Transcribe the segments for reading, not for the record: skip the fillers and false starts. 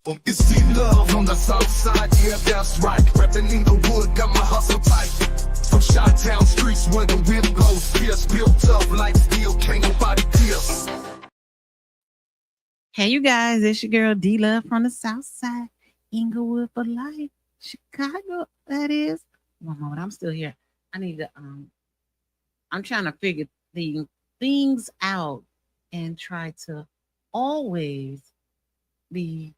It's see love on the south side, yeah, that's right. Reppin' in the wood, got my hustle tight. From Chi-Town streets where the wind blows fierce, built up like steel, can't nobody pierce. Hey, you guys, it's your girl D Love from the South Side, Inglewood for life, Chicago. That is. One moment, I'm still here. I need to. I'm trying to figure the things out and try to always be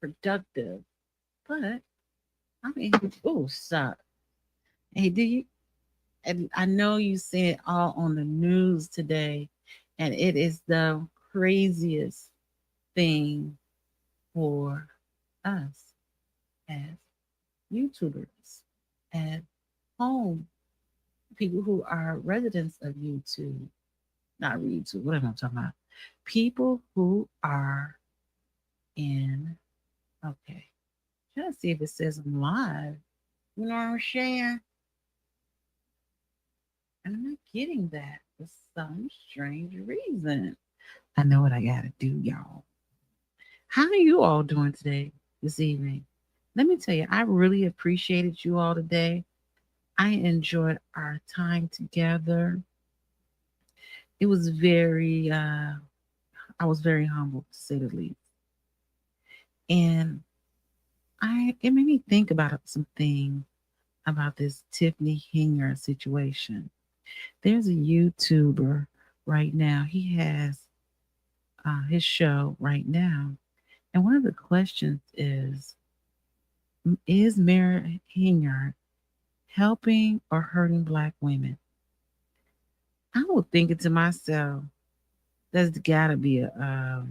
productive. But I mean, oh, stop. Hey, do you? And I know you see it all on the news today, and it is the craziest thing for us as YouTubers, as home people who are residents of YouTube, not YouTube, what am I talking about? People who are in, okay, trying to see if it says I'm live. You know what I'm saying? And I'm not getting that for some strange reason. I know what I gotta do, y'all. How are you all doing today, this evening? Let me tell you, I really appreciated you all today. I enjoyed our time together. It was very, I was very humbled to say the least. And it made me think about something about this Tiffany Henyard situation. There's a YouTuber right now. He has his show right now. And one of the questions is Mayor Henyard helping or hurting Black women? I was thinking to myself, there's got to be a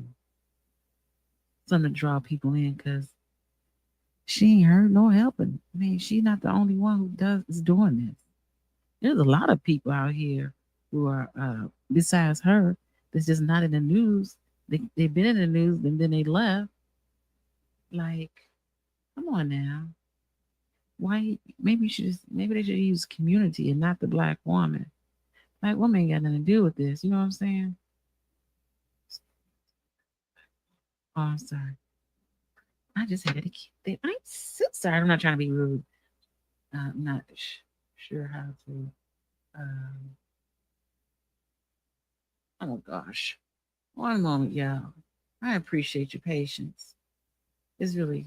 something to draw people in because she ain't hurt nor helping. I mean, she's not the only one is doing this. There's a lot of people out here who are besides her that's just not in the news. They've been in the news and then they left. Like, come on now. Why? Maybe they should use community and not the Black woman. Black woman ain't got nothing to do with this. You know what I'm saying? Oh, I'm sorry. I just had to keep that. I'm so sorry. I'm not trying to be rude. I'm not sure how to. Um, oh gosh, one moment, y'all. I appreciate your patience. It's really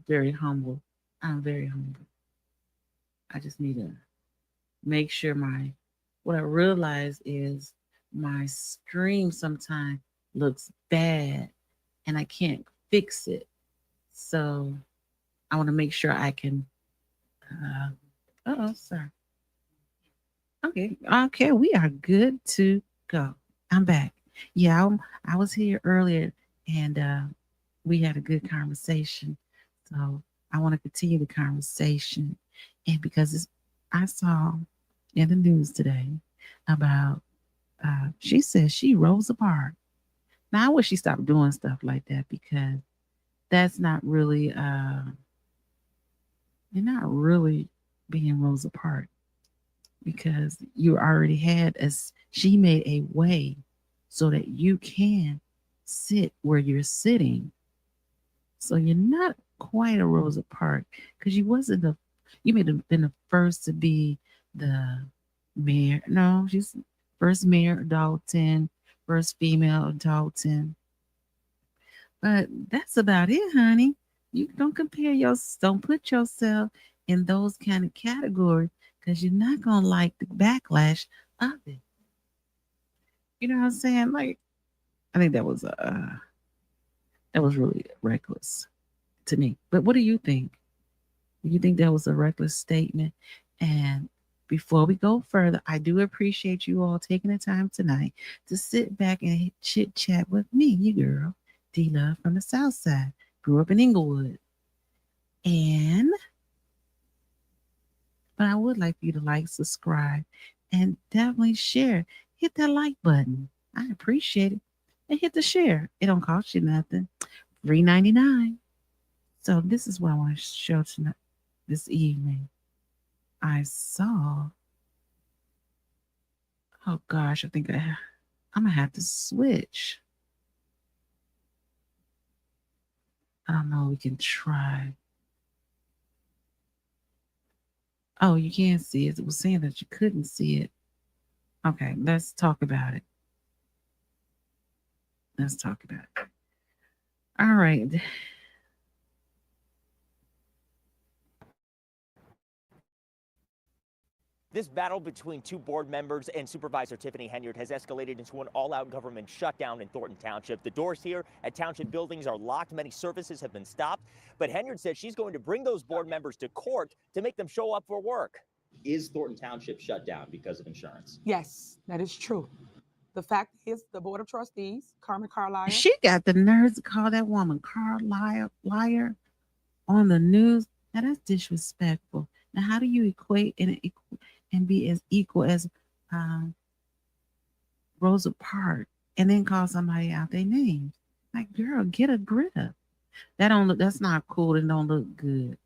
very humble. I'm very humble. I just need to make sure what I realize is my stream sometimes looks bad and I can't fix it. So I want to make sure I can. Sorry. Okay, we are good to go. I'm back. Yeah, I was here earlier and we had a good conversation. So I want to continue the conversation. And because I saw in the news today about, she says she rose apart. Now, I wish she stopped doing stuff like that because that's not really, you're not really being rose apart because you already had as she made a way so that you can sit where you're sitting. So you're not quite a Rosa Parks because you may have been the first to be the mayor. No, she's first mayor of Dalton, first female of Dalton. But that's about it, honey. You don't put yourself in those kind of categories because you're not gonna like the backlash of it. You know what I'm saying? Like, I think that was really reckless to me. But what do you think? Do you think that was a reckless statement? And before we go further, I do appreciate you all taking the time tonight to sit back and chit chat with me, you girl, D Love from the South Side. Grew up in Inglewood. But I would like for you to like, subscribe, and definitely share. Hit that like button. I appreciate it. And hit the share. It don't cost you nothing. $3.99. So this is what I want to show tonight, this evening. I saw. Oh gosh, I'm gonna have to switch. I don't know. We can try. Oh, you can't see it. It was saying that you couldn't see it. Okay, let's talk about it. Let's talk about it. All right. This battle between two board members and Supervisor Tiffany Henyard has escalated into an all-out government shutdown in Thornton Township. The doors here at Township buildings are locked. Many services have been stopped. But Henyard says she's going to bring those board members to court to make them show up for work. Is Thornton Township shut down because of insurance? Yes, that is true. The fact is, the Board of Trustees, Carmen Carlisle. She got the nerve to call that woman Carlisle liar on the news. Now that's disrespectful. Now, how do you equate and be as equal as Rosa Parks and then call somebody out their name? Like, girl, get a grip. That's not cool and don't look good.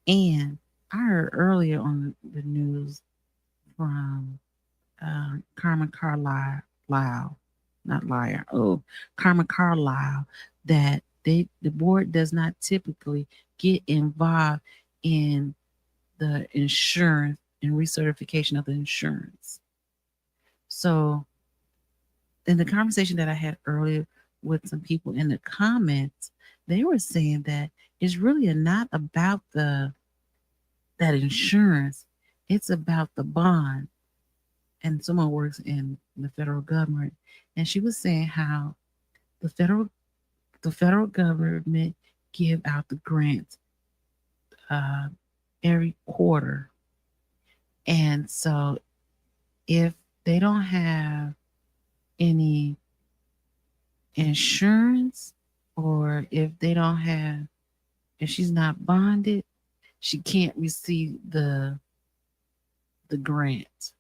And I heard earlier on the news from Carmen Carlisle, not liar. Oh, Carmen Carlisle, that the board does not typically get involved in the insurance and recertification of the insurance. So in the conversation that I had earlier with some people in the comments, they were saying that it's really not about that insurance. It's about the bond. And someone works in the federal government, and she was saying how the federal government give out the grants every quarter. And so if they don't have any insurance, or if she's not bonded, she can't receive the grant.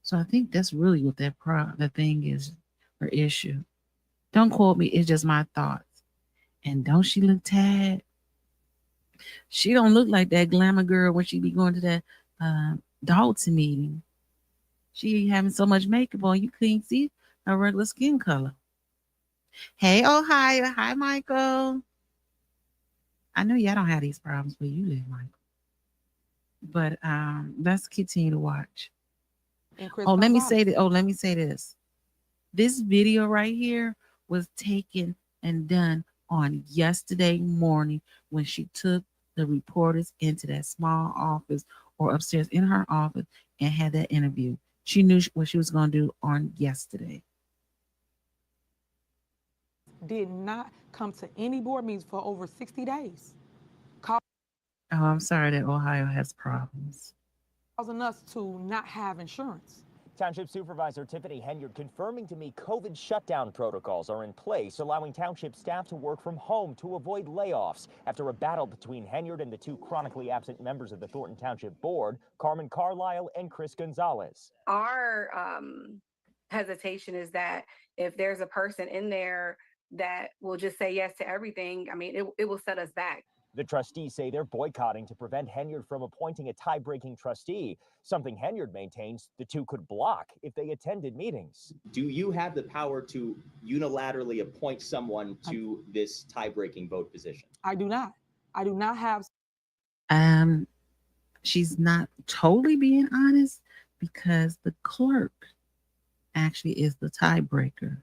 So I think that's really what the thing is, her issue. Don't quote me, it's just my thoughts. And don't she look tired? She don't look like that glamour girl when she be going to that Dalton meeting. She having so much makeup on, you couldn't see her regular skin color. Hey, Ohio. Hi, Michael. I know y'all don't have these problems where you live, Michael. But let's continue to watch. Let me say this. This video right here was taken and done on yesterday morning when she took the reporters into that small office or upstairs in her office and had that interview. She knew what she was going to do on yesterday. Did not come to any board meetings for over 60 days. Oh, I'm sorry that Ohio has problems. Causing us to not have insurance. Township Supervisor Tiffany Henyard confirming to me COVID shutdown protocols are in place, allowing township staff to work from home to avoid layoffs after a battle between Henyard and the two chronically absent members of the Thornton Township Board, Carmen Carlisle and Chris Gonzalez. Our hesitation is that if there's a person in there that will just say yes to everything, I mean, it will set us back. The trustees say they're boycotting to prevent Henyard from appointing a tie-breaking trustee, something Henyard maintains the two could block if they attended meetings. Do you have the power to unilaterally appoint someone to this tie-breaking vote position? I do not. I do not have. She's not totally being honest because the clerk actually is the tiebreaker.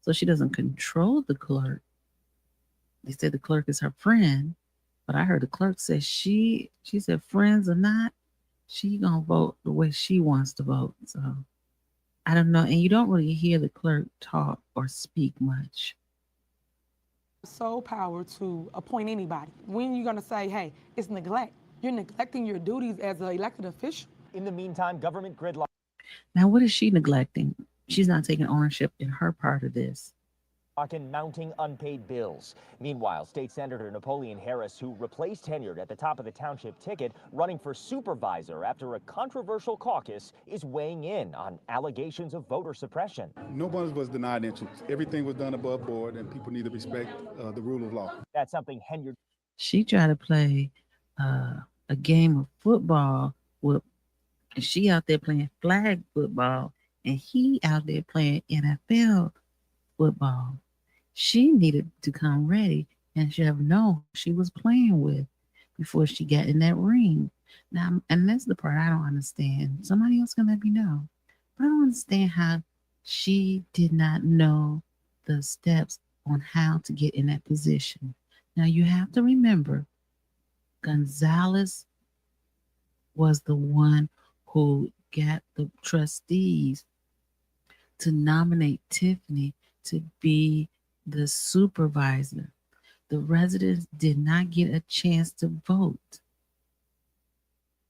So she doesn't control the clerk. They said the clerk is her friend. But I heard the clerk say she said friends or not, she gonna vote the way she wants to vote. So I don't know. And you don't really hear the clerk talk or speak much. Sole power to appoint anybody. When you're gonna say, hey, it's neglect. You're neglecting your duties as an elected official. In the meantime, government gridlock. Now, what is she neglecting? She's not taking ownership in her part of this. And mounting unpaid bills. Meanwhile, State Senator Napoleon Harris, who replaced Henyard at the top of the township ticket, running for supervisor after a controversial caucus, is weighing in on allegations of voter suppression. No one was denied entrance. Everything was done above board, and people need to respect the rule of law. That's something Henyard. She tried to play a game of football with, and she out there playing flag football, and he out there playing NFL football. She needed to come ready and should have known she was playing with before she got in that ring. Now, and that's the part I don't understand. Somebody else can let me know. But I don't understand how she did not know the steps on how to get in that position. Now, you have to remember, Gonzalez was the one who got the trustees to nominate Tiffany to be the supervisor. The residents did not get a chance to vote,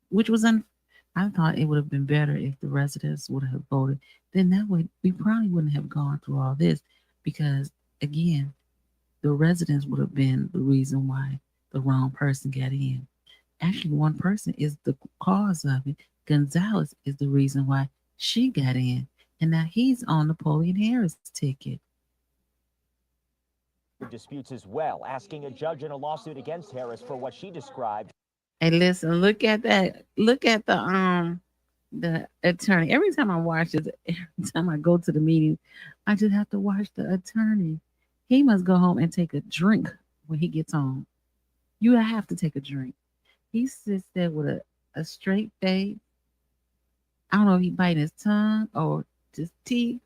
which was I thought it would have been better if the residents would have voted. Then that way we probably wouldn't have gone through all this, because again, the residents would have been the reason why the wrong person got in. Actually, one person is the cause of it. Gonzalez is the reason why she got in, and now he's on Napoleon Harris' ticket. Disputes as well, asking a judge in a lawsuit against Harris for what she described. Hey, listen, look at that. Look at the attorney. Every time I watch this, every time I go to the meeting, I just have to watch the attorney. He must go home and take a drink when he gets home. You have to take a drink. He sits there with a straight face. I don't know if he biting his tongue or just teeth,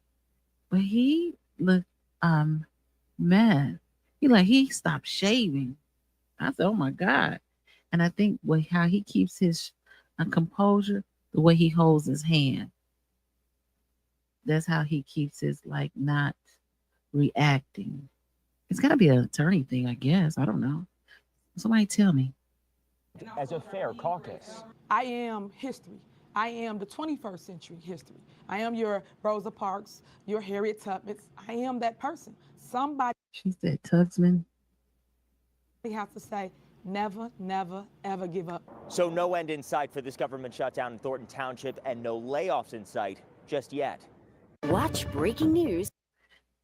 but he looked mad. He stopped shaving. I said, "Oh my God!" And I think how he keeps his composure, the way he holds his hand, that's how he keeps his not reacting. It's got to be an attorney thing, I guess. I don't know. Somebody tell me. As a fair caucus. I am history. I am the 21st century history. I am your Rosa Parks, your Harriet Tubmans. I am that person. Somebody She said, Tugsman. has to say, never, never, ever give up. So no end in sight for this government shutdown in Thornton Township, and no layoffs in sight just yet. Watch breaking news.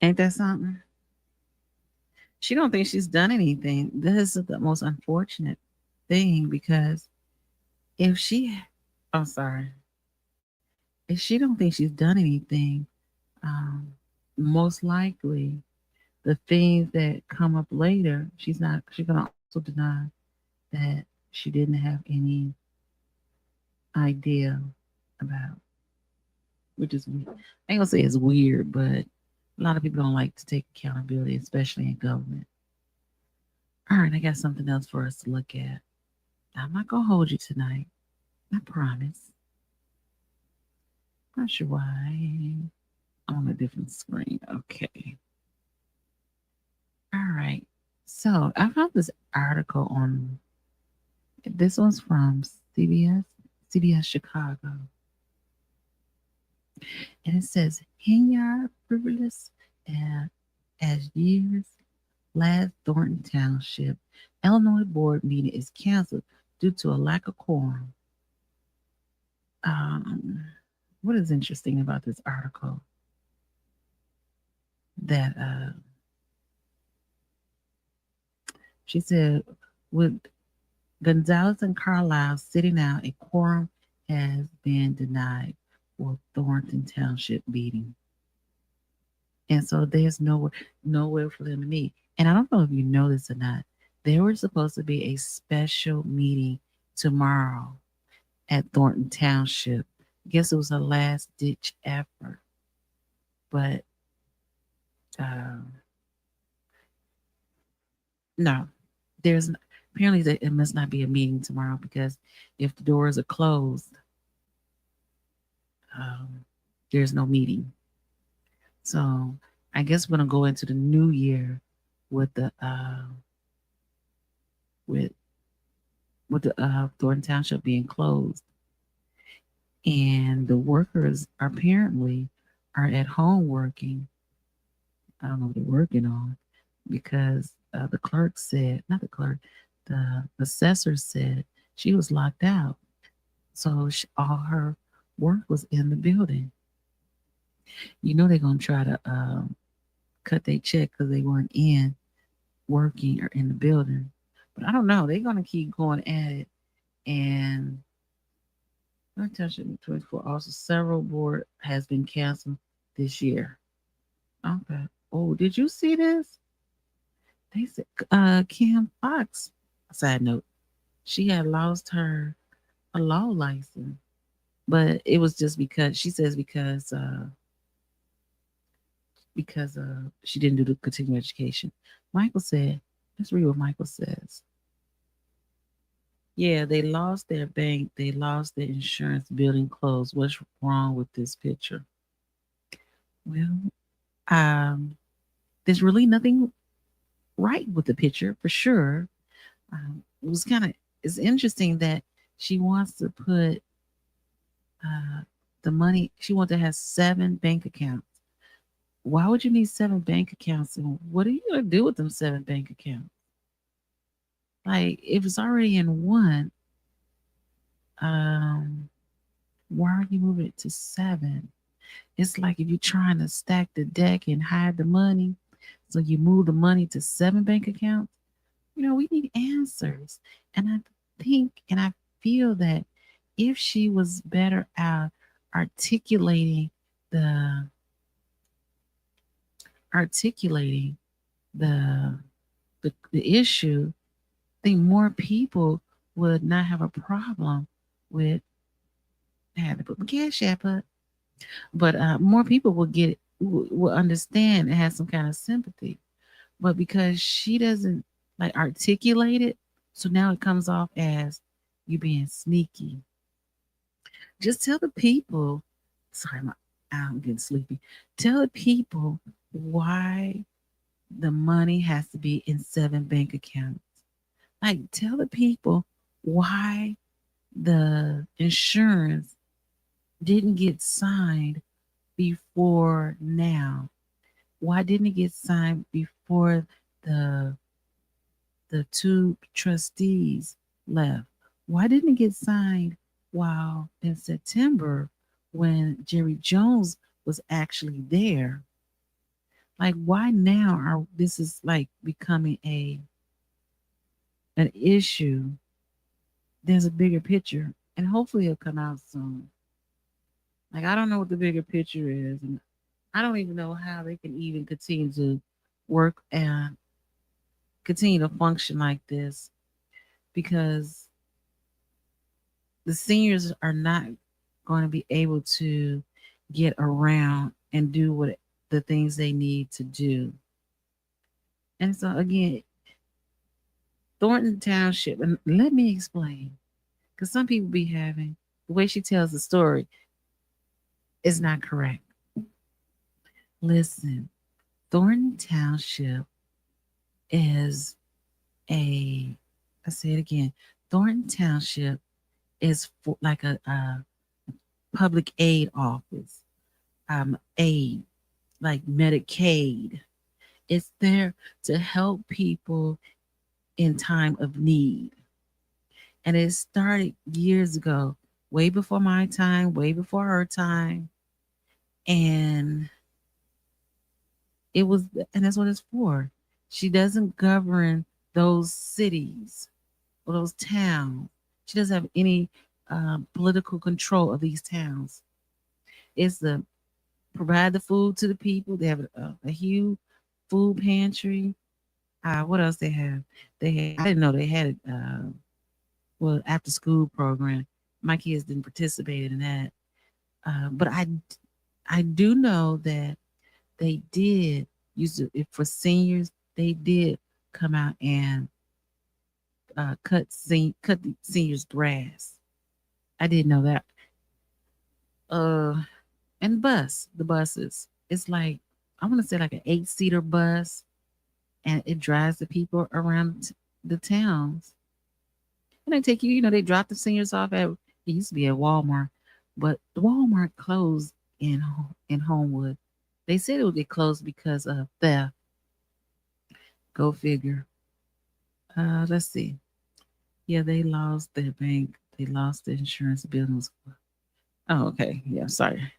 Ain't that something? She don't think she's done anything. This is the most unfortunate thing, because if she don't think she's done anything, most likely the things that come up later, she's gonna also deny that she didn't have any idea about, which is weird. I ain't gonna say it's weird, but a lot of people don't like to take accountability, especially in government. All right, I got something else for us to look at. I'm not gonna hold you tonight. I promise. Not sure why. I'm on a different screen. Okay. All right. So I found this article on. This one's from CBS Chicago, and it says Henyard frivolous as years last Thornton Township Illinois board meeting is canceled due to a lack of quorum. What is interesting about this article? That she said, with Gonzalez and Carlisle sitting out, a quorum has been denied for Thornton Township meeting. And so there's nowhere for them to meet. And I don't know if you know this or not. There was supposed to be a special meeting tomorrow at Thornton Township. I guess it was a last ditch effort. But no, apparently it must not be a meeting tomorrow, because if the doors are closed, there's no meeting. So I guess we're gonna go into the new year with the Thornton Township being closed, and the workers apparently are at home working. I don't know what they're working on, because the clerk said, not the clerk, the assessor said she was locked out. So all her work was in the building. You know they're going to try to cut their check because they weren't in working or in the building. But I don't know. They're going to keep going at it. And Township 24 also, several board has been canceled this year. Okay. Oh, did you see this? They said Kim Fox, side note, she had lost a law license, but it was just because she says because she didn't do the continuing education. Michael said, let's read what Michael says. Yeah, they lost their bank, they lost their insurance, building closed. What's wrong with this picture? Well, there's really nothing right with the picture for sure. It was kind of it's interesting that she wants to put the money. She wants to have 7 bank accounts. Why would you need 7 bank accounts? And what are you gonna do with them 7 bank accounts? Like if it's already in one, why are you moving it to 7? It's like if you're trying to stack the deck and hide the money, so you move the money to 7 bank accounts. We need answers. And I think and I feel that if she was better at articulating the the issue, I think more people would not have a problem with. I had to put my cash app up, but more people will understand and have some kind of sympathy. But because she doesn't like articulate it, so now it comes off as you being sneaky. Just tell the people. Sorry, I'm getting sleepy. Tell the people why the money has to be in 7 bank accounts. Like, tell the people why the insurance didn't get signed before now. Why didn't it get signed before the 2 trustees left? Why didn't it get signed while in September when Jerry Jones was actually there? Like, why now are this is like becoming an issue? There's a bigger picture, and hopefully it'll come out soon. Like, I don't know what the bigger picture is, and I don't even know how they can even continue to work and continue to function like this, because the seniors are not going to be able to get around and do what the things they need to do. And so again, Thornton Township, and let me explain, because some people be having the way she tells the story is not correct. Listen, Thornton Township is I say it again, Thornton Township is like a public aid office, aid, like Medicaid. It's there to help people in time of need. And it started years ago, way before my time, way before her time. And that's what it's for. She doesn't govern those cities or those towns. She doesn't have any political control of these towns. It's to provide the food to the people. They have a huge food pantry. What else they have? I didn't know they had it. After school program. My kids didn't participate in that. But I do know that they did use it for seniors. They did come out and cut the seniors' grass. I didn't know that. And the buses. It's like, I want to say like an 8-seater bus, and it drives the people around the towns. And they take you, they drop the seniors off at, it used to be at Walmart, but the Walmart closed in Homewood. They said it would get closed because of theft. Go figure. Let's see. Yeah, they lost their bank. They lost the insurance business. Oh, okay. Yeah, sorry.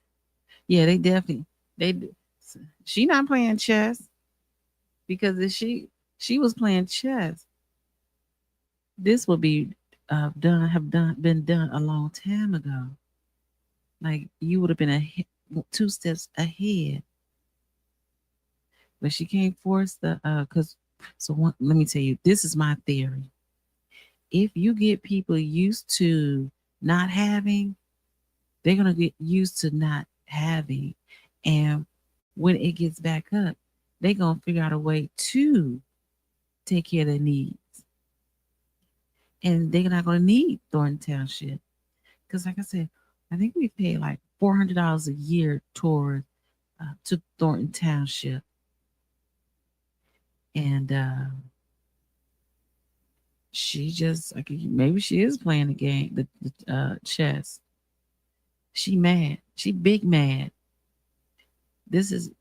Yeah, she not playing chess, because if she was playing chess, this would be been done a long time ago. Like, you would have been 2 steps ahead. But she can't force because So let me tell you, this is my theory. If you get people used to not having, they're going to get used to not having. And when it gets back up, they're going to figure out a way to take care of their needs. And they're not going to need Thornton Township. Because, like I said, I think we pay like $400 a year toward to Thornton Township. And she just, like, maybe she is playing the game, the chess. She mad. She big mad.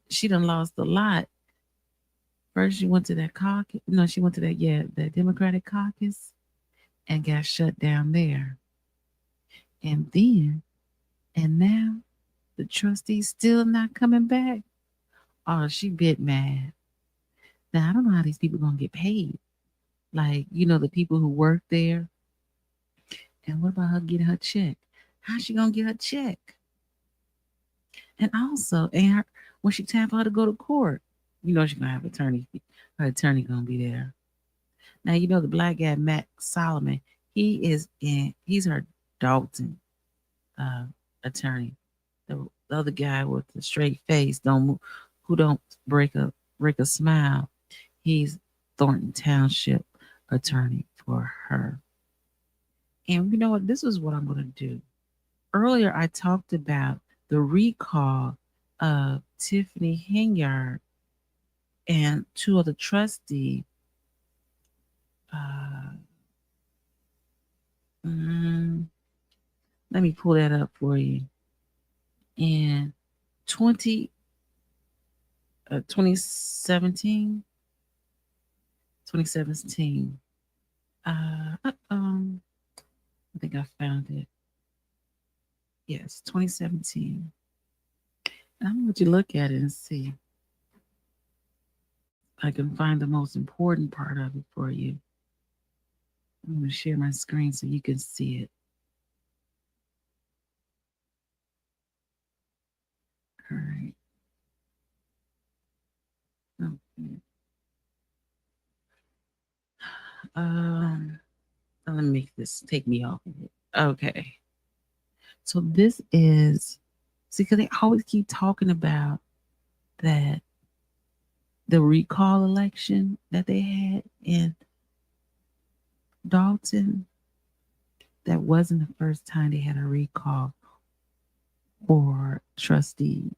She done lost a lot. First, she went to that caucus. No, she went to that Democratic caucus and got shut down there. And now the trustees still not coming back. Oh, she bit mad. Now, I don't know how these people going to get paid. Like, the people who work there. And what about her getting her check? How's she going to get her check? And also, when she time for her to go to court, she's going to have attorney. Her attorney going to be there. Now, the black guy, Matt Solomon, he's her Dalton attorney. The other guy with the straight face, who don't break a smile, he's Thornton Township attorney for her. And you know what? This is what I'm going to do. Earlier, I talked about the recall of Tiffany Henyard and two other trustees. Let me pull that up for you. In 2017. I think I found it. Yes, 2017. And I'm going to look at it and see. I can find the most important part of it for you. I'm going to share my screen so you can see it. All right. Okay. Let me make this take me off of it. Okay. So this is, see, because they always keep talking about that the recall election that they had in Dalton, that wasn't the first time they had a recall for a trustee.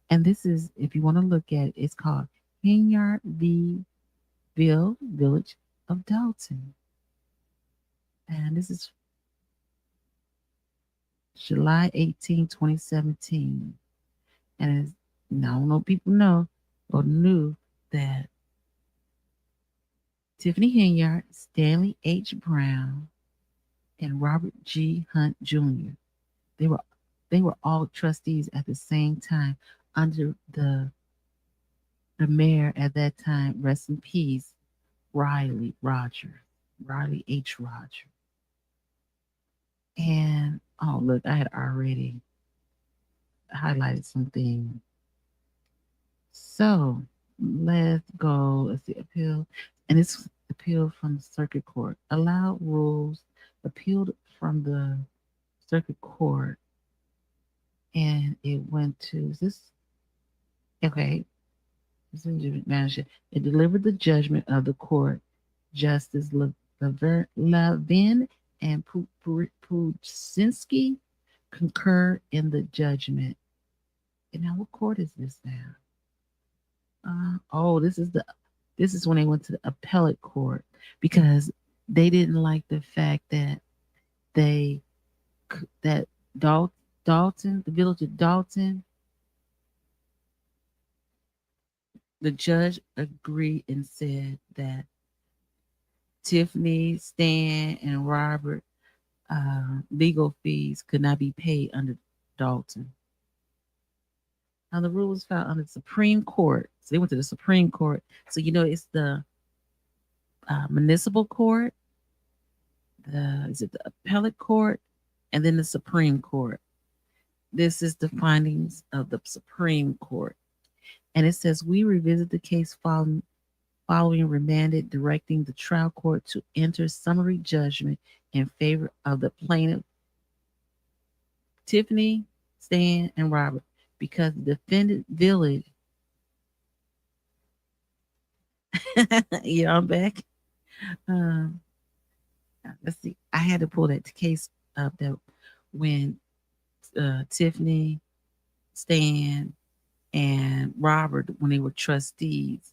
And this is, if you want to look at it, it's called Henyard v. Village of Dalton. And this is July 18, 2017. And as now, I don't know people know or knew that Tiffany Henyard, Stanley H. Brown, and Robert G. Hunt Jr. They were all trustees at the same time under the mayor at that time, rest in peace, Riley H. Rogers. And oh look, I had already highlighted something. So let's go. Let's see, appeal. And it's appealed from the circuit court. Allowed rules appealed from the circuit court. And it went to okay. It delivered the judgment of the court. Justice Levin and Puczynski concur in the judgment. And now, what court is this now? This is when they went to the appellate court, because they didn't like the fact that Dalton, the village of Dalton, the judge agreed and said that Tiffany, Stan, and Robert legal fees could not be paid under Dalton. Now, the rule was filed under the Supreme Court. So they went to the Supreme Court. So, it's the municipal court, the appellate court, and then the Supreme Court. This is the findings of the Supreme Court. And it says, we revisit the case following remanded, directing the trial court to enter summary judgment in favor of the plaintiff, Tiffany, Stan, and Robert, because the defendant village. Yeah, I'm back. Um, let's see. I had to pull that case up that when Tiffany, Stan, and Robert, when they were trustees.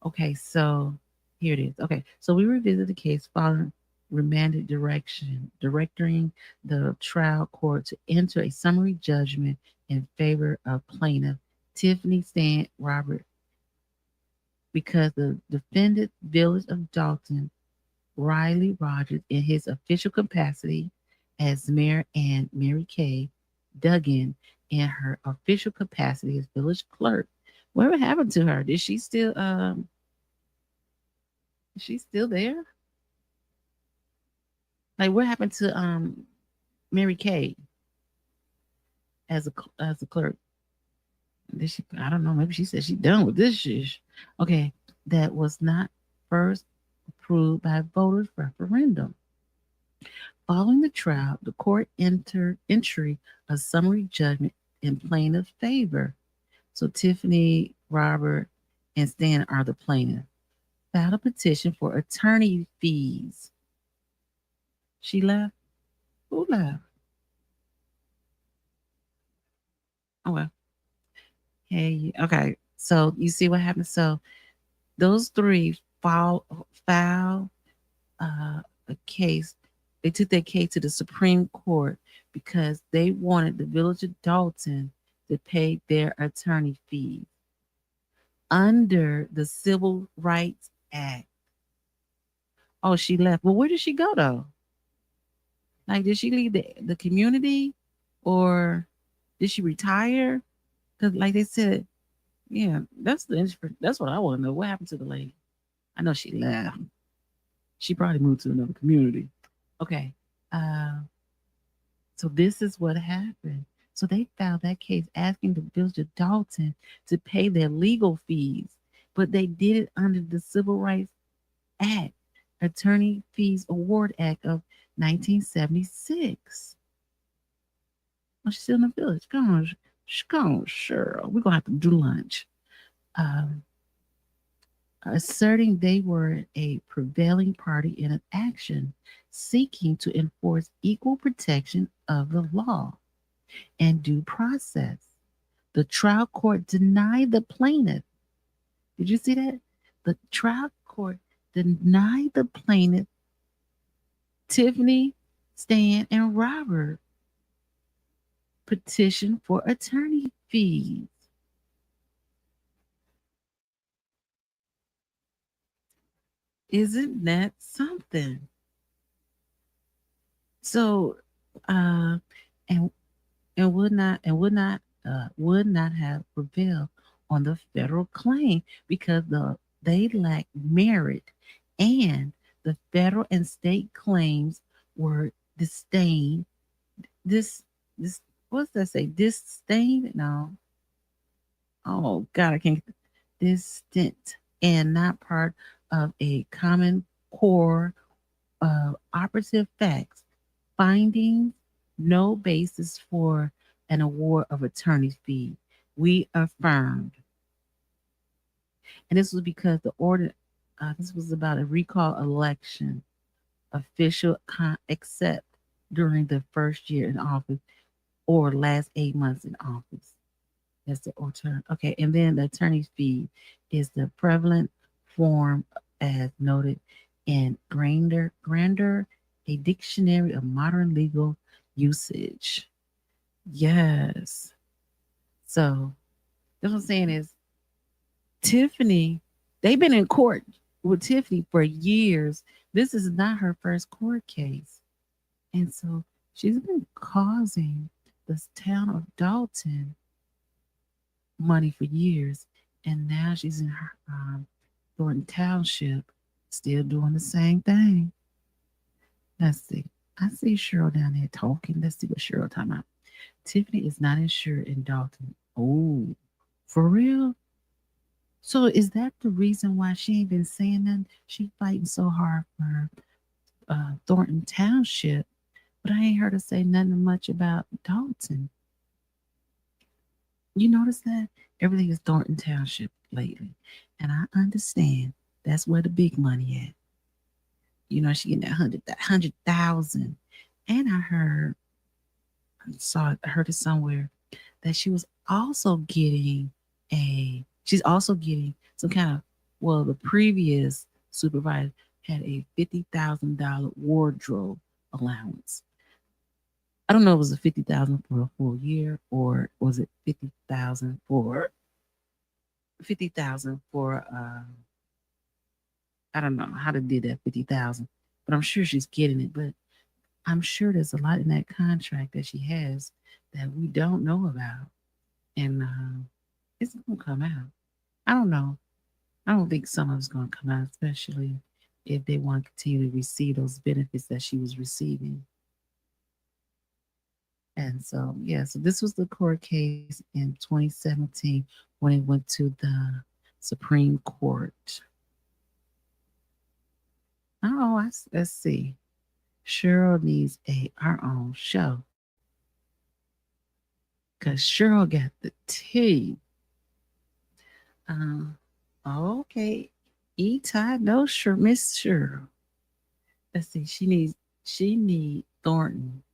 Okay, so here it is. Okay, so we revisit the case following remanded directing the trial court to enter a summary judgment in favor of plaintiff Tiffany, Stan, Robert, because the defendant, Village of Dalton, Riley Rogers, in his official capacity as mayor, and Mary Kay Duggan in her official capacity as village clerk. Whatever happened to her? Is she still there? Like, what happened to Mary Kay as a clerk? Did she? I don't know. Maybe she said she's done with this shit. Okay, that was not first approved by voters referendum. Following the trial, the court entered entry a summary judgment in plaintiff's favor. So Tiffany, Robert, and Stan are the plaintiff. Filed a petition for attorney fees. She left. Who left? Oh well. Hey, okay. So you see what happened. So those three filed a case. They took their case to the Supreme Court because they wanted the village of Dalton to pay their attorney fees under the Civil Rights Act. Oh, she left. Well, where did she go though? Like, did she leave the community, or did she retire? Because, like they said, yeah, that's what I want to know. What happened to the lady? I know she left. She probably moved to another community. Okay. So this is what happened. So they filed that case asking the village of Dalton to pay their legal fees, but they did it under the Civil Rights Act, Attorney Fees Award Act of 1976. Oh, she's still in the village. Come on, Cheryl. We're gonna have to do lunch. Asserting they were a prevailing party in an action seeking to enforce equal protection of the law and due process. The trial court denied the plaintiff. Did you see that? The trial court denied the plaintiff, Tiffany, Stan, and Robert, petition for attorney fees. Isn't that something? So, and would not have prevailed on the federal claim because they lacked merit, and the federal and state claims were disdained. This what's that say? Disdained? No. Oh God, I can't. Distant and not part of a common core of operative facts, findings, no basis for an award of attorney's fee. We affirmed. And this was because the order, this was about a recall election, official except during the first year in office or last 8 months in office. That's the alternative. Okay, and then the attorney's fee is the prevalent form as noted in Grander, a dictionary of modern legal usage. Yes. So that's what I'm saying is Tiffany, they've been in court with Tiffany for years. This is not her first court case. And so she's been causing this town of Dalton money for years. And now she's in her Thornton Township, still doing the same thing. Let's see. I see Cheryl down there talking. Let's see what Cheryl talking about. Tiffany is not insured in Dalton. Oh, For real? So is that the reason why she ain't been saying nothing? She fighting so hard for Thornton Township, but I ain't heard her say nothing much about Dalton. You notice that everything is Thornton Township lately, and I understand that's where the big money at. She getting that 100,000, and I heard it somewhere that she's also getting some kind of, well, the previous supervisor had a $50,000 wardrobe allowance. I don't know if it was a 50,000 for a full year, or was it 50,000 for I don't know how to do that 50,000, but I'm sure she's getting it. But I'm sure there's a lot in that contract that she has that we don't know about, and it's gonna come out. I don't know. I don't think some of it's gonna come out, especially if they want to continue to receive those benefits that she was receiving. And so, yeah, so this was the court case in 2017 when it went to the Supreme Court. Oh, let's see. Cheryl needs our own show because Cheryl got the tea. Okay. E-Tie, no, sure, Miss Cheryl. Let's see. She need Thornton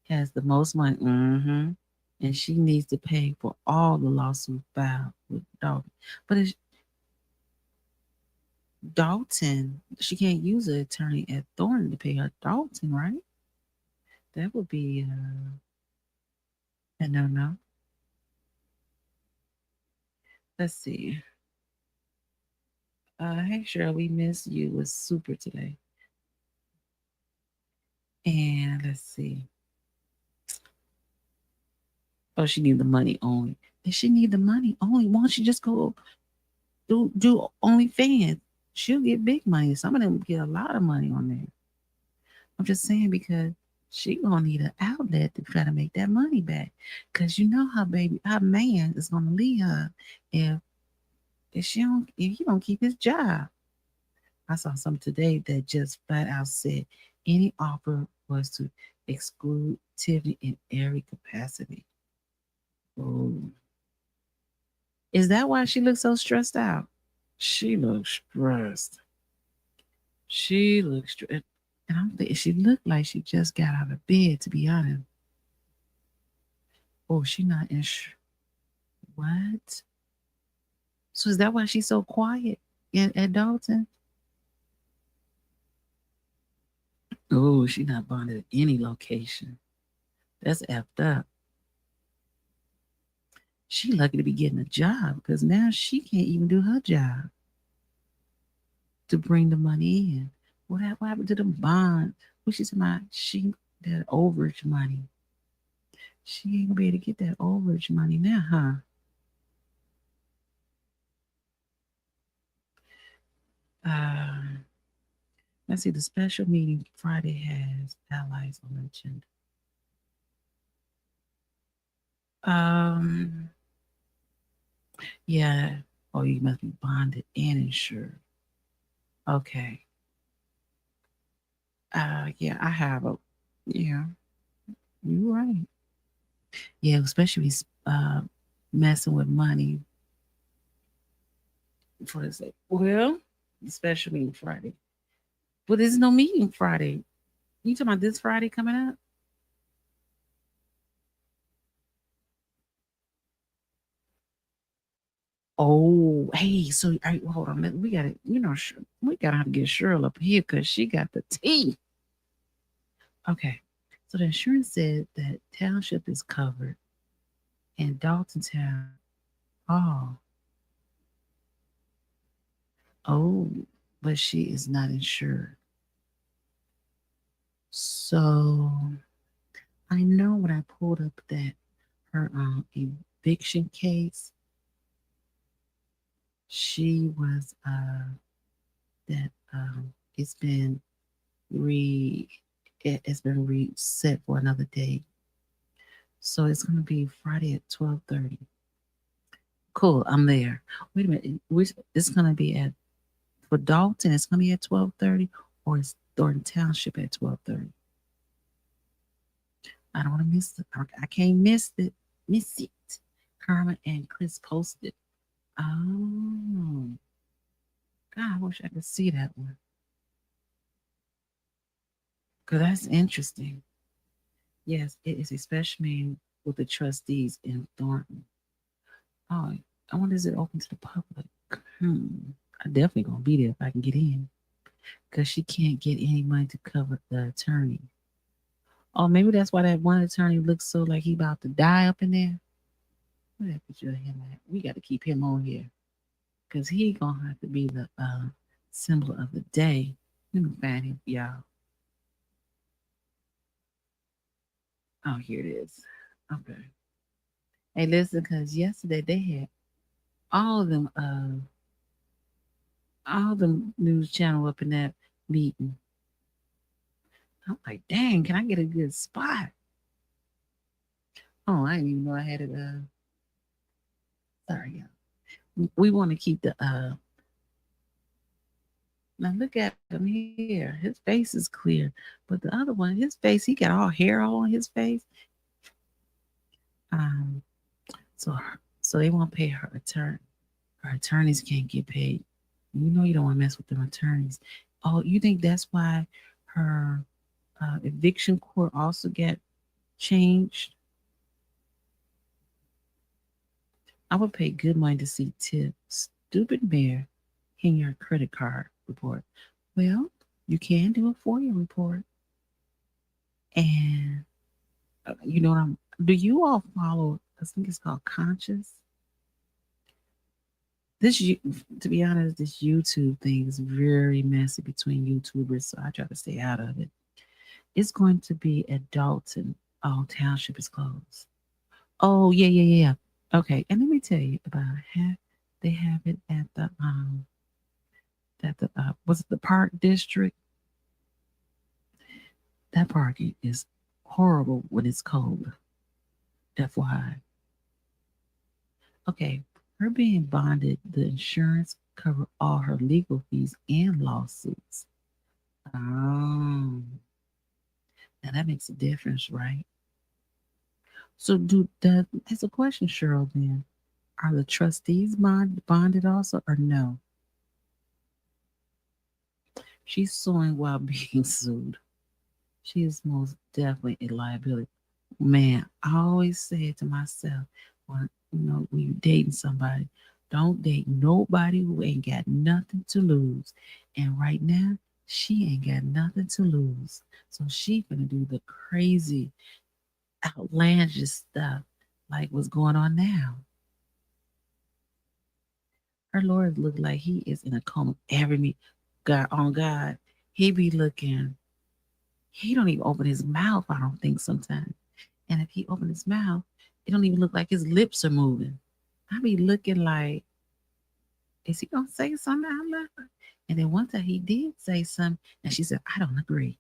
has the most money. And she needs to pay for all the lawsuits filed with Dalton. But it's Dalton, she can't use an attorney at Thornton to pay her Dalton, right? That would be a no. Let's see. Hey Cheryl, we miss you. It was super today. And let's see. Oh, she need the money only. Does she need the money only? Why don't she just go do OnlyFans? She'll get big money. Some of them get a lot of money on there. I'm just saying because she gonna need an outlet to try to make that money back. Cause you know her man is gonna leave her if he don't keep his job. I saw something today that just flat out said any offer was to exclude Tiffany in every capacity. Oh. Is that why she looks so stressed out? She looks stressed. She looks stressed. And I'm thinking she looked like she just got out of bed, to be honest. Oh, she not in what? So is that why she's so quiet at Dalton? Oh, she not bonded at any location. That's effed up. She lucky to be getting a job because now she can't even do her job to bring the money in. What happened to the bond? What she said about that overage money? She ain't gonna be able to get that overage money now, huh? Let's see. The special meeting Friday has allies on the agenda. Yeah. Oh, you must be bonded and insured. Okay. Yeah, I have a. Yeah, you're right. Yeah, especially messing with money for the sake. Well, special meeting Friday. But there's no meeting Friday. You talking about this Friday coming up? Oh, hey, so all right, hold on. We gotta, we gotta have to get Cheryl up here because she got the tea. Okay. So the insurance said that township is covered and Dalton Town. Oh. Oh, but she is not insured. So I know when I pulled up that her eviction case, she was that it's been reset for another day. So it's gonna be Friday at 12:30. Cool, I'm there. Wait a minute. It's gonna be at for Dalton. It's gonna be at 12:30, or it's Thornton Township at 12:30. I don't want to miss it. I can't miss it. Miss it. Karma and Chris posted. Oh, God, I wish I could see that one. Because that's interesting. Yes, it is a special meeting with the trustees in Thornton. Oh, I wonder, is it open to the public? I definitely gonna be there if I can get in. Because she can't get any money to cover the attorney. Oh, maybe that's why that one attorney looks so like he about to die up in there. Where that picture of him at? We got to keep him on here. Because he gonna have to be the symbol of the day. Let me find him, y'all. Oh, here it is. Okay. Hey, listen, because yesterday they had all them news channel up in that meeting. I'm like, dang, can I get a good spot? Oh, I didn't even know I had it. Sorry, y'all. We want to keep the now look at him here. His face is clear, but the other one, his face, he got all hair all on his face. So they won't pay her attorney. Her attorneys can't get paid. You know you don't want to mess with them attorneys. Oh, you think that's why her eviction court also get changed? I would pay good money to see Tips. Stupid Mayor Henyard credit card report. Well, you can do a FOIA report. And you know what do you all follow, I think it's called Conscious? To be honest, this YouTube thing is very messy between YouTubers, so I try to stay out of it. It's going to be at Dalton. Oh, Township is closed. Oh, yeah. Okay, and let me tell you about it. They have it at the was it the Park District? That parking is horrible when it's cold. FYI. Okay, her being bonded, the insurance cover all her legal fees and lawsuits. Oh, now that makes a difference, right? So that's a question, Cheryl, then. Are the trustees bonded also or no? She's suing while being sued. She is most definitely a liability. Man, I always say to myself, when you're dating somebody, don't date nobody who ain't got nothing to lose. And right now, she ain't got nothing to lose. So she gonna do the crazy, outlandish stuff like what's going on now. Her lawyer look like he is in a coma every meet. God, he be looking. He don't even open his mouth, I don't think, sometimes. And if he open his mouth, it don't even look like his lips are moving. I be looking like, is he gonna say something out loud? And then one time he did say something, and she said, I don't agree.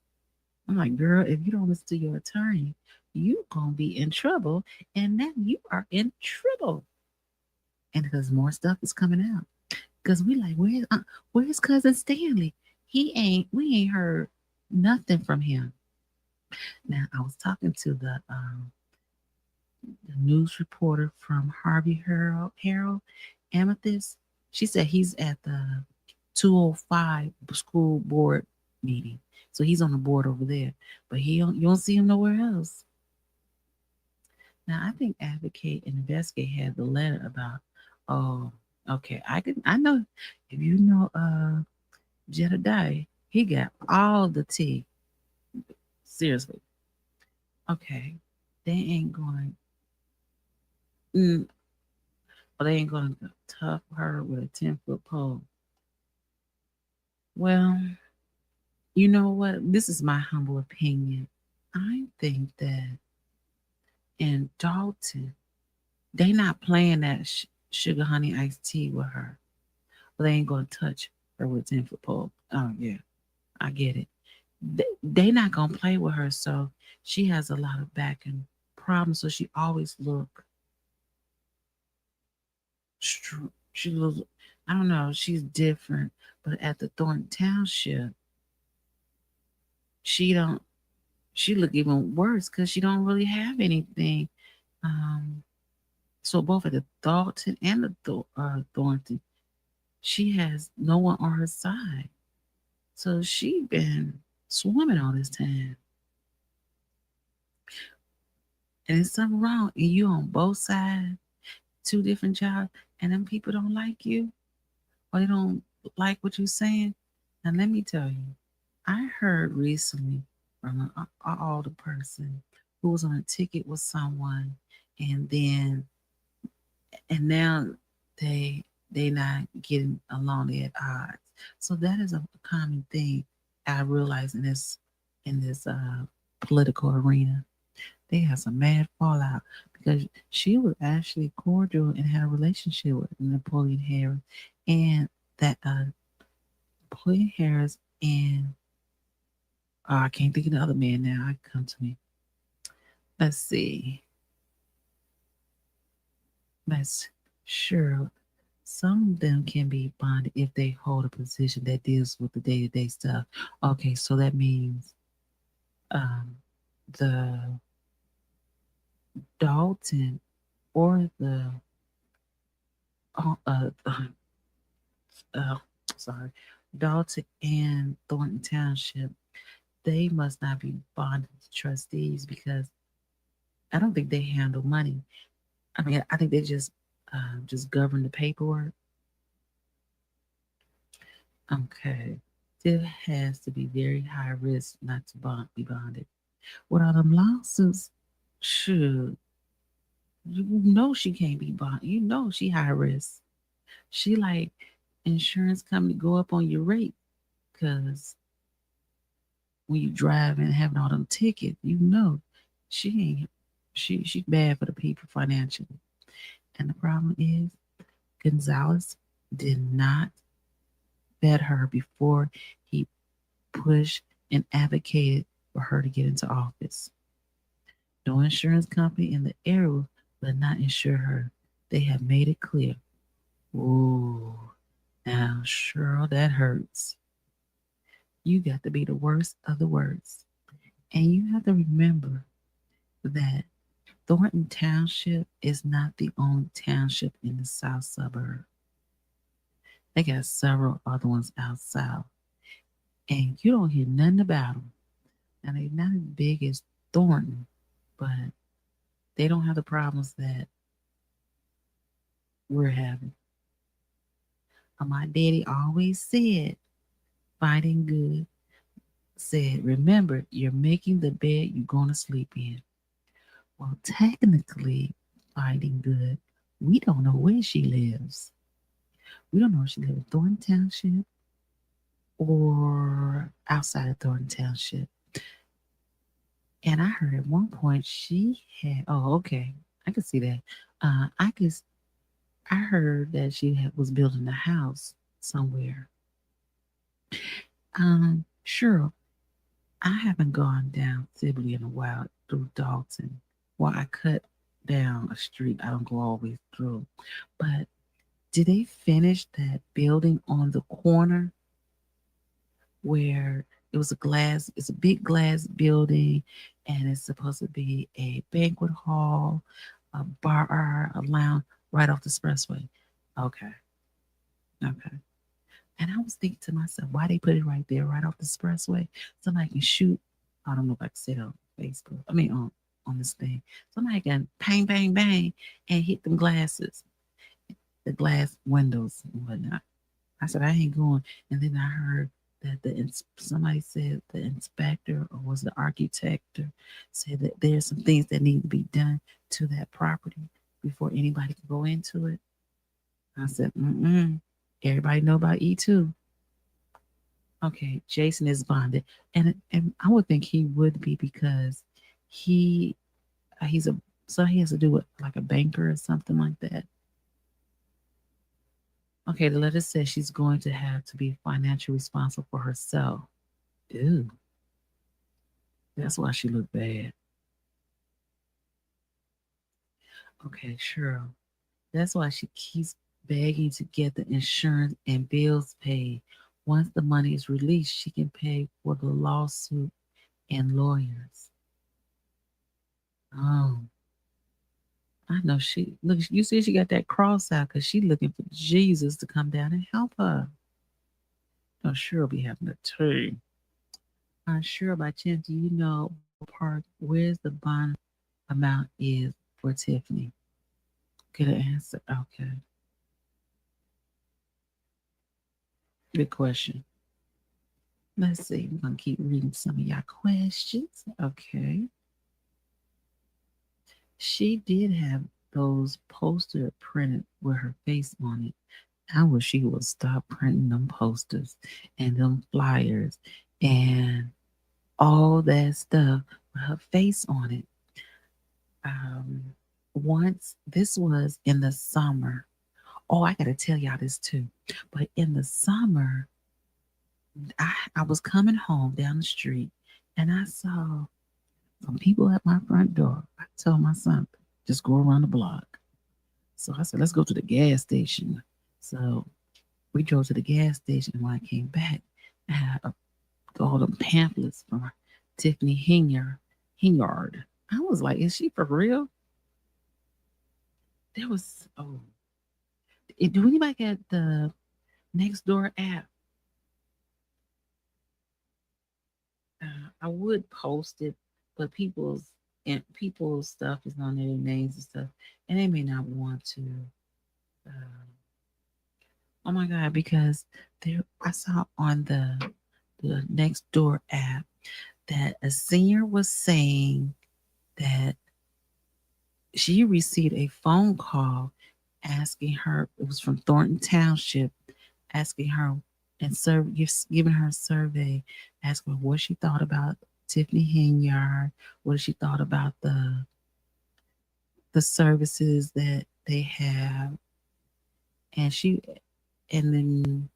I'm like, girl, if you don't listen to your attorney, you gonna be in trouble, and then you are in trouble. And because more stuff is coming out. Because we like, where's cousin Stanley? We ain't heard nothing from him. Now I was talking to the news reporter from Harvey Herald, Amethyst. She said he's at the 205 school board meeting. So he's on the board over there. But you don't see him nowhere else. Now I think Advocate and Investigate had the letter about, oh, okay, I know if you know Jedediah, he got all the tea. Seriously. Okay. They ain't going to tough her with a 10-foot pole. Well, you know what? This is my humble opinion. I think that in Dalton, they not playing that sugar honey iced tea with her. But they ain't going to touch her with a 10-foot pole. Oh, yeah. I get it. They not going to play with her, so she has a lot of back and problems, so she always look she looks, I don't know, she's different. But at the Thornton Township, she don't she look even worse because she don't really have anything. Um, so both at the Dalton and the Thornton, she has no one on her side. So she been swimming all this time. And there's something wrong. And you on both sides, two different jobs, and them people don't like you or they don't like what you're saying. Now let me tell you, I heard recently from an older person who was on a ticket with someone, and now they not getting along. They at odds. So that is a common thing I realize in this political arena. They had some mad fallout because she was actually cordial and had a relationship with Napoleon Harris, and that Napoleon Harris and I can't think of the other man now. I come to me. Let's see. That's sure. Some of them can be bonded if they hold a position that deals with the day-to-day stuff. Okay, so that means the Dalton or the uh, uh, uh, sorry, Dalton and Thornton Township, they must not be bonded to trustees because I don't think they handle money. I mean, I think they just govern the paperwork. Okay, there has to be very high risk not to be bonded. Without them lawsuits, shoot, you know she can't be bonded. You know she high risk. She like insurance company go up on your rate because when you drive and having all them tickets, you know she ain't she bad for the people financially. And the problem is Gonzalez did not vet her before he pushed and advocated for her to get into office. No insurance company in the area will not insure her. They have made it clear. Ooh, now, Cheryl, that hurts. You got to be the worst of the worst. And you have to remember that Thornton Township is not the only township in the south suburb. They got several other ones out south. And you don't hear nothing about them. Now, they're not as big as Thornton, but they don't have the problems that we're having. My daddy always said, fighting good, said, remember, you're making the bed you're going to sleep in. Well, technically, fighting good, we don't know where she lives. We don't know if she lives in Thornton Township or outside of Thornton Township. And I heard at one point she had, oh, okay, I could see that. I heard that was building a house somewhere. Sure, I haven't gone down Sibley in a while through Dalton. Well, I cut down a street. I don't go all the way through. But did they finish that building on the corner where it's a big glass building, and it's supposed to be a banquet hall, a bar, a lounge right off the expressway? Okay. And I was thinking to myself, why they put it right there, right off the expressway? Somebody can shoot. I don't know if I can say it on Facebook. I mean, on this thing. Somebody can bang, bang, bang, and hit them glasses, the glass windows and whatnot. I said, I ain't going. And then I heard that somebody said the inspector or was the architect said that there's some things that need to be done to that property before anybody can go into it. I said, everybody know about E2. Okay, Jason is bonded, and I would think he would be because he has to do with like a banker or something like that. Okay, the letter says she's going to have to be financially responsible for herself. Ew. That's why she looked bad. Okay, sure. That's why she keeps begging to get the insurance and bills paid. Once the money is released, she can pay for the lawsuit and lawyers. Oh, I know she look. You see, she got that cross out because she looking for Jesus to come down and help her. No, sure will be having a tea. I'm sure by chance, do you know part where's the bond amount is for Tiffany? Good answer. Okay. Good question. Let's see. We're gonna keep reading some of y'all questions. Okay. She did have those posters printed with her face on it. I wish she would stop printing them posters and them flyers and all that stuff with her face on it. Once this was in the summer. Oh, I gotta tell y'all this too. But in the summer, I was coming home down the street and I saw some people at my front door. I told my son, just go around the block. So I said, let's go to the gas station. So we drove to the gas station. And when I came back, I had all the pamphlets from Tiffany Henyard. I was like, is she for real? There was, do anybody get the Nextdoor app? I would post it, but people's stuff is on their names and stuff, and they may not want to. Oh my God! Because I saw on the Nextdoor app that a senior was saying that she received a phone call asking her. It was from Thornton Township, asking her and giving her a survey, asking her what she thought about Tiffany Henyard, what she thought about the services that they have, and then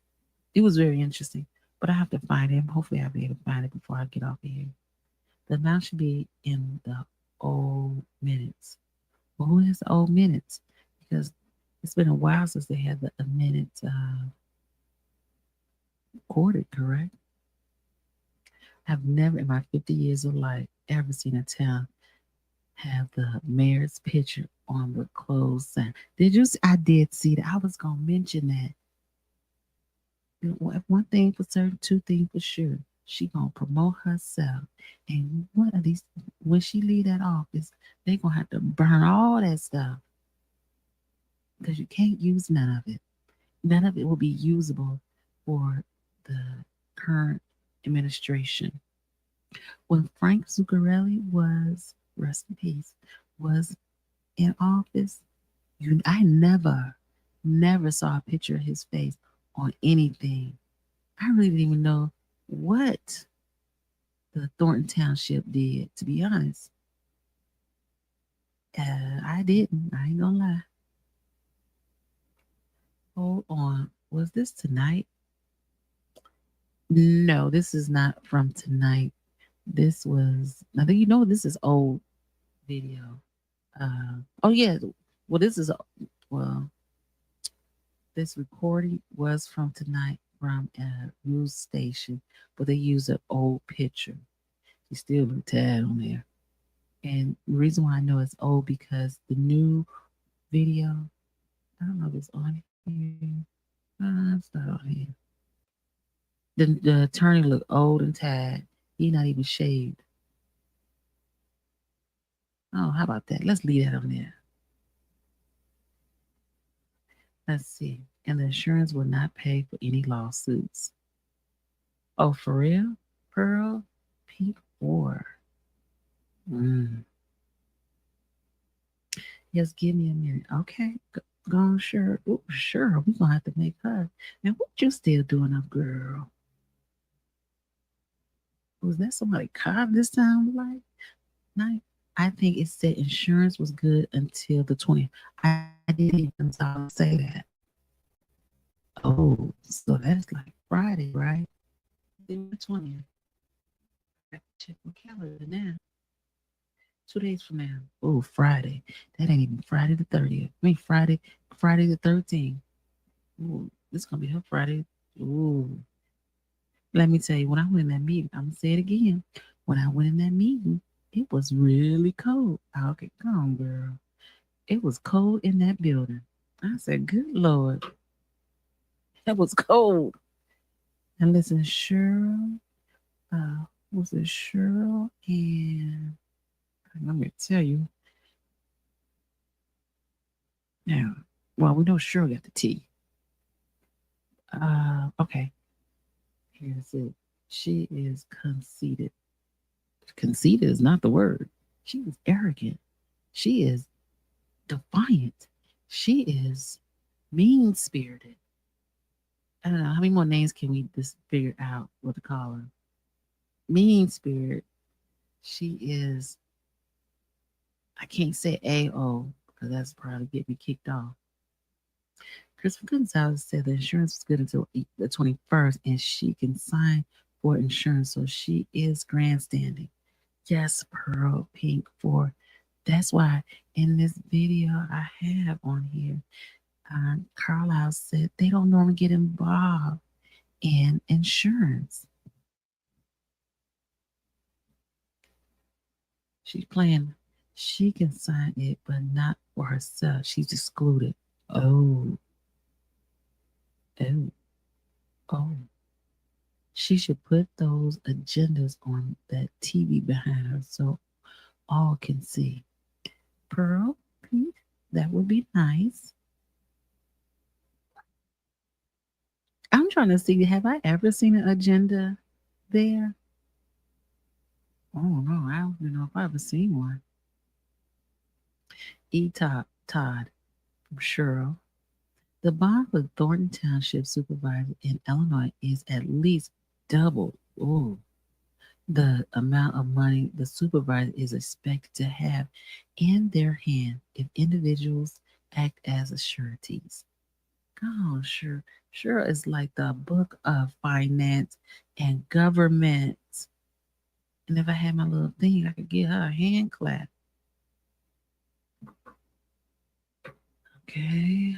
it was very interesting. But I have to find it. Hopefully, I'll be able to find it before I get off of here. The amount should be in the old minutes. Well, who has the old minutes? Because it's been a while since they had the minutes recorded, correct? I've never in my 50 years of life ever seen a town have the mayor's picture on the closed sign. Did you see? I did see that. I was going to mention that. One thing for certain, two things for sure. She going to promote herself. And one of these, when she leave that office, they going to have to burn all that stuff. Because you can't use none of it. None of it will be usable for the current administration. When Frank Zuccarelli was, rest in peace, was in office, I never saw a picture of his face on anything. I really didn't even know what the Thornton Township did, to be honest. I didn't. I ain't gonna lie. Hold on. Was this tonight? No, this is not from tonight. This was, I think this is old video. Oh yeah. Well, this recording was from tonight from a news station, but they used an old picture. You still look tad on there. And the reason why I know it's old because the new video, I don't know if it's on here. It's not on here. The attorney looked old and tired. He not even shaved. Oh, how about that? Let's leave that on there. Let's see. And the insurance will not pay for any lawsuits. Oh, for real? Pearl? P4. Yes, give me a minute. Okay. Go on, sure. Ooh, sure. We're going to have to make her. Man, what you still doing up, girl? Was that somebody carved this sound like? Night. I think it said insurance was good until the 20th. I didn't say that. Oh, so that's like Friday, right? The 20th. I have to check my calendar now. 2 days from now. Oh, Friday. That ain't even Friday the 30th. I mean Friday the 13th. Ooh, this is gonna be her Friday. Ooh. Let me tell you, when I went in that meeting, I'm gonna say it again. When I went in that meeting, it was really cold. Okay, come on, girl. It was cold in that building. I said, good Lord, that was cold. And listen, Cheryl, was it Cheryl? And let me tell you. Now, well, we know Cheryl got the T. Okay. Here's it. She is conceited. Conceited is not the word. She is arrogant. She is defiant. She is mean spirited. I don't know how many more names can we just figure out what to call her. Mean spirit. She is. I can't say AO because that's probably get me kicked off. Christopher Gonzalez said the insurance was good until the 21st, and she can sign for insurance, so she is grandstanding. Yes, Pearl Pink 4. That's why in this video I have on here, Carlisle said they don't normally get involved in insurance. She's playing, she can sign it, but not for herself. She's excluded. Oh. She should put those agendas on that TV behind her so all can see. Pearl, Pink, that would be nice. I'm trying to see, have I ever seen an agenda there? Oh no, I don't even know if I've ever seen one. Todd from Cheryl. The bond for Thornton Township Supervisor in Illinois is at least double the amount of money the supervisor is expected to have in their hand if individuals act as sureties. Oh, sure. Is like the book of finance and government. And if I had my little thing, I could get her a hand clap. Okay.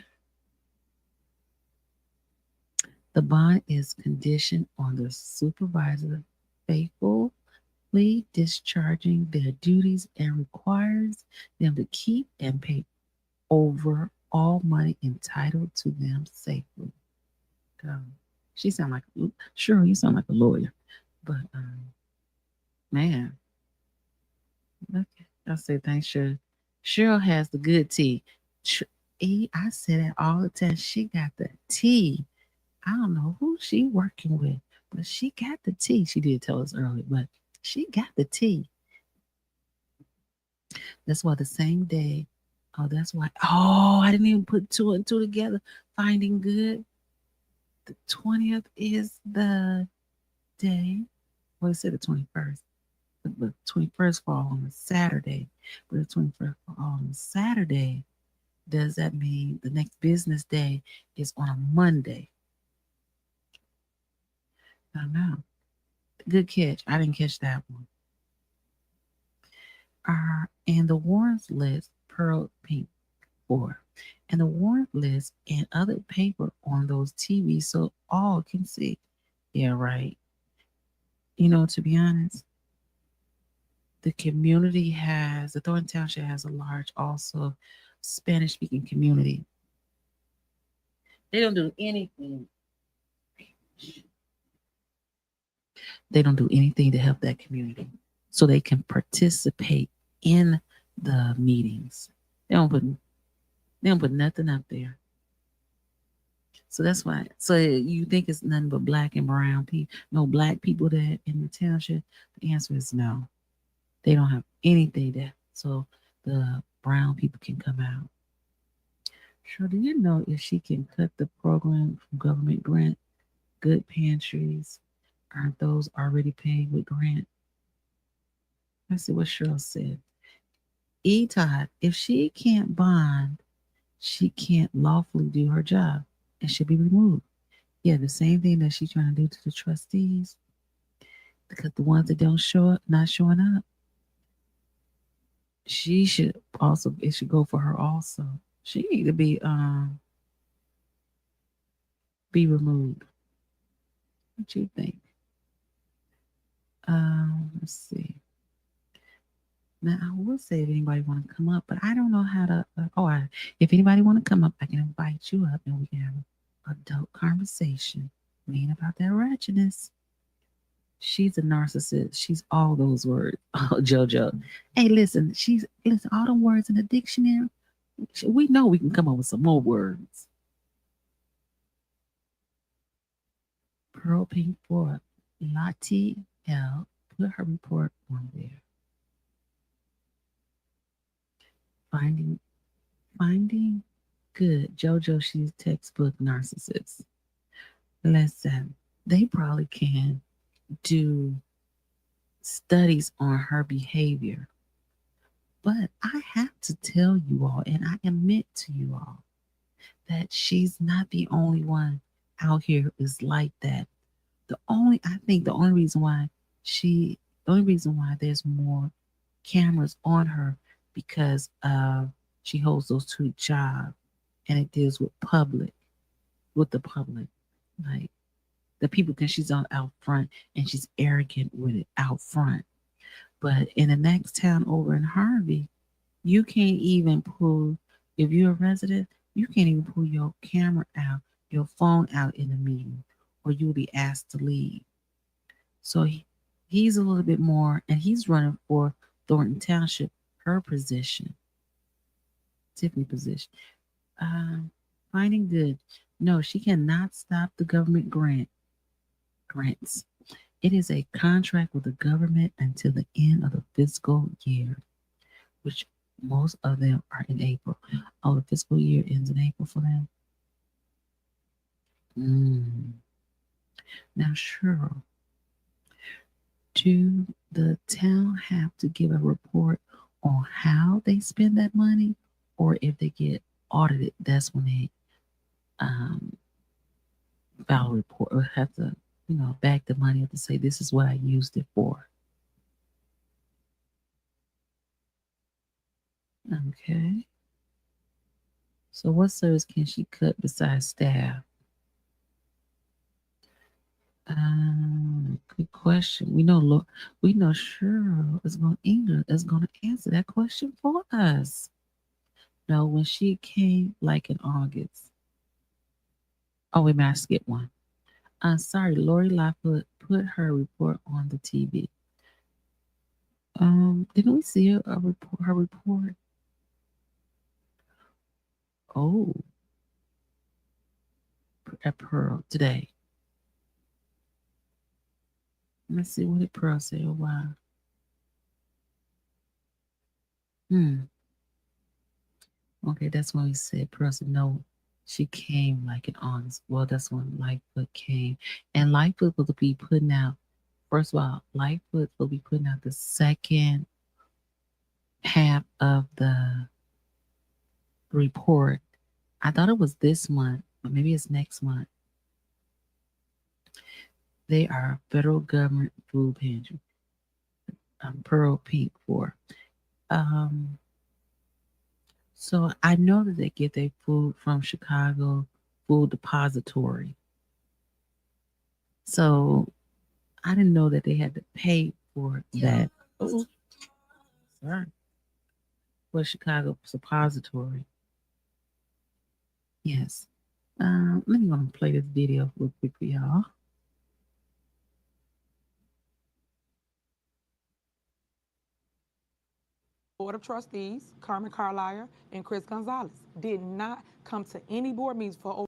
The bond is conditioned on the supervisor faithfully discharging their duties and requires them to keep and pay over all money entitled to them safely. She sound like, sure, you sound like a lawyer, but man, okay. I say thanks, Cheryl. Cheryl has the good tea. I say that all the time. She got the tea. I don't know who she working with, but she got the tea. She did tell us earlier, but she got the tea. That's why the same day. Oh, that's why. Oh, I didn't even put two and two together. Finding good. The 20th is the day. Well, it said the 21st. But the 21st fall on a Saturday. But the 21st fall on a Saturday. Does that mean the next business day is on a Monday? I don't know. Good catch. I didn't catch that one. And the warrants list, Pearl Pink 4. And the warrant list and other paper on those TVs so all can see. Yeah, right. You know, to be honest, the Thornton Township has a large also Spanish speaking community. They don't do anything. They don't do anything to help that community so they can participate in the meetings. They don't put nothing up there. So that's why. So you think it's nothing but black and brown people? No black people that in the township? The answer is no. They don't have anything there. So the brown people can come out. Sure, do you know if she can cut the program from government grant, good pantries, aren't those already paid with grant? Let's see what Cheryl said. Todd, if she can't bond, she can't lawfully do her job and should be removed. Yeah, the same thing that she's trying to do to the trustees. Because the ones that don't show up, not showing up, she should also, it should go for her also. She need to be be removed. What you think? Let's see. Now I will say if anybody want to come up, but I don't know how to. If anybody want to come up, I can invite you up and we can have an adult conversation. We ain't about that ratchetness. She's a narcissist. She's all those words. Oh, JoJo. Hey, listen. Listen. All the words in the dictionary. We know we can come up with some more words. Pearl Pink for Lottie L. Put her report on there. Finding good. JoJo, she's textbook narcissist. Listen, they probably can do studies on her behavior. But I have to tell you all, and I admit to you all, that she's not the only one out here is like that. I think the only reason why there's more cameras on her because she holds those two jobs and it deals with the public. Like the people, because she's on out front and she's arrogant with it out front. But in the next town over in Harvey, you can't even pull, if you're a resident, you can't even pull your camera out, your phone out in a meeting, or you'll be asked to leave. So he's a little bit more, and he's running for Thornton Township, her position, Tiffany position. Finding good. No, she cannot stop the government grants. It is a contract with the government until the end of the fiscal year, which most of them are in April. Oh, the fiscal year ends in April for them. Now, Cheryl, do the town have to give a report on how they spend that money, or if they get audited, that's when they file a report or have to, back the money up to say this is what I used it for. Okay. So what service can she cut besides staff? Good question. We know Cheryl is going to answer that question for us. No, when she came like in August. Oh, we might skip one. Sorry, Lori Lightfoot put her report on the TV. Didn't we see her report? Oh, at Pearl today. Let's see what did Pearl say. Oh, wow. Okay, that's when we said Pearl said no. She came like in August. Well, that's when Lightfoot came. And Lightfoot will be putting out, first of all, Lightfoot will be putting out the second half of the report. I thought it was this month, but maybe it's next month. They are federal government food pantry. Pearl Pink for. So I know that they get their food from Chicago Food Depository. So I didn't know that they had to pay for that. Oh, sorry. For Chicago Suppository. Yes. Let me go and play this video real quick for y'all. Board of Trustees, Carmen Carlisle, and Chris Gonzalez did not come to any board meetings for over.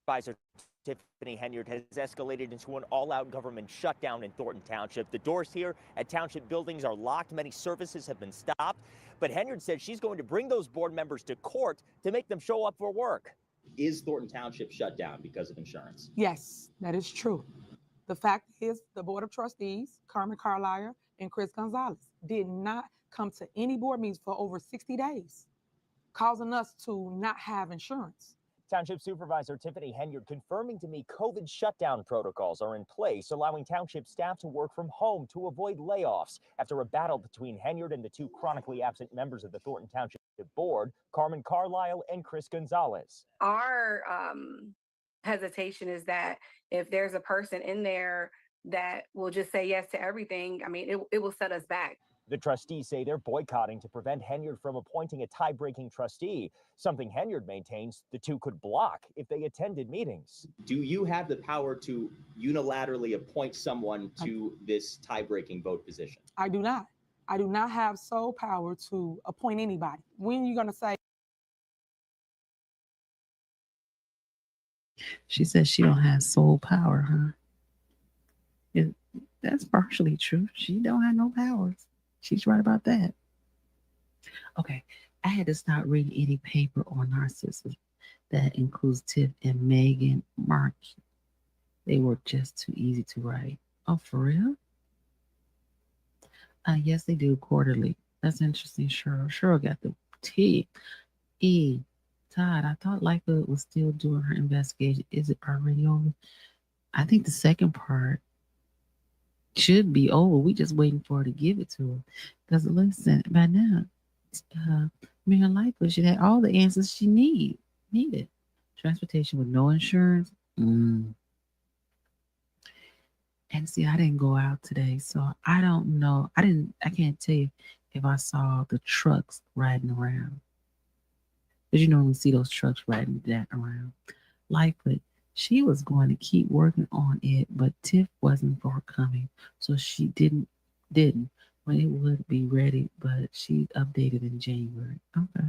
Supervisor Tiffany Henyard has escalated into an all-out government shutdown in Thornton Township. The doors here at township buildings are locked. Many services have been stopped. But Henyard says she's going to bring those board members to court to make them show up for work. Is Thornton Township shut down because of insurance? Yes, that is true. The fact is the Board of Trustees, Carmen Carlisle, and Chris Gonzalez did not come to any board meetings for over 60 days, causing us to not have insurance. Township Supervisor Tiffany Henyard confirming to me COVID shutdown protocols are in place, allowing township staff to work from home to avoid layoffs after a battle between Henyard and the two chronically absent members of the Thornton Township Board, Carmen Carlisle and Chris Gonzalez. Our hesitation is that if there's a person in there that will just say yes to everything, I mean, it will set us back. The trustees say they're boycotting to prevent Henyard from appointing a tie-breaking trustee, something Henyard maintains the two could block if they attended meetings. Do you have the power to unilaterally appoint someone to this tie-breaking vote position? I do not. I do not have sole power to appoint anybody. When you're going to say, She says she don't have soul power, huh? That's partially true. She don't have no powers. She's right about that. Okay, I had to start reading any paper on narcissism that includes Tiff and Megan Markey. They were just too easy to write. Oh, for real? Yes, they do quarterly. That's interesting. Cheryl got the T. E. Todd, I thought Lightfoot was still doing her investigation. Is it already over? I think the second part should be over. We just waiting for her to give it to her. Because listen, by now, Mayor Lightfoot should have all the answers she needed. Transportation with no insurance. And see, I didn't go out today, so I don't know. I can't tell you if I saw the trucks riding around. Because you normally see those trucks riding that around. Lightfoot, she was going to keep working on it, but Tiff wasn't forthcoming, so she didn't. When it would be ready, but she updated in January. Okay.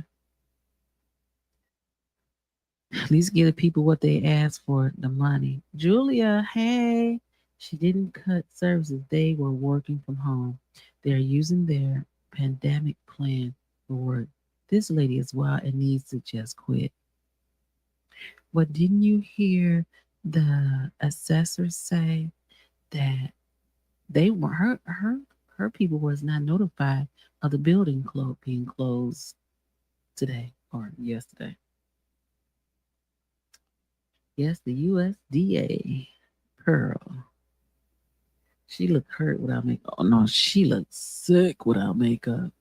At least give the people what they asked for, the money. Julia, hey. She didn't cut services. They were working from home. They're using their pandemic plan for work. This lady is wild and needs to just quit. But didn't you hear the assessor say that they were her people was not notified of the building being closed today or yesterday? Yes, the USDA. Pearl. She looked hurt without makeup. Oh no, she looked sick without makeup.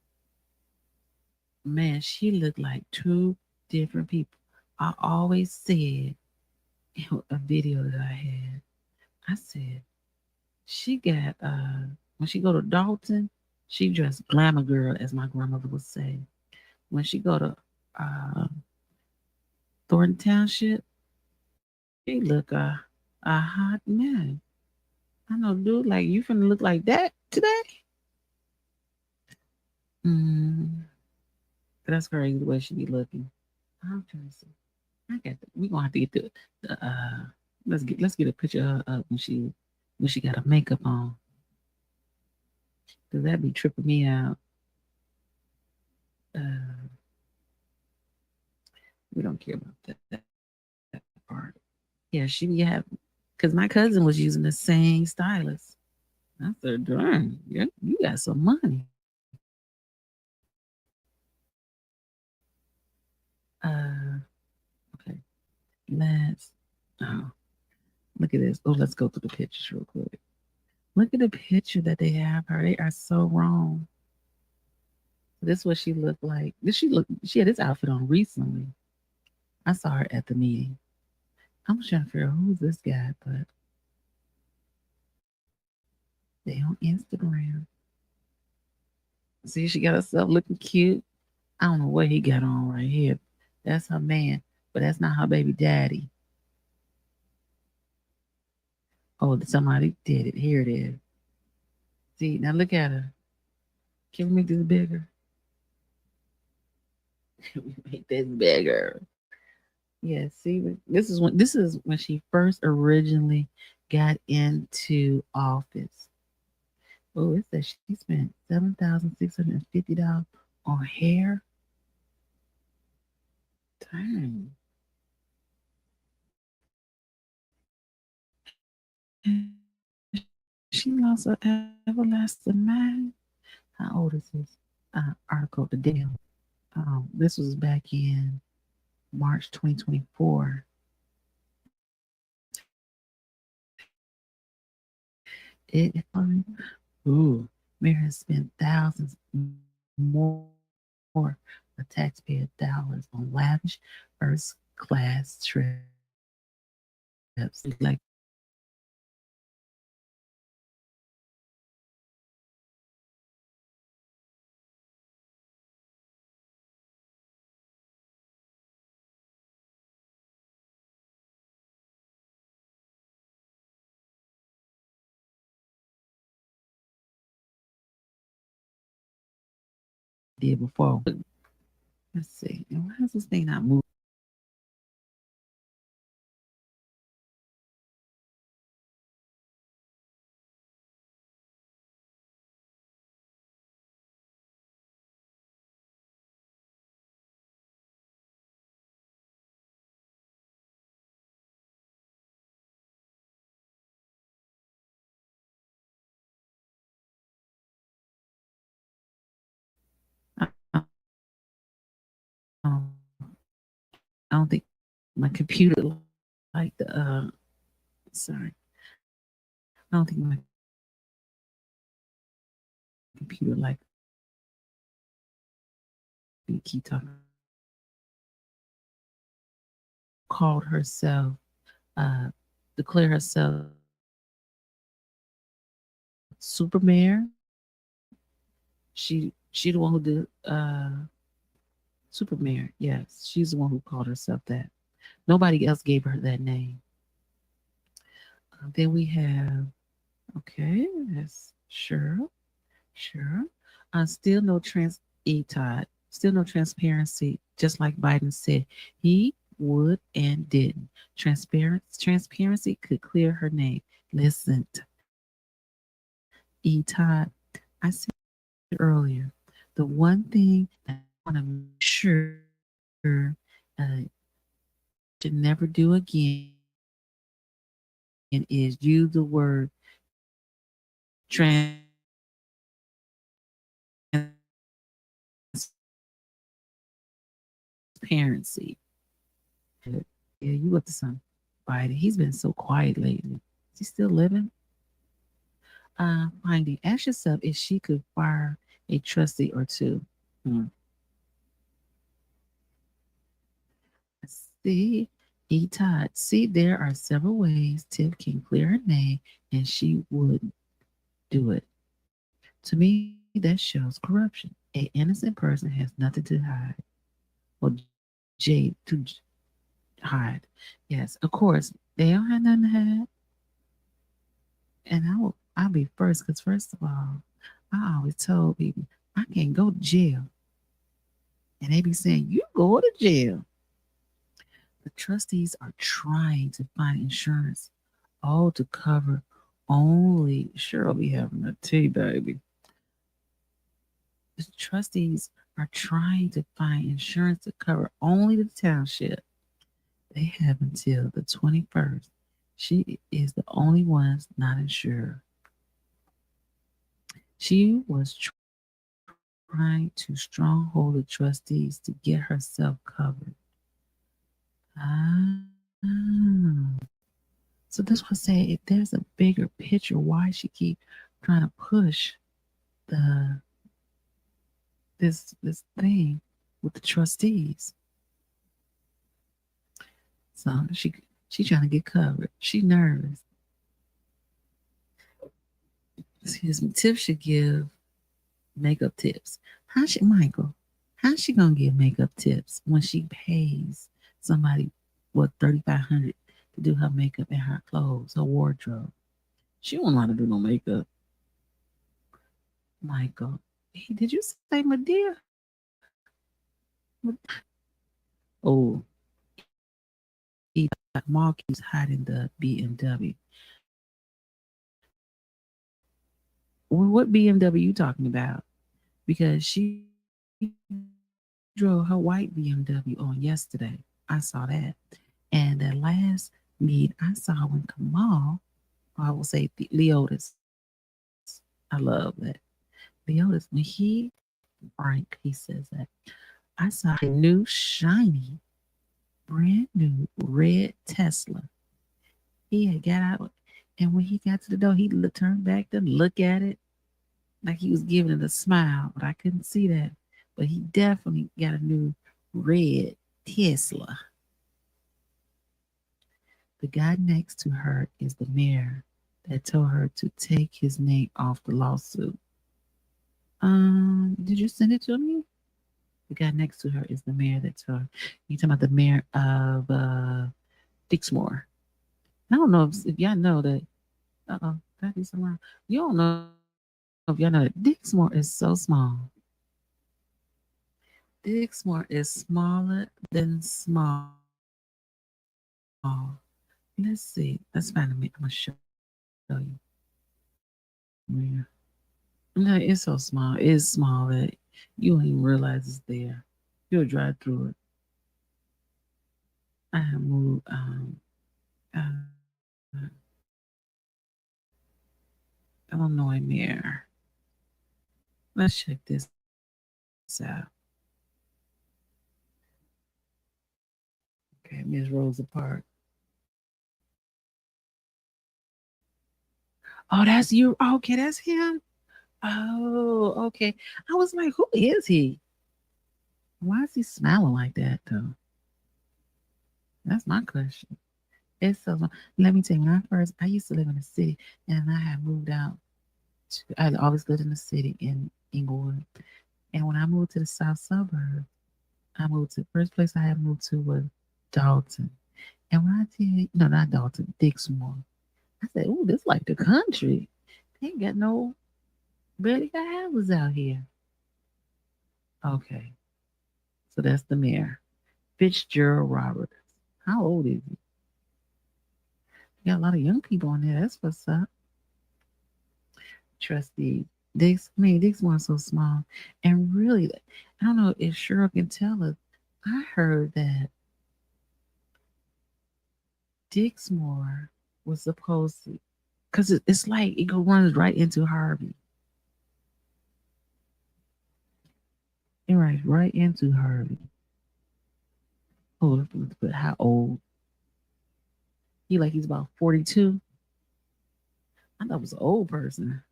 Man, she looked like two different people. I always said in a video that I had, I said, she got when she go to Dalton, she dressed glamour girl, as my grandmother would say. When she go to Thornton Township, she look a hot man. I know, dude, like you finna look like that today? That's crazy the way she be looking. I'm trying to see. We gonna have to get the let's get a picture of her up when she got her makeup on. Cause that be tripping me out. We don't care about that part. Yeah, she be having, cause my cousin was using the same stylist. I said, darn, you got some money. Okay. Look at this. Oh, let's go through the pictures real quick. Look at the picture that they have her. They are so wrong. This is what she looked like. She had this outfit on recently. I saw her at the meeting. I'm trying to figure out who's this guy, but they on Instagram. See, she got herself looking cute. I don't know what he got on right here. That's her man, but that's not her baby daddy. Oh, somebody did it. Here it is. See, now look at her. Can we make this bigger? Can we make this bigger? Yeah, see, this is when she first originally got into office. Oh, it says she spent $7,650 on hair. Dang. She lost her everlasting mind. How old is this article? The Daily. This was back in March 2024. Mayor has spent thousands more of taxpayer dollars on lavish first-class trips like did before. Let's see. And why is this thing not moving? I, um, I don't think my computer like the sorry. I don't think my computer like me keep talking. Called herself declare herself super mayor. She the one who did super mayor. Yes, she's the one who called herself that. Nobody else gave her that name. Then we have okay, that's sure. Still no still no transparency. Just like Biden said, he would and didn't. Transparency could clear her name. Listen, Todd, I said earlier, the one thing that I want to make sure should never do again is use the word transparency. Yeah, you up to something, Biden. He's been so quiet lately. Is he still living? Finding. Ask yourself if she could fire a trustee or two. Let's see. Todd. See, there are several ways Tiff can clear her name, and she wouldn't do it. To me, that shows corruption. An innocent person has nothing to hide. Well, Jade to hide. Yes, of course, they don't have nothing to hide. And I'll be first because first of all, I always told people I can't go to jail. And they be saying, you go to jail. The trustees are trying to find insurance, all to cover only sure I'll be having a tea, baby. The trustees are trying to find insurance to cover only the township. They have until the 21st. She is the only one not insured. She was trying to stronghold the trustees to get herself covered. So this would say if there's a bigger picture, why she keep trying to push this thing with the trustees. So she trying to get covered. She nervous. Excuse me. Tiff should give makeup tips. How's she gonna give makeup tips when she pays somebody $3,500 to do her makeup and her clothes, her wardrobe? She won't know how to do no makeup. Michael, did you say Medea? Oh, Mark keeps hiding the BMW. Well, what BMW you talking about? Because she drove her white BMW on yesterday. I saw that. And the last meet I saw when Kamal, I will say Leotis. I love that. Leotis, when Frank, he says that. I saw a new shiny, brand new red Tesla. He had got out, and when he got to the door, he turned back to look at it like he was giving it a smile, but I couldn't see that. But he definitely got a new red Tesla. The guy next to her is the mayor that told her to take his name off the lawsuit. Did you send it to me? The guy next to her is the mayor that told her. You talking about the mayor of Dixmoor? I don't know if y'all know that. That is around. You don't know if y'all know that Dixmoor is so small. Dixmoor is smaller than small. Let's see. Let's find a minute. I'm gonna show you. Yeah. No, it's so small. It's small that you don't even realize it's there. You'll drive through it. I have moved uh, Illinois mayor. Let's check this out. Okay, Miss Rosa Parks. Oh, that's you. Okay, that's him. Oh, okay. I was like, who is he? Why is he smiling like that, though? That's my question. It's so. Let me tell you, I used to live in the city, and I had moved out. I always lived in the city in Inglewood, and when I moved to the south suburb, I moved to the first place I had moved to was Dalton. And when I tell you, no, not Dalton, Dixmoor. I said, "Oh, this like the country. They ain't got no barely got houses out here." Okay, so that's the mayor, Fitzgerald Roberts. How old is he? You got a lot of young people on there. That's what's up. Trustee Dixmoor's so small, and really, I don't know if Cheryl can tell us. I heard that Dixmoor was supposed to, because it's like it runs right into Harvey. It runs right into Harvey. Oh, but how old? He's about 42. I thought it was an old person.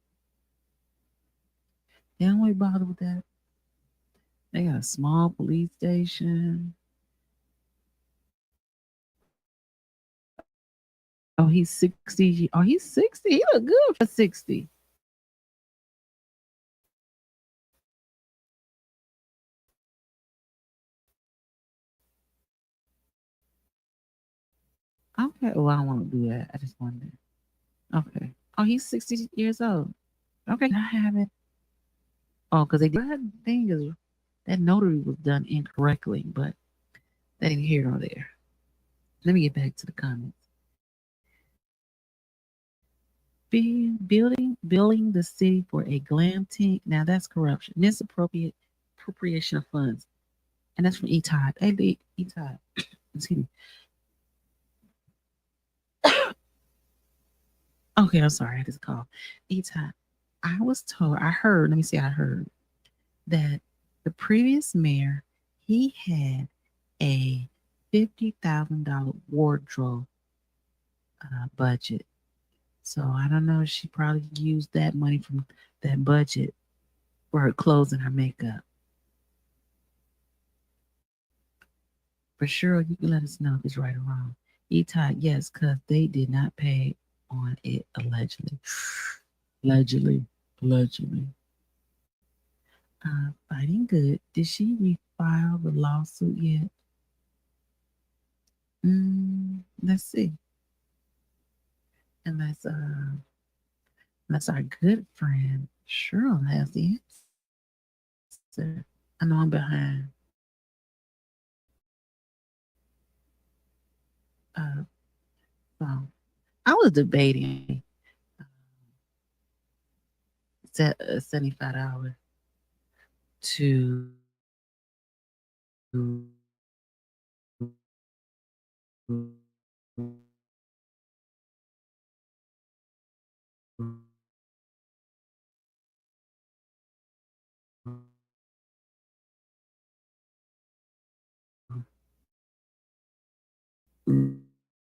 They don't really bother with that. They got a small police station. Oh, he's 60. Oh, he's 60. He look good for 60. Okay. Oh, I don't want to do that. I just wondered. Okay. Oh, he's 60 years old. Okay. I have it. Oh, because the thing is that notary was done incorrectly, but that ain't here nor there. Let me get back to the comments. Billing the city for a glamping. Now that's corruption. Misappropriate appropriation of funds. And that's from E-Todd. Hey, E-Todd. Excuse me. Okay, I'm sorry. I just called. E-Todd. I heard, let me see, I heard that the previous mayor, he had a $50,000 wardrobe budget. So I don't know. She probably used that money from that budget for her clothes and her makeup. For sure, you can let us know if it's right or wrong. E-Todd, yes, because they did not pay on it allegedly. Allegedly. Fighting good. Did she refile the lawsuit yet? Let's see. Unless our good friend Cheryl has the answer. I know I'm behind. So I was debating set $75 to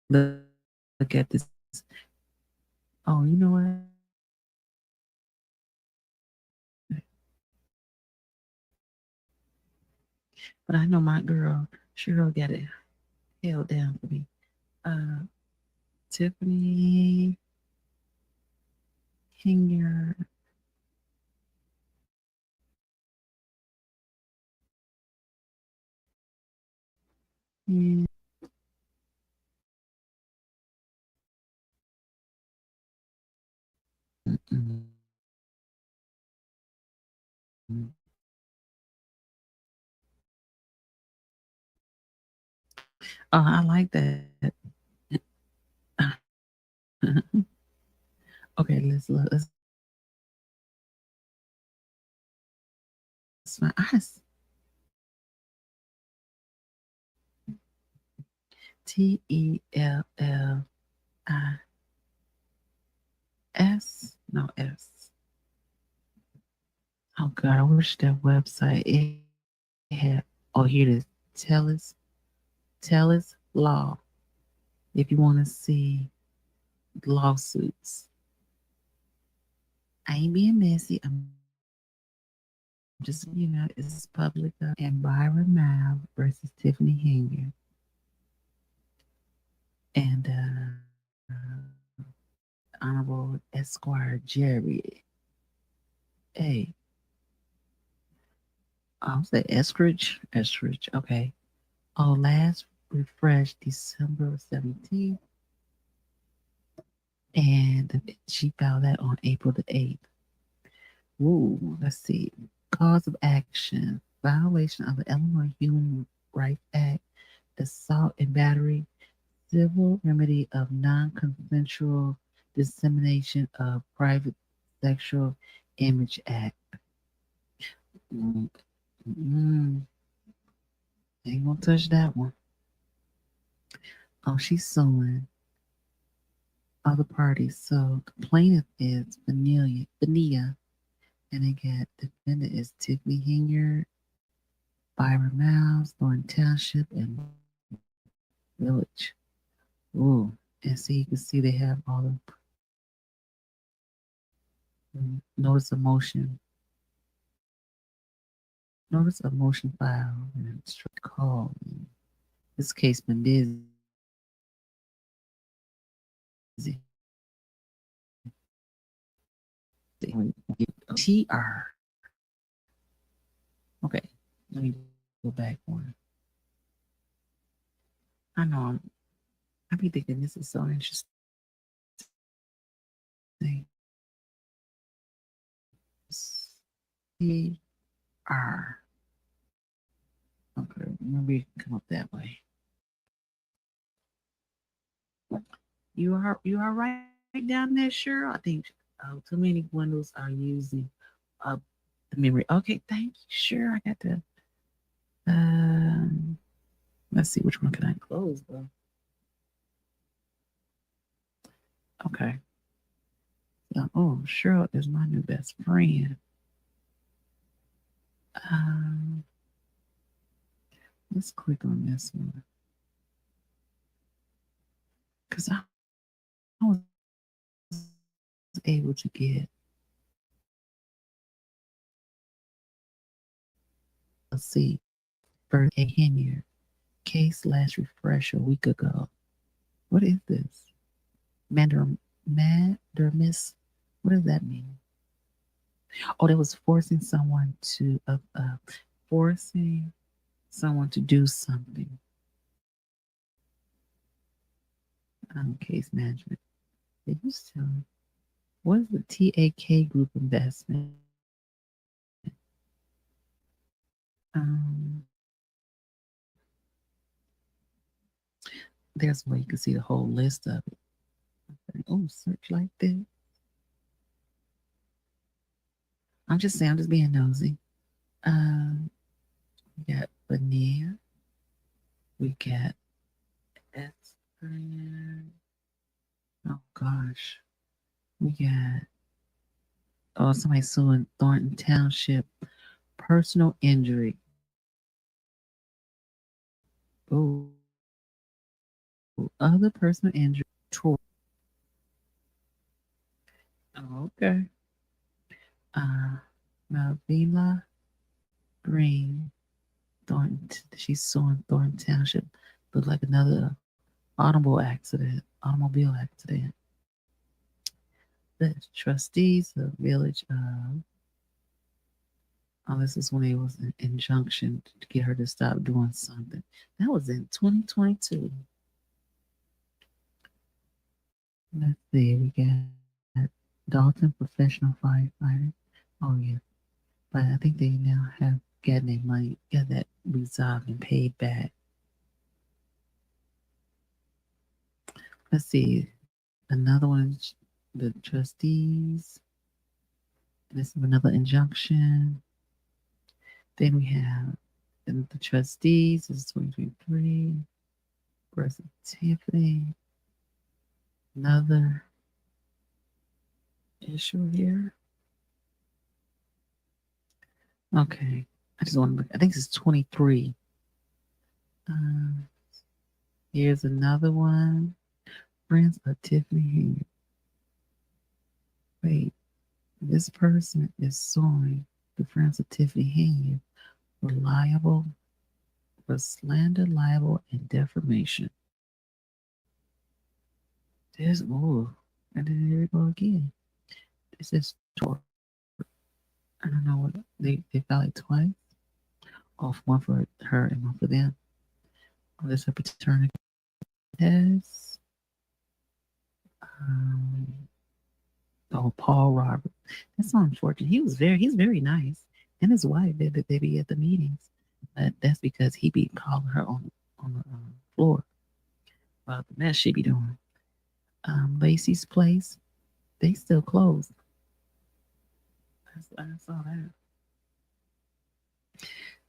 look at this. Oh, you know what? But I know my girl Cheryl got it held down for me. Tiffany Henyard. And oh, I like that. Okay, let's find us. TELLIS. No S. Oh God, I wish that website it had. Oh, here it is. Tellus Law. If you want to see lawsuits, I ain't being messy. I'm just, it's public. And Byron Mal versus Tiffany Henyard. And Honorable Esquire Jerry. Hey. I'll say Eskridge. Eskridge. Okay. Oh, last refreshed December 17th. And she filed that on April the 8th. Ooh, let's see. Cause of action. Violation of the Illinois Human Rights Act. Assault and battery. Civil remedy of non-consensual dissemination of private sexual image act. Ain't gonna touch that one. Oh, she's suing other parties. So the plaintiff is Vanilla, and again, defendant is Tiffany Henyard, Byron Miles, Thornton Township, and Village. Ooh, and see, you can see they have all the notice of motion file and strict call. This case been busy. TR. Okay, let me go back one. I know I be thinking this is so interesting. TR. Okay, maybe come up that way. You are right down there, sure. I think too many windows are using up the memory. Okay, thank you. Sure, I got to. Let's see, which one can I close though? Okay. Oh, Cheryl is my new best friend. Let's click on this one because I was able to get. Let's see, for a Henyard case last refresh a week ago. What is this? Mandermis? What does that mean? Oh, that was forcing someone to do something. Case management. They used to. What is the TAK group investment? There's where you can see the whole list of it. Oh, search like this. I'm just being nosy. We got Vanilla. We got oh gosh. We got somebody suing Thornton Township personal injury. Oh, other personal injury. Oh, okay. Malvina Green, Thornton. She's suing Thornton Township. Look like another automobile accident. The trustees of Village of, oh, this is when it was an injunction to get her to stop doing something. That was in 2022. Let's see, we got Dalton Professional Firefighter. Oh, yeah. But I think they now have gotten their money, got that resolved and paid back. Let's see, another one, the trustees. This is another injunction. Then we have the trustees. This is 2023. Versus Tiffany. Another issue here. Okay. I just want to look. I think this is 23. Here's another one. Friends of Tiffany Henyard. Wait. This person is suing the Friends of Tiffany Henyard for slander, libel, and defamation. There's more. And then here we go again. This is tort. I don't know what they filed it twice. Off one for her and one for them. Oh, this is a paternity test. Oh, Paul Robert. That's so unfortunate. He's very nice. And his wife, they be at the meetings. But that's because he be calling her on the floor about the mess she be doing. Lacey's Place, they still closed. I saw that.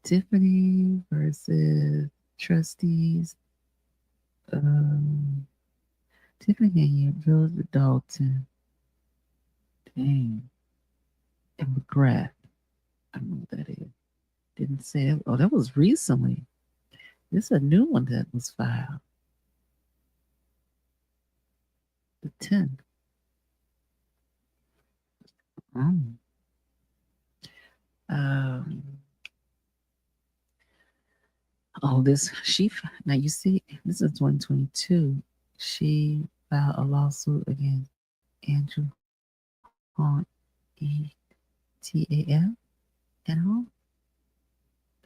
Tiffany versus trustees. Tiffany Henyard, Village of Dalton. Dang. And McGrath. I don't know what that is. Didn't say it. Oh, that was recently. This is a new one that was filed. The 10th. Now you see, this is 2022. She filed a lawsuit against Andrew Hunt, ETAF, and home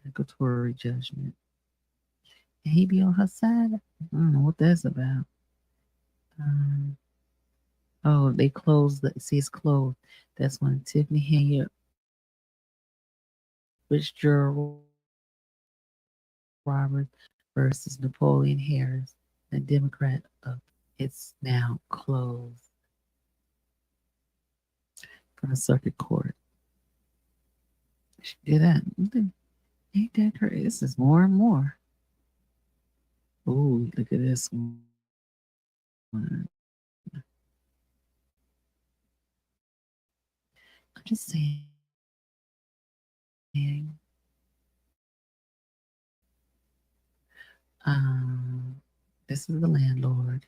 declaratory judgment. And he be on her side. I don't know what that's about. They closed. It's closed. That's when Tiffany Henyard, Fitzgerald Roberts versus Napoleon Harris, the Democrat. It's now closed from the circuit court. She did that. Ain't that crazy? This is more and more. Oh, look at this one. I'm just saying. This is the landlord.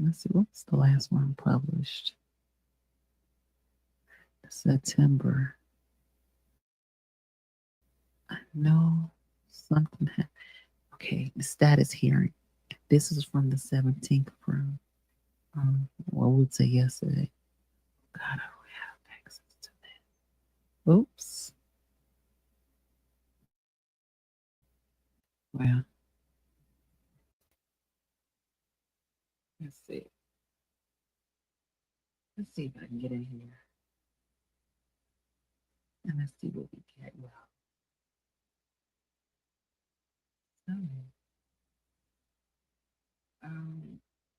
Let's see, what's the last one published? September. I know something happened. Okay, the status hearing. This is from the 17th from, what would say yesterday. God, I don't have access to that. Oops. Well, let's see. Let's see if I can get in here. And let's see what we get. Well,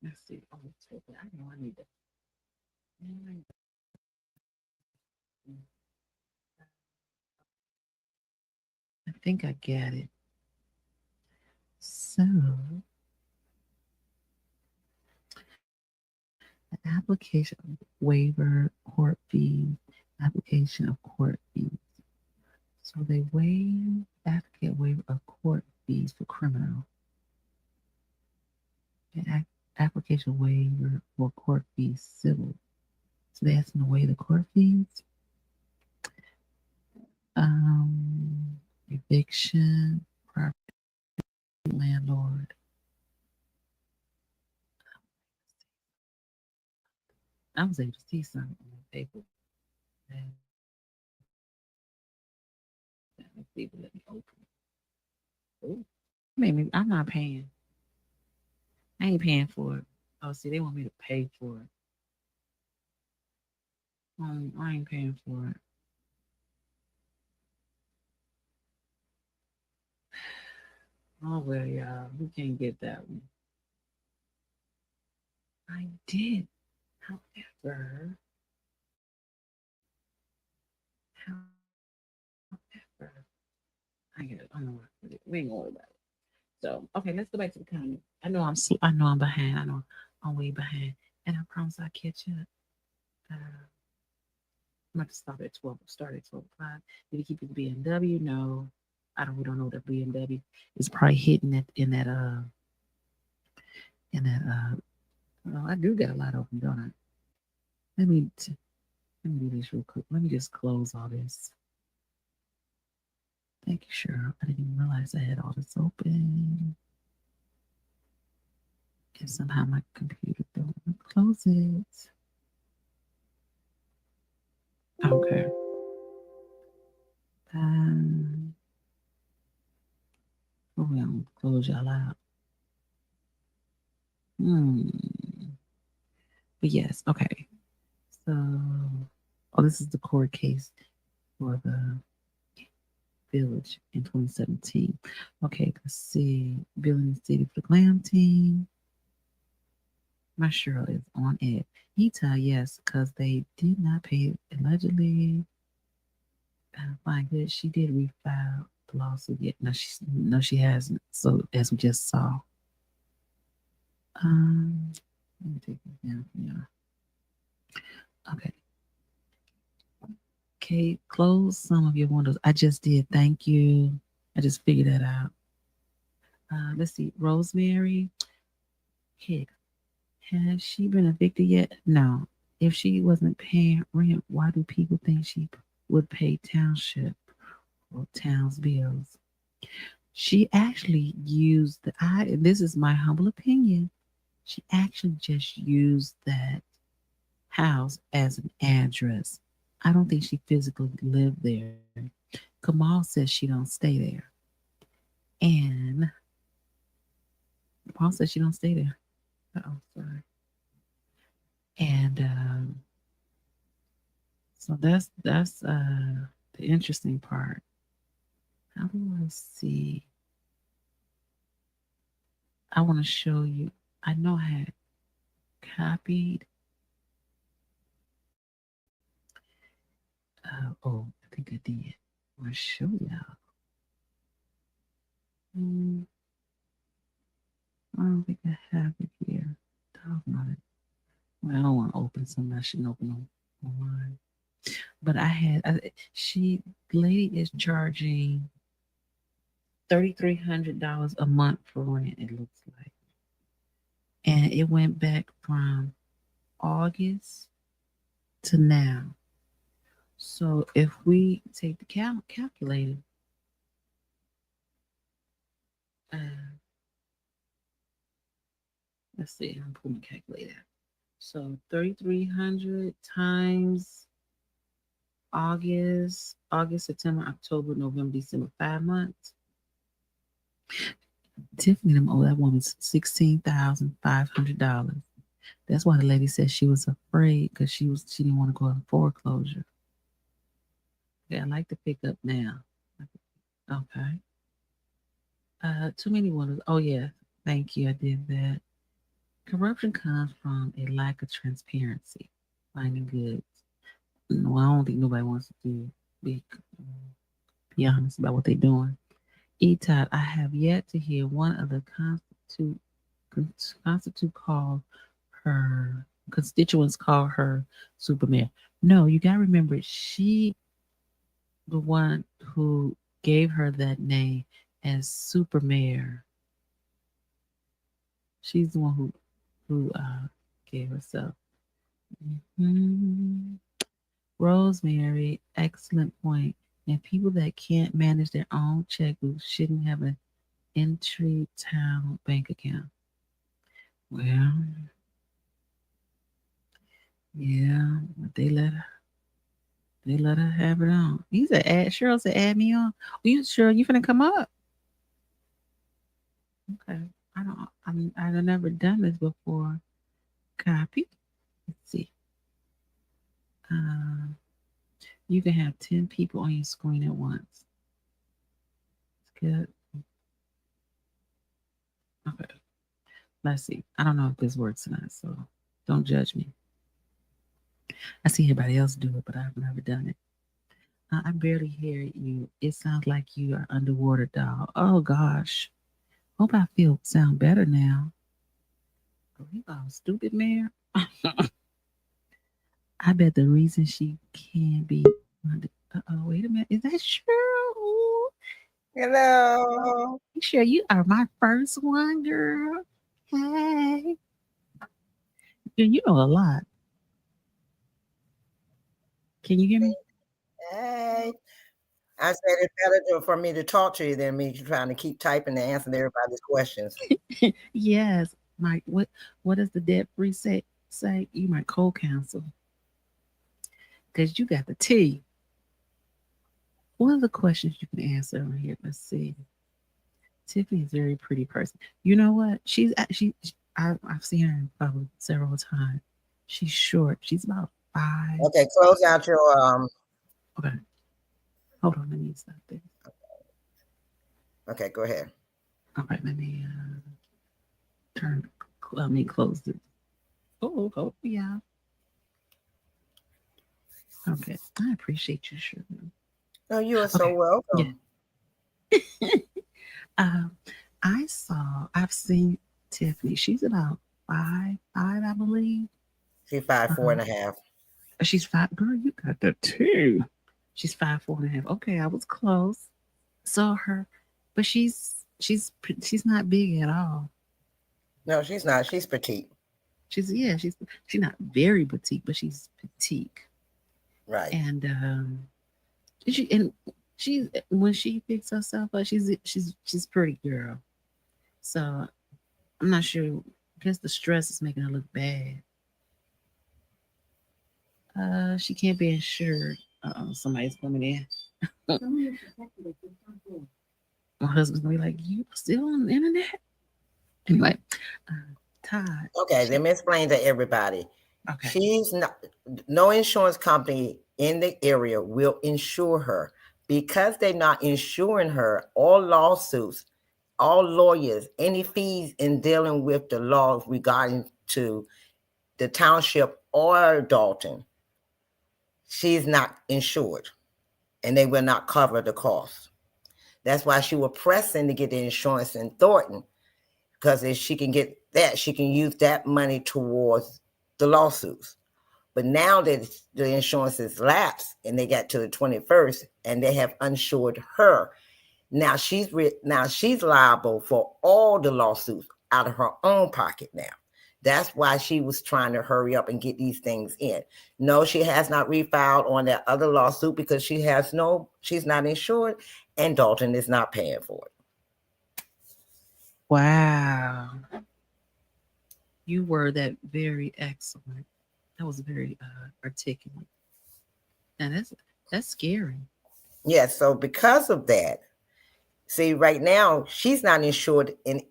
let's see. Oh, I know I need to. I think I get it. So, an application of waiver court fees, application of court fees. So they advocate waiver of court fees for criminal. And application waiver for court fees civil. So they asking to waive the court fees. eviction, property landlord. I was able to see something on the paper. And people let me open it. Ooh. Maybe I'm not paying. I ain't paying for it. Oh, see, they want me to pay for it. I ain't paying for it. Oh well, y'all, we can't get that one. I did, however, I don't know what we ain't gonna worry about it. So okay, let's go back to the comment. I know I'm behind. I know I'm way behind, and I promise I'll catch up. I'm about to stop at 12. Start at 12:05. Did he keep his BMW? No, we don't know that BMW is probably hitting it in that. Well, I do get a lot of them, don't I? Let me do this real quick. Let me just close all this. Thank you, Cheryl. I didn't even realize I had all this open. And somehow my computer don't want to close it. Okay. We're gonna close y'all out. But yes, okay. So, this is the court case for the village in 2017. Okay, let's see. Billing the city for the glam team. My Cheryl is on it. Ita, yes, because they did not pay allegedly. Fine, good. She did refile the lawsuit yet. No, she hasn't. So as we just saw. Let me take this down from y'all. Okay. Okay, close some of your windows. I just did. Thank you. I just figured that out. Let's see. Rosemary. Okay. Has she been evicted yet? No. If she wasn't paying rent, why do people think she would pay township or town's bills? She actually used this is my humble opinion. She actually just used that house as an address. I don't think she physically lived there. Kamal says she don't stay there. And Paul says she don't stay there. Sorry. And so that's the interesting part. How do I see? I want to show you. I know I had copied. I think I did. I want to show y'all. I don't think I have it here. Talk about it. Well, I don't want to open something I shouldn't open online. But the lady is charging $3,300 a month for rent, it looks like. And it went back from August to now. So if we take the calculator, let's see, I'm pulling the calculator. So 3,300 times August, September, October, November, December, 5 months. Tiffany them owe that woman $16,500. That's why the lady said she was afraid because she didn't want to go in foreclosure. Okay, I like to pick up now. Okay. Too many windows. Oh yeah, thank you. I did that. Corruption comes from a lack of transparency. Finding goods. No, I don't think nobody wants to be honest about what they're doing. Todd, I have yet to hear one of the constituents call her super mayor. No, you gotta remember she the one who gave her that name as super mayor. She's the one who gave herself. Rosemary, excellent point. And people that can't manage their own checkbook shouldn't have an entry town bank account. Well, yeah, but they let her have it on. He said, Cheryl said, add me on. Are you sure you finna come up? Okay. I've never done this before. Copy. Let's see. You can have 10 people on your screen at once. It's good. Okay. Let's see. I don't know if this works or not, so don't judge me. I see everybody else do it, but I've never done it. I barely hear you. It sounds like you are underwater, doll. Oh gosh. Hope I sound better now. Oh, you all stupid, Mayor. I bet the reason she can't be. Uh-oh, wait a minute. Is that Cheryl? Hello. Cheryl, you are my first one, girl. Hey. You know a lot. Can you hear me? Hey. I said it's better for me to talk to you than me trying to keep typing to answer everybody's questions. Yes. Mike, what does the debt free say? You my co-counsel. Because you got the T. What are the questions you can answer on here? Let's see. Tiffany is a very pretty person. You know what? I've seen her probably several times. She's short. She's about 5. Okay, close out your Okay. Hold on, let me stop this. Okay, go ahead. All right, let me close this. Oh, yeah. Okay, I appreciate you, Sugar. Oh, you are so welcome. Yeah. I've seen Tiffany. She's about 5'5", I believe. She's 5'4.5". She's 5. Girl, you got the 2. She's 5'4.5". Okay, I was close. So but she's not big at all. No, she's not. She's petite. She's not very petite, but she's petite. Right. And she's when she picks herself up, she's pretty girl. So I'm not sure. I guess the stress is making her look bad. She can't be insured. Somebody's coming in. My husband's gonna be like, "You still on the internet?" Anyway, Todd. Okay, let me explain to everybody. Okay. She's not. No insurance company in the area will insure her because they're not insuring her. All lawsuits, all lawyers, any fees in dealing with the laws regarding to the township or Dalton, she's not insured, and they will not cover the cost. That's why she was pressing to get the insurance in Thornton, because if she can get that, she can use that money towards the lawsuits. But now that the insurance is lapsed and they got to the 21st and they have insured her, now she's liable for all the lawsuits out of her own pocket now. That's why she was trying to hurry up and get these things in. No, she has not refiled on that other lawsuit because she's not insured, and Dalton is not paying for it. Wow. You were that very excellent. That was very articulate. And that's scary. Yeah, so because of that, see, right now, she's not insured in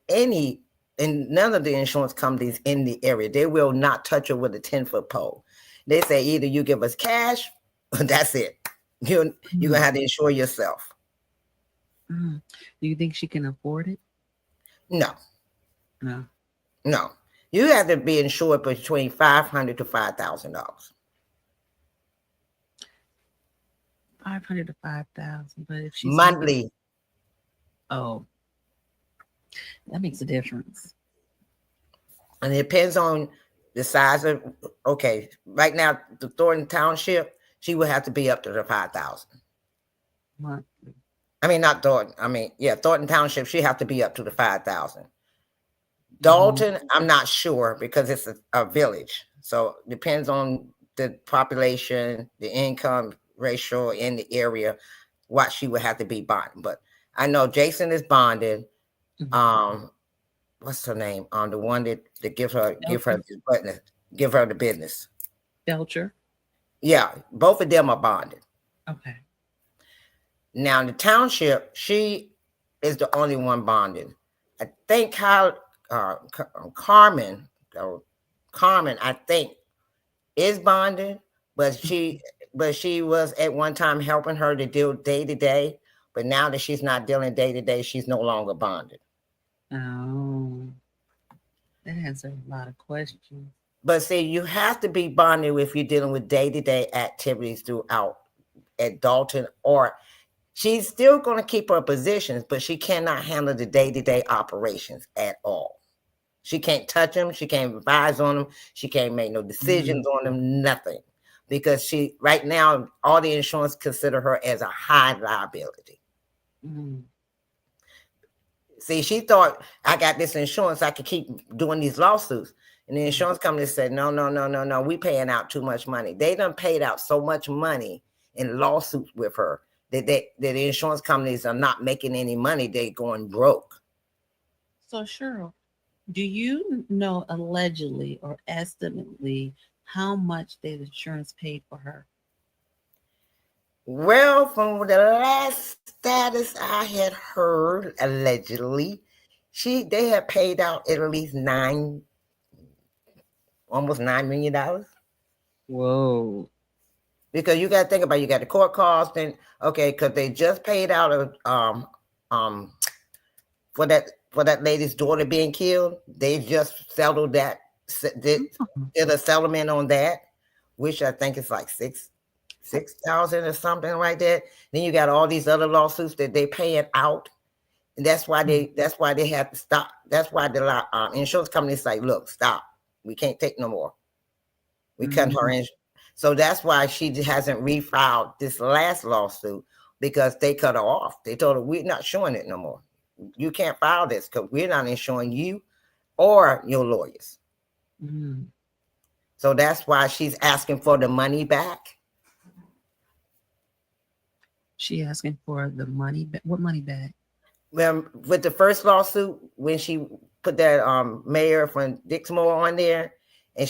none of the insurance companies in the area. They will not touch her with a 10-foot pole. They say either you give us cash, or that's it. You're going to have to insure yourself. Do you think she can afford it? No. No. No. You have to be insured between $500 to $5,000. $500 to $5,000, but if she's monthly. Oh, that makes a difference. And it depends on the size of. Okay, right now the Thornton Township, she would have to be up to the 5,000. Monthly. I mean, not Thornton. Thornton Township, she have to be up to the 5,000. Dalton, I'm not sure because it's a village. So it depends on the population, the income ratio in the area. what she would have to be bonded. But I know Jason is bonded. What's her name? The one that give her the business. Belcher. Yeah, both of them are bonded. Okay. Now the township, she is the only one bonded. I think how Carmen, I think, is bonded, but she was at one time helping her to deal day to day. But now that she's not dealing day to day, she's no longer bonded. Oh, that answers a lot of questions. But see, you have to be bonded if you're dealing with day to day activities throughout at Dalton, or she's still going to keep her positions, but she cannot handle the day to day operations at all. She can't touch them. She can't advise on them. She can't make no decisions on them, nothing. Because she, right now, all the insurance consider her as a high liability. See, she thought, I got this insurance, I could keep doing these lawsuits. And the insurance company said, no, we paying out too much money. They done paid out so much money in lawsuits with her that the insurance companies are not making any money. They're going broke. So, Cheryl, do you know allegedly or estimately how much the insurance paid for her? Well, from the last status I had heard, allegedly, they had paid out at least almost $9 million. Whoa. Because you got to think about it, you got the court costs, and okay, because they just paid out for that lady's daughter being killed. They just settled that, did a settlement on that, which I think is like $6,000 or something like that. Then you got all these other lawsuits that they paying out, and that's why they have to stop. That's why the insurance companies say, look, stop. We can't take no more. We cut her in. So that's why she hasn't refiled this last lawsuit, because they cut her off. They told her, we're not showing it no more. You can't file this because we're not insuring you or your lawyers. So that's why she's asking for the money back. She asking for the money back? What money back? Well, with the first lawsuit, when she put that mayor from Dixmoor on there, and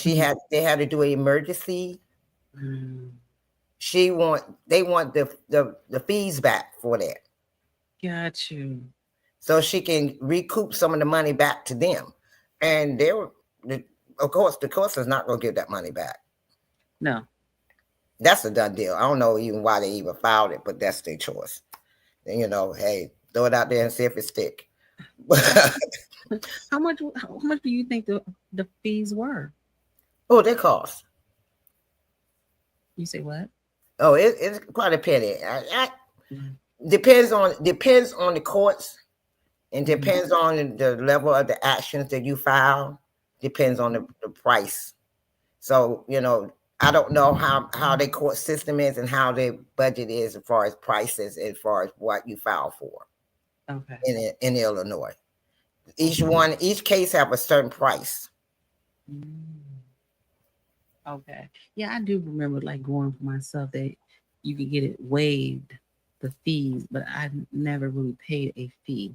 they had to do an emergency. They want the fees back for that. Got you. So she can recoup some of the money back to them. And of course, the court is not going to give that money back. No. That's a done deal. I don't know even why they even filed it, but that's their choice. And, hey, throw it out there and see if it stick. How much do you think the fees were? Oh, they cost. You say what? Oh, it's quite a penny. Depends on the courts, and depends on the level of the actions that you file. Depends on the price. So I don't know how their court system is and how their budget is as far as prices, as far as what you file for. Okay. In Illinois, each case have a certain price. Okay. Yeah, I do remember going for myself that you could get it waived, the fees, but I never really paid a fee.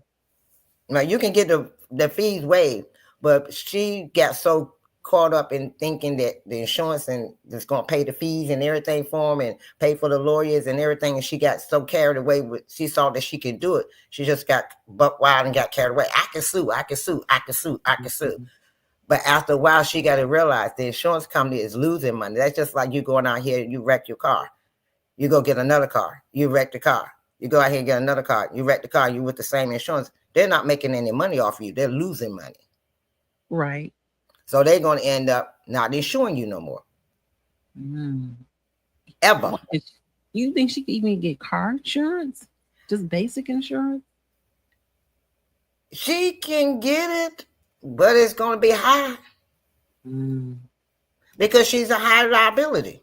Now you can get the fees waived, but she got so caught up in thinking that the insurance and is going to pay the fees and everything for them and pay for the lawyers and everything, and she got so carried away with, she saw that she could do it. She just got buck wild and got carried away. I can sue. But after a while, she got to realize the insurance company is losing money. That's just like you going out here, you wreck your car. You go get another car. You wreck the car. You go out here and get another car. You wreck the car. You with the same insurance. They're not making any money off you. They're losing money. Right. So they're going to end up not insuring you no more. Ever. You think she could even get car insurance? Just basic insurance? She can get it, but it's going to be high. Because she's a high liability.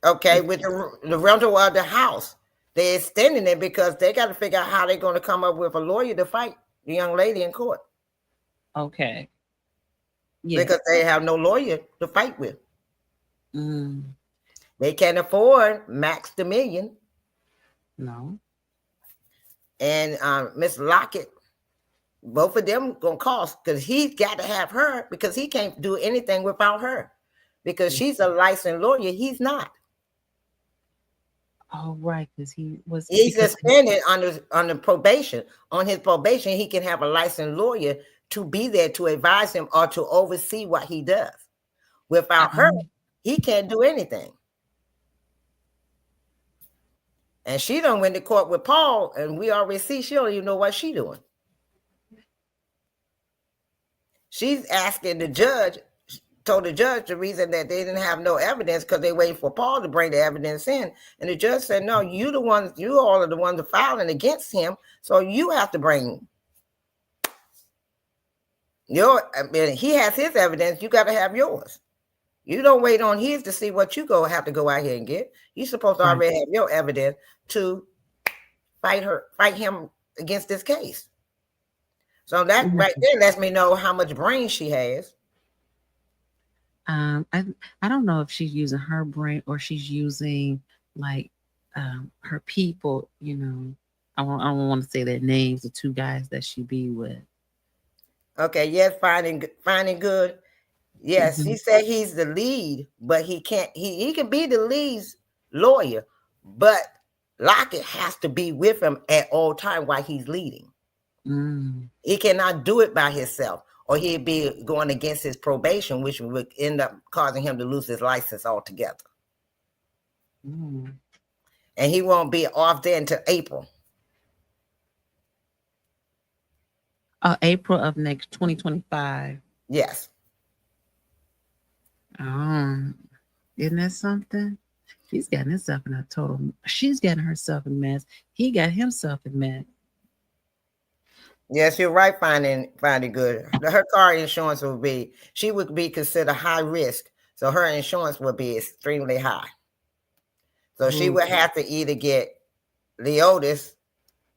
Okay, with the rental of the house, they're extending it because they got to figure out how they're going to come up with a lawyer to fight the young lady in court. Okay. Yeah. Because they have no lawyer to fight with. They can't afford max the million. No. And Miss Lockett, both of them gonna cost because he's got to have her because he can't do anything without her because she's a licensed lawyer. He's not. Oh, right, because He's suspended under probation. On his probation, he can have a licensed lawyer to be there to advise him or to oversee what he does. Without her, he can't do anything. And she done went to court with Paul, and we already see she don't even know what she doing. She's asking the judge, told the judge the reason that they didn't have no evidence because they waiting for Paul to bring the evidence in. And the judge said, no, you all are the ones filing against him. So you have to bring he has his evidence. You got to have yours. You don't wait on his to see what you have to go out here and get. You're supposed to already have your evidence to fight him against this case. So that right there lets me know how much brain she has. I don't know if she's using her brain or she's using like her people. You know, I don't want to say their names. The two guys that she be with. Okay. Yes, finding good. Yes, he said he's the lead, but he can't. He can be the lead's lawyer, but Lockett has to be with him at all time while he's leading. He cannot do it by himself, or he'd be going against his probation, which would end up causing him to lose his license altogether. And he won't be off there until April. April of next 2025. Yes. Isn't that something? She's getting herself in a total. She's getting herself in mess. He got himself in mess. Yes, you're right. Finding good. Her car insurance she would be considered high risk, so her insurance would be extremely high. So she would have to either get Leotis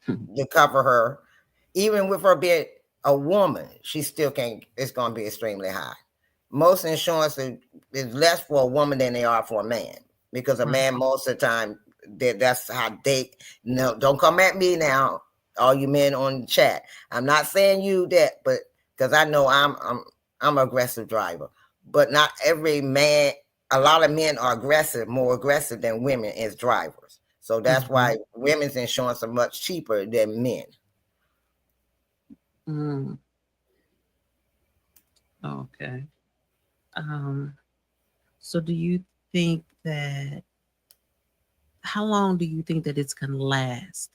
to cover her, even with her being a woman, she still can't. It's going to be extremely high. Most insurance is less for a woman than they are for a man, because a man most of the time that's how they. No, don't come at me now, all you men on the chat. I'm not saying you that, but because I know I'm an aggressive driver, but not every man. A lot of men are aggressive, more aggressive than women as drivers. So that's why women's insurance are much cheaper than men. Okay. So do you think that, how long do you think that it's going to last?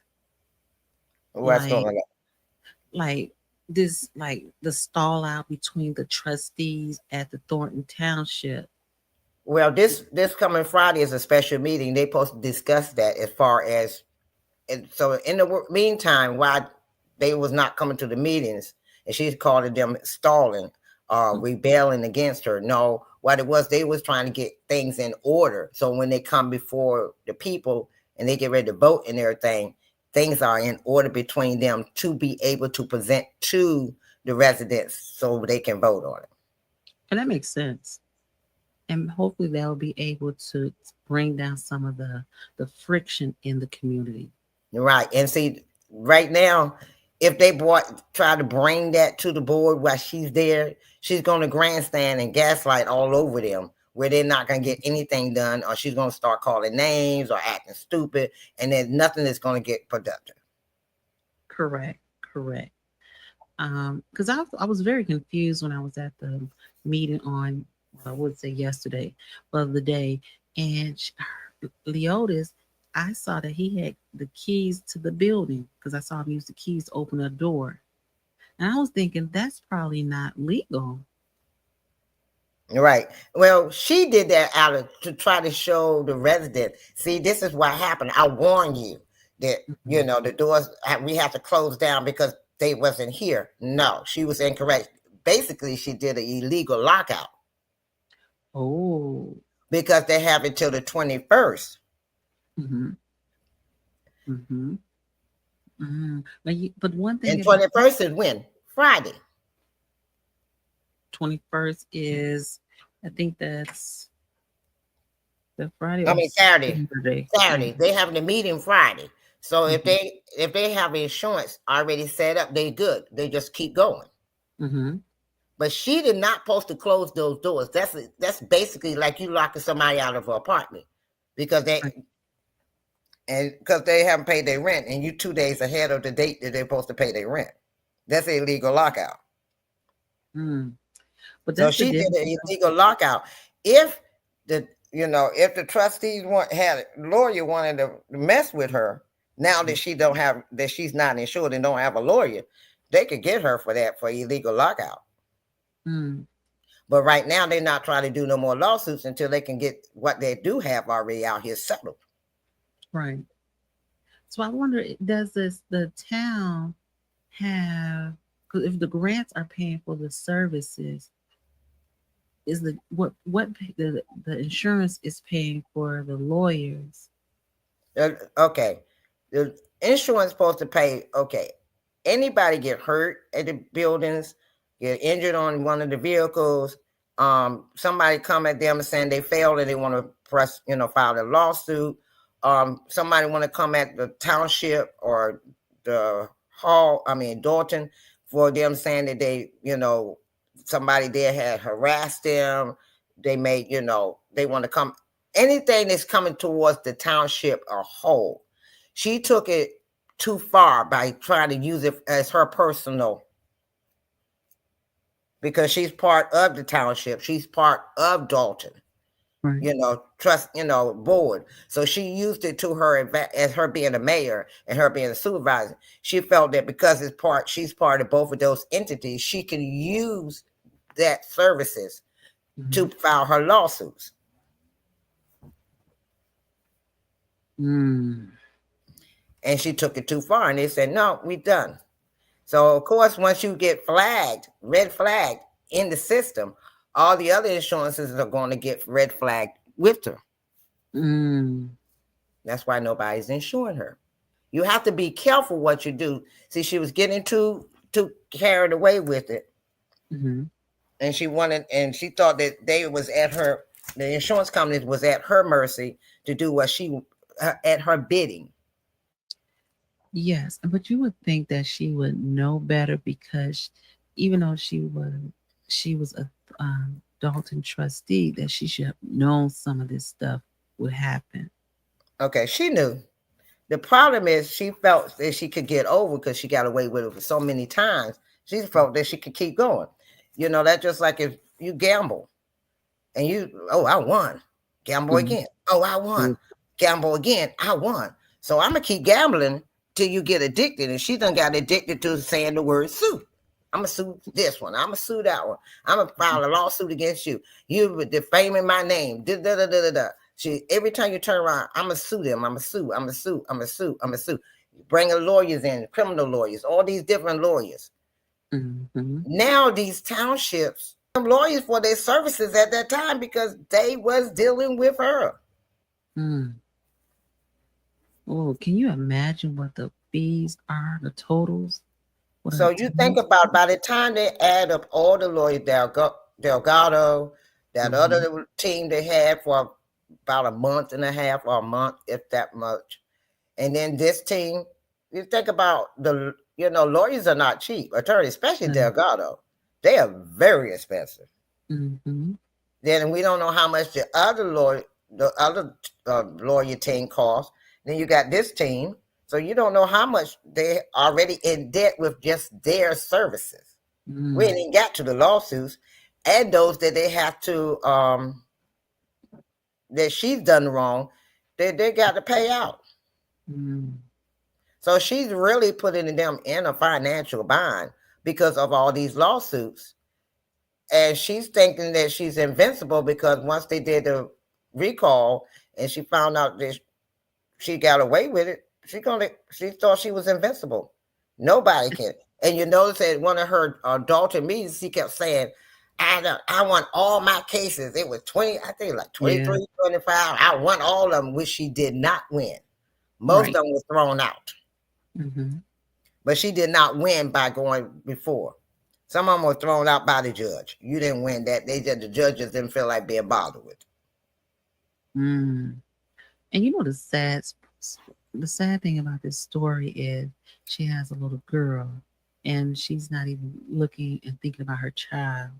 What's going on? Like this, like the stall out between the trustees at the Thornton Township. Well, this coming Friday is a special meeting. They're supposed to discuss that as far as, and so in the meantime, why they was not coming to the meetings, and she's calling them stalling, rebelling against her. No, what it was, they was trying to get things in order. So when they come before the people and they get ready to vote and everything, things are in order between them to be able to present to the residents so they can vote on it. And that makes sense. And hopefully they'll be able to bring down some of the friction in the community. Right. And see, right now, if they try to bring that to the board while she's there, she's going to grandstand and gaslight all over them, where they're not going to get anything done, or she's going to start calling names or acting stupid, and there's nothing that's going to get productive. Correct. Because I was very confused when I was at the meeting on, I would say yesterday, but the day, and Leotis, I saw that he had the keys to the building because I saw him use the keys to open a door. And I was thinking that's probably not legal. Right. Well, she did that to try to show the resident, see, this is what happened. I warned you that, you know, the doors, we have to close down because they wasn't here. No, she was incorrect. Basically, she did an illegal lockout. Oh. Because they have until the 21st. But one thing. And 21st is when? Friday. 21st is, I think that's The Friday I or mean Saturday. Saturday. Saturday. They having a meeting Friday. So if Mhm. they have insurance already set up, they good. They just keep going. Mhm. But she did not supposed to close those doors. That's basically like you locking somebody out of an apartment because Right. they haven't paid their rent, and you 2 days ahead of the date that they're supposed to pay their rent. That's an illegal lockout. Mm. But So that's the she did difference. an illegal lockout. If if the trustees had a lawyer wanted to mess with her, now that she's not insured and don't have a lawyer, they could get her for that for illegal lockout. Mm. But right now they're not trying to do no more lawsuits until they can get what they do have already out here settled. Right. So I wonder, does the town have? Because if the grants are paying for the services, is the insurance is paying for the lawyers? Okay, the insurance supposed to pay. Okay, anybody get hurt at the buildings, get injured on one of the vehicles, somebody come at them saying they failed and they want to file a lawsuit. Somebody want to come at the township or the Thornton, for them saying that somebody there had harassed them. They they want to come, anything that's coming towards the township a whole. She took it too far by trying to use it as her personal, because she's part of the township. She's part of Dalton, Right. board. So she used it to her as her being a mayor and her being a supervisor. She felt that because she's part of both of those entities, she can use that services to file her lawsuits. Mm. And she took it too far, and they said, no, we done. So of course, once you get red flagged in the system, all the other insurances are going to get red flagged with her. Mm. That's why nobody's insuring her. You have to be careful what you do. See, she was getting too carried away with it. Mm-hmm. And she thought that the insurance company was at her mercy to do what at her bidding. Yes, but you would think that she would know better, because even though she was a Dalton trustee, that she should have known some of this stuff would happen. Okay, she knew. The problem is she felt that she could get over because she got away with it for so many times. She felt that she could keep going. That's just like if you gamble and I won. Gamble again. Oh, I won. Gamble again. I won. So I'm going to keep gambling till you get addicted. And she done got addicted to saying the word sue. I'm going to sue this one. I'm going to sue that one. I'm going to file a lawsuit against you. You defaming my name. Every time you turn around, I'm going to sue them. I'm going to sue. I'm going to sue. I'm going to sue. I'm going to sue. Bringing lawyers in, criminal lawyers, all these different lawyers. Mm-hmm. Now these townships lawyers for their services at that time because they was dealing with her. Mm. Oh, can you imagine what the fees are, the totals? So you think about, by the time they add up all the lawyers, Delgado, that other team they had for about a month and a half or a month, if that much. And then this team, you think about lawyers are not cheap. Attorneys, especially Delgado, they are very expensive. Mm-hmm. Then we don't know how much the other lawyer team costs. Then you got this team. So you don't know how much they're already in debt with just their services. We ain't even got to the lawsuits and those that they have to, that she's done wrong, they got to pay out. So she's really putting them in a financial bind because of all these lawsuits. And she's thinking that she's invincible because once they did the recall and she found out that she got away with it, she thought she was invincible. Nobody can. And you notice that one of her Dalton meetings, she kept saying, I won all my cases. It was 20, I think like 23, 25. I won all of them, which she did not win. Most of them were thrown out. Mm-hmm. But she did not win by going before. Some of them were thrown out by the judge. You didn't win that. The judges didn't feel like being bothered with. Mm. And you know the sad thing about this story is she has a little girl, and she's not even looking and thinking about her child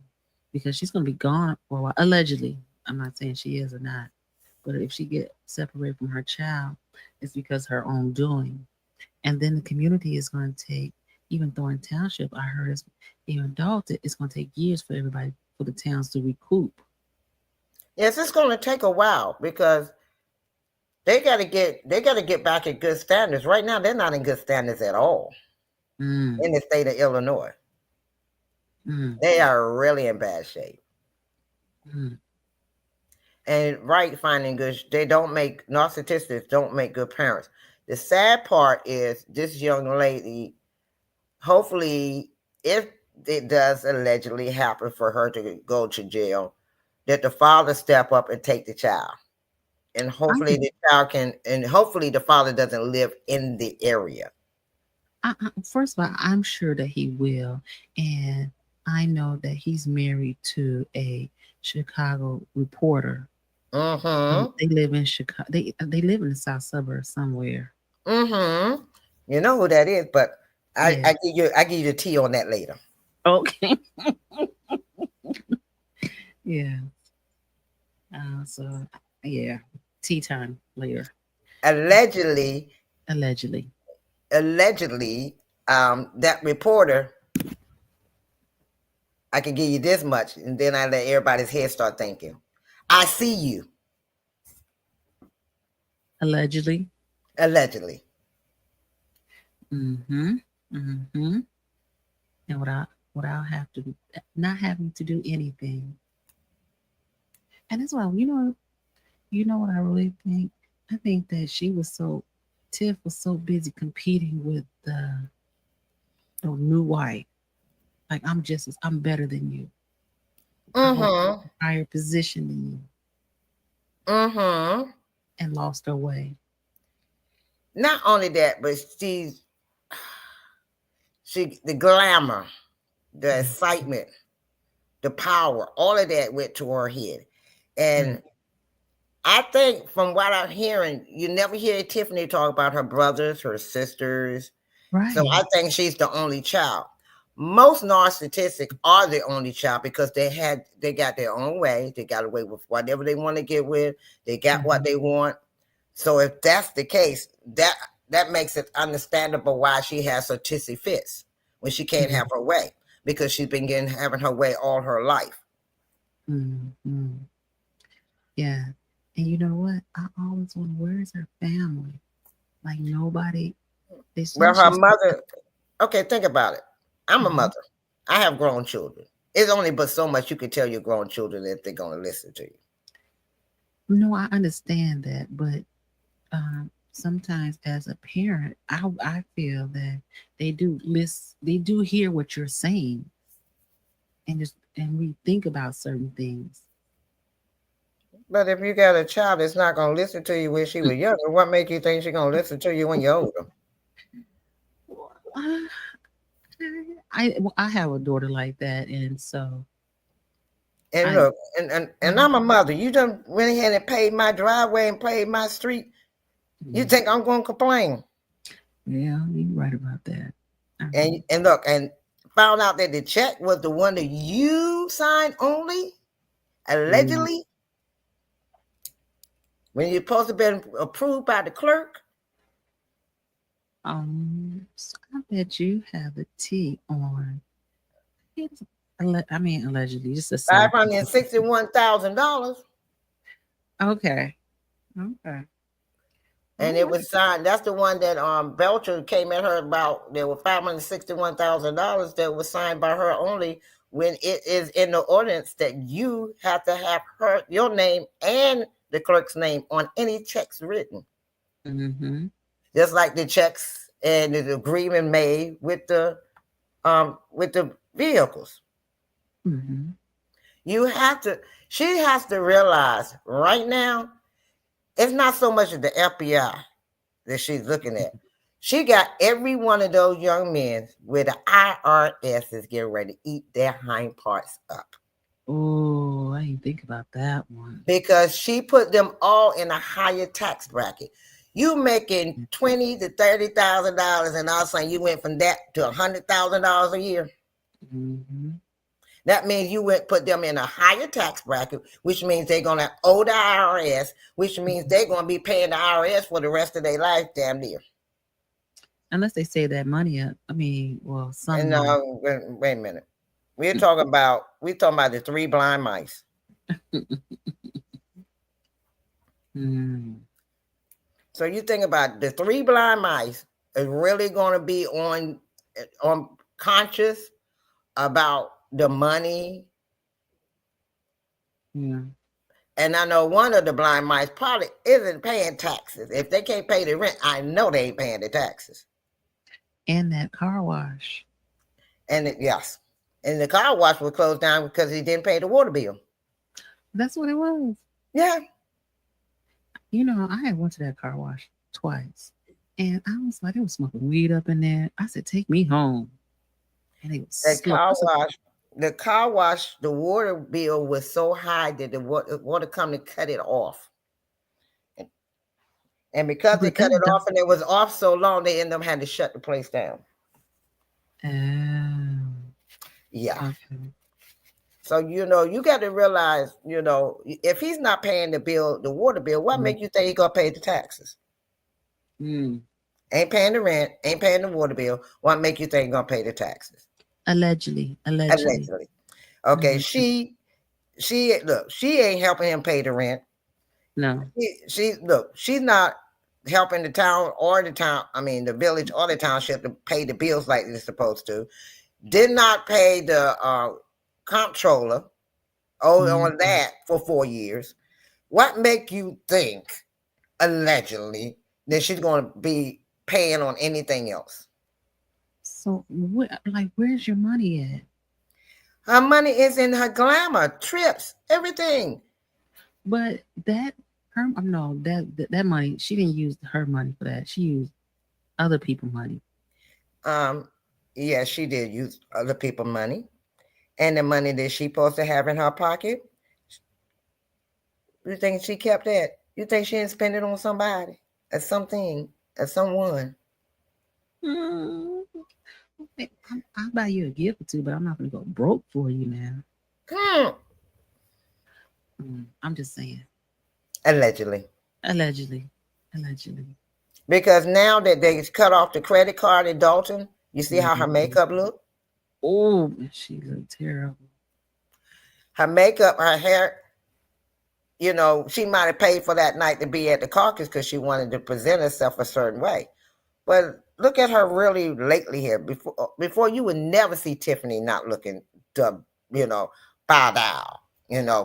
because she's going to be gone for a while. Allegedly, I'm not saying she is or not, but if she get separated from her child, it's because her own doing. And then the community is going to take, even Thornton Township, I heard, is even Dalton, it's going to take years for everybody, for the towns to recoup. Yes, it's going to take a while because they got to get back in good standards. Right now, they're not in good standards at all Mm, in the state of Illinois. mm, They are really in bad shape. mm. And right, finding good, narcissists don't make good parents. The sad part is this young lady, hopefully, if it does allegedly happen for her to go to jail, that the father step up and take the child. And hopefully hopefully the father doesn't live in the area. First of all, I'm sure that he will. And I know that he's married to a Chicago reporter. Mm-hmm. They live in Chicago. They live in the south suburbs somewhere. Mm-hmm. You know who that is, but Yeah. I give you the tea on that later. Okay. Yeah. So yeah, tea time later. Allegedly, Allegedly. that reporter, I can give you this much, and then I let everybody's head start thinking. I see you. Allegedly. Allegedly. Mm-hmm. Mm-hmm. And without not having to do anything. And that's why, you know what I really think? I think that Tiff was so busy competing with the new wife. Like, I'm better than you. I hold Mm-hmm. a higher position than you. Mm-hmm. And lost her way. Not only that, but the glamour, the excitement, the power, all of that went to her head. And I think from what I'm hearing, you never hear Tiffany talk about her brothers, her sisters. Right. So I think she's the only child. Most narcissists are the only child because they got their own way. They got away with whatever they want to get with. They got what they want. So if that's the case, that makes it understandable why she has her tissy fits when she can't have her way, because she's been having her way all her life. Mm-hmm. Yeah. And you know what? I always wonder, where's her family? Like, nobody. Well, her mother. Okay, think about it. I'm a mother. I have grown children. It's only but so much you can tell your grown children if they're going to listen to you. No, I understand that, but sometimes as a parent, I feel that they do hear what you're saying, and we think about certain things. But if you got a child that's not going to listen to you when she was younger, what makes you think she's going to listen to you when you're older? I have a daughter like that, and so. And look, and I'm a mother. You done went ahead and paid my driveway and paid my street. You think I'm going to complain? Yeah, you're right about that. And look, and found out that the check was the one that you signed only, allegedly, when you're supposed to be approved by the clerk. So I bet you have the tea on. Allegedly, just a $561,000. Okay. And it was signed. That's the one that Belcher came at her about. There were $561,000 that was signed by her only, when it is in the ordinance that you have to have your name and the clerk's name on any checks written. Mm-hmm. Just like the checks and the agreement made with the vehicles. Mm-hmm. She has to realize right now, it's not so much of the FBI that she's looking at. She got every one of those young men where the IRS is getting ready to eat their hind parts up. Oh, I didn't think about that one. because she put them all in a higher tax bracket. You making $20,000 to $30,000, and all of a sudden you went from that to $100,000 a year. Mm-hmm. That means you went put them in a higher tax bracket, which means they're gonna owe the IRS, which means they're gonna be paying the IRS for the rest of their life, damn near. Unless they save that money up. I mean, well, some And money. wait a minute. We're talking about the three blind mice. Mm. So you think about the three blind mice is really going to be on conscious about the money. Yeah. And I know one of the blind mice probably isn't paying taxes. If they can't pay the rent, I know they ain't paying the taxes. And that car wash. And yes. And the car wash was closed down because he didn't pay the water bill. That's what it was. Yeah. You know, I had went to that car wash twice. And I was like, they was smoking weed up in there. I said, take me home. And they was The car wash, the water bill was so high that the water company cut it off. And because they cut it off and it was off so long, they ended up having to shut the place down. Yeah. Okay. So, you got to realize, if he's not paying the bill, the water bill, what make you think he's going to pay the taxes? Ain't paying the rent, ain't paying the water bill. What make you think he's going to pay the taxes? Allegedly. Okay, she ain't helping him pay the rent. No. She's not helping the town or the village or the township to pay the bills like they're supposed to. Did not pay the comptroller on that for 4 years. What make you think, allegedly, that she's going to be paying on anything else? So, where's your money at? Her money is in her glamour, trips, everything. But that money, she didn't use her money for that. She used other people's money. Yeah, she did use other people's money. And the money that she supposed to have in her pocket, you think she kept that? You think she didn't spend it on somebody, or something, or someone? I'll buy you a gift or two, but I'm not going to go broke for you now. I'm just saying. Allegedly. Because now that they cut off the credit card in Dalton, you see how her makeup look? Oh, she looked terrible. Her makeup, her hair, she might have paid for that night to be at the caucus because she wanted to present herself a certain way. But look at her really lately here. Before you would never see Tiffany not looking bow down,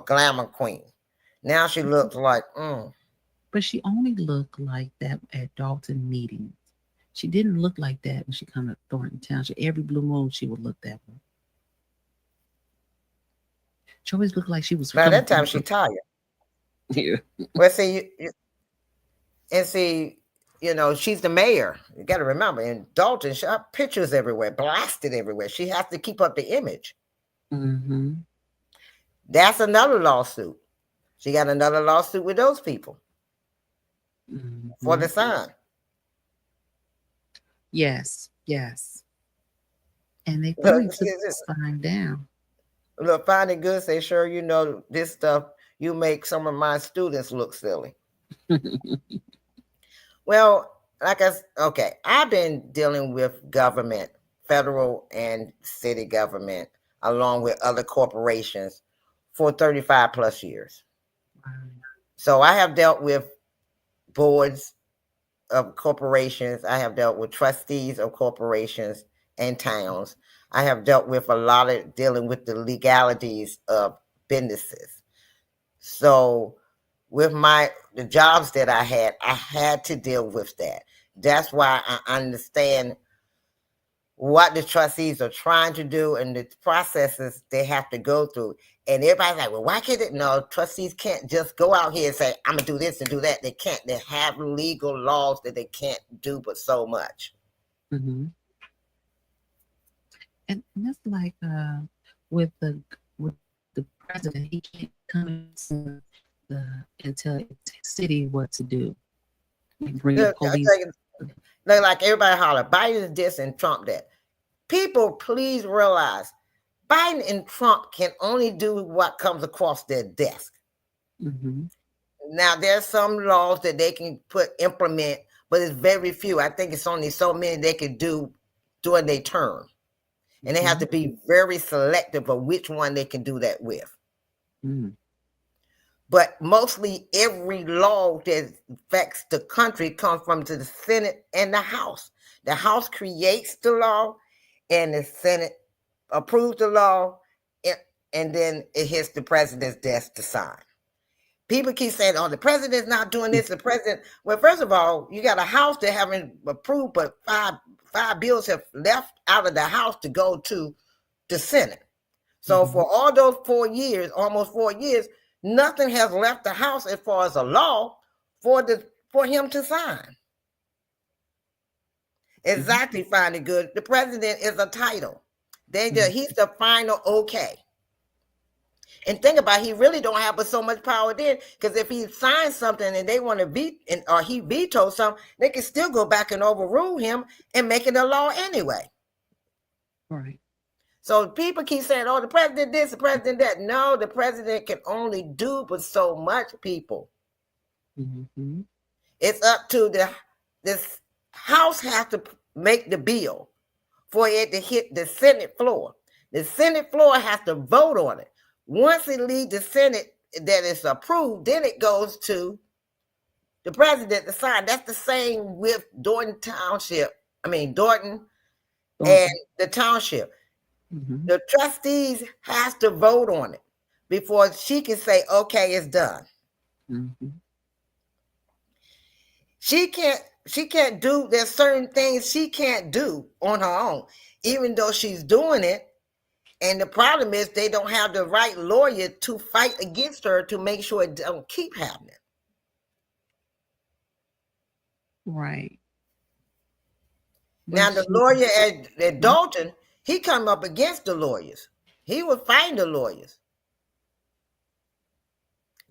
glamour queen. Now she looks like, But she only looked like that at Dalton meetings. She didn't look like that when she come to Thornton Township. Every blue moon, she would look that way. She always looked like she was. By that time, she's tired. Yeah. Well, see, she's the mayor. You got to remember, in Dalton, she have pictures everywhere, blasted everywhere. She has to keep up the image. Mm-hmm. That's another lawsuit. She got another lawsuit with those people for the sign. Yes. And they finally took the sign down. Look, Finding Good say, sure, this stuff, you make some of my students look silly. Well, I've been dealing with government, federal and city government, along with other corporations for 35 plus years. Wow. So I have dealt with boards of corporations. I have dealt with trustees of corporations and towns. I have dealt with a lot of dealing with the legalities of businesses. So with the jobs that I had to deal with that. That's why I understand what the trustees are trying to do and the processes they have to go through. And everybody's like, well, why can't it? No, trustees can't just go out here and say, I'm going to do this and do that. They can't. They have legal laws that they can't do but so much. Mm-hmm. And that's like with the president. He can't come into and tell the city what to do. Bring the police. Like everybody holler, Biden this and Trump that. People, please realize Biden and Trump can only do what comes across their desk. Mm-hmm. Now, there's some laws that they can implement, but it's very few. I think it's only so many they can do during their term. And they have to be very selective of which one they can do that with. Mm. But mostly every law that affects the country comes from the Senate and the House. The House creates the law and the Senate approves the law, and then it hits the president's desk to sign. People keep saying, oh, the president's not doing this, the president. Well, first of all, you got a House that haven't approved, but five bills have left out of the House to go to the Senate. So for all those 4 years, almost 4 years, nothing has left the House as far as a law for him to sign. Exactly, finding good. The president is a title. He's the final okay. And think about it, he really don't have but so much power then, because if he signs something and they want to or he vetoes something, they can still go back and overrule him and make it a law anyway. Right. So people keep saying, oh, the president this, the president that. No, the president can only do but so much, people. Mm-hmm. It's up to this House has to make the bill for it to hit the Senate floor. The Senate floor has to vote on it. Once it leaves the Senate that is approved, then it goes to the president to sign. That's the same with Thornton Township. Thornton and the township. Mm-hmm. The trustees has to vote on it before she can say, okay, it's done. Mm-hmm. She can't do, there's certain things she can't do on her own, even though she's doing it. And the problem is they don't have the right lawyer to fight against her to make sure it don't keep happening. Right. Now the lawyer at Dalton, he come up against the lawyers. He would find the lawyers.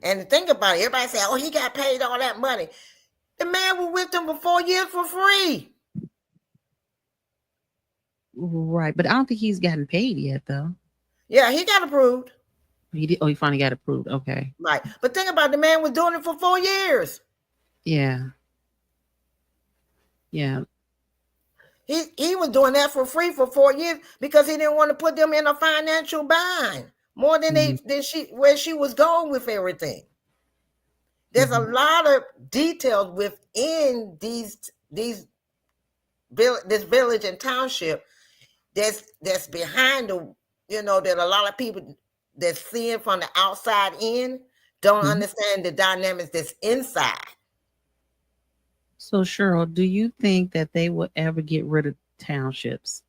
And think about it, everybody say, oh, he got paid all that money. The man was with them for 4 years for free. Right, but I don't think he's gotten paid yet, though. Yeah, he got approved. He did. Oh, he finally got approved. Okay. Right, but think about it, the man was doing it for 4 years. Yeah. Yeah. He was doing that for free for 4 years because he didn't want to put them in a financial bind more than where she was going with everything. There's a lot of details within this village and township that's behind that a lot of people that's seeing from the outside in don't understand the dynamics that's inside. So Cheryl, do you think that they will ever get rid of townships?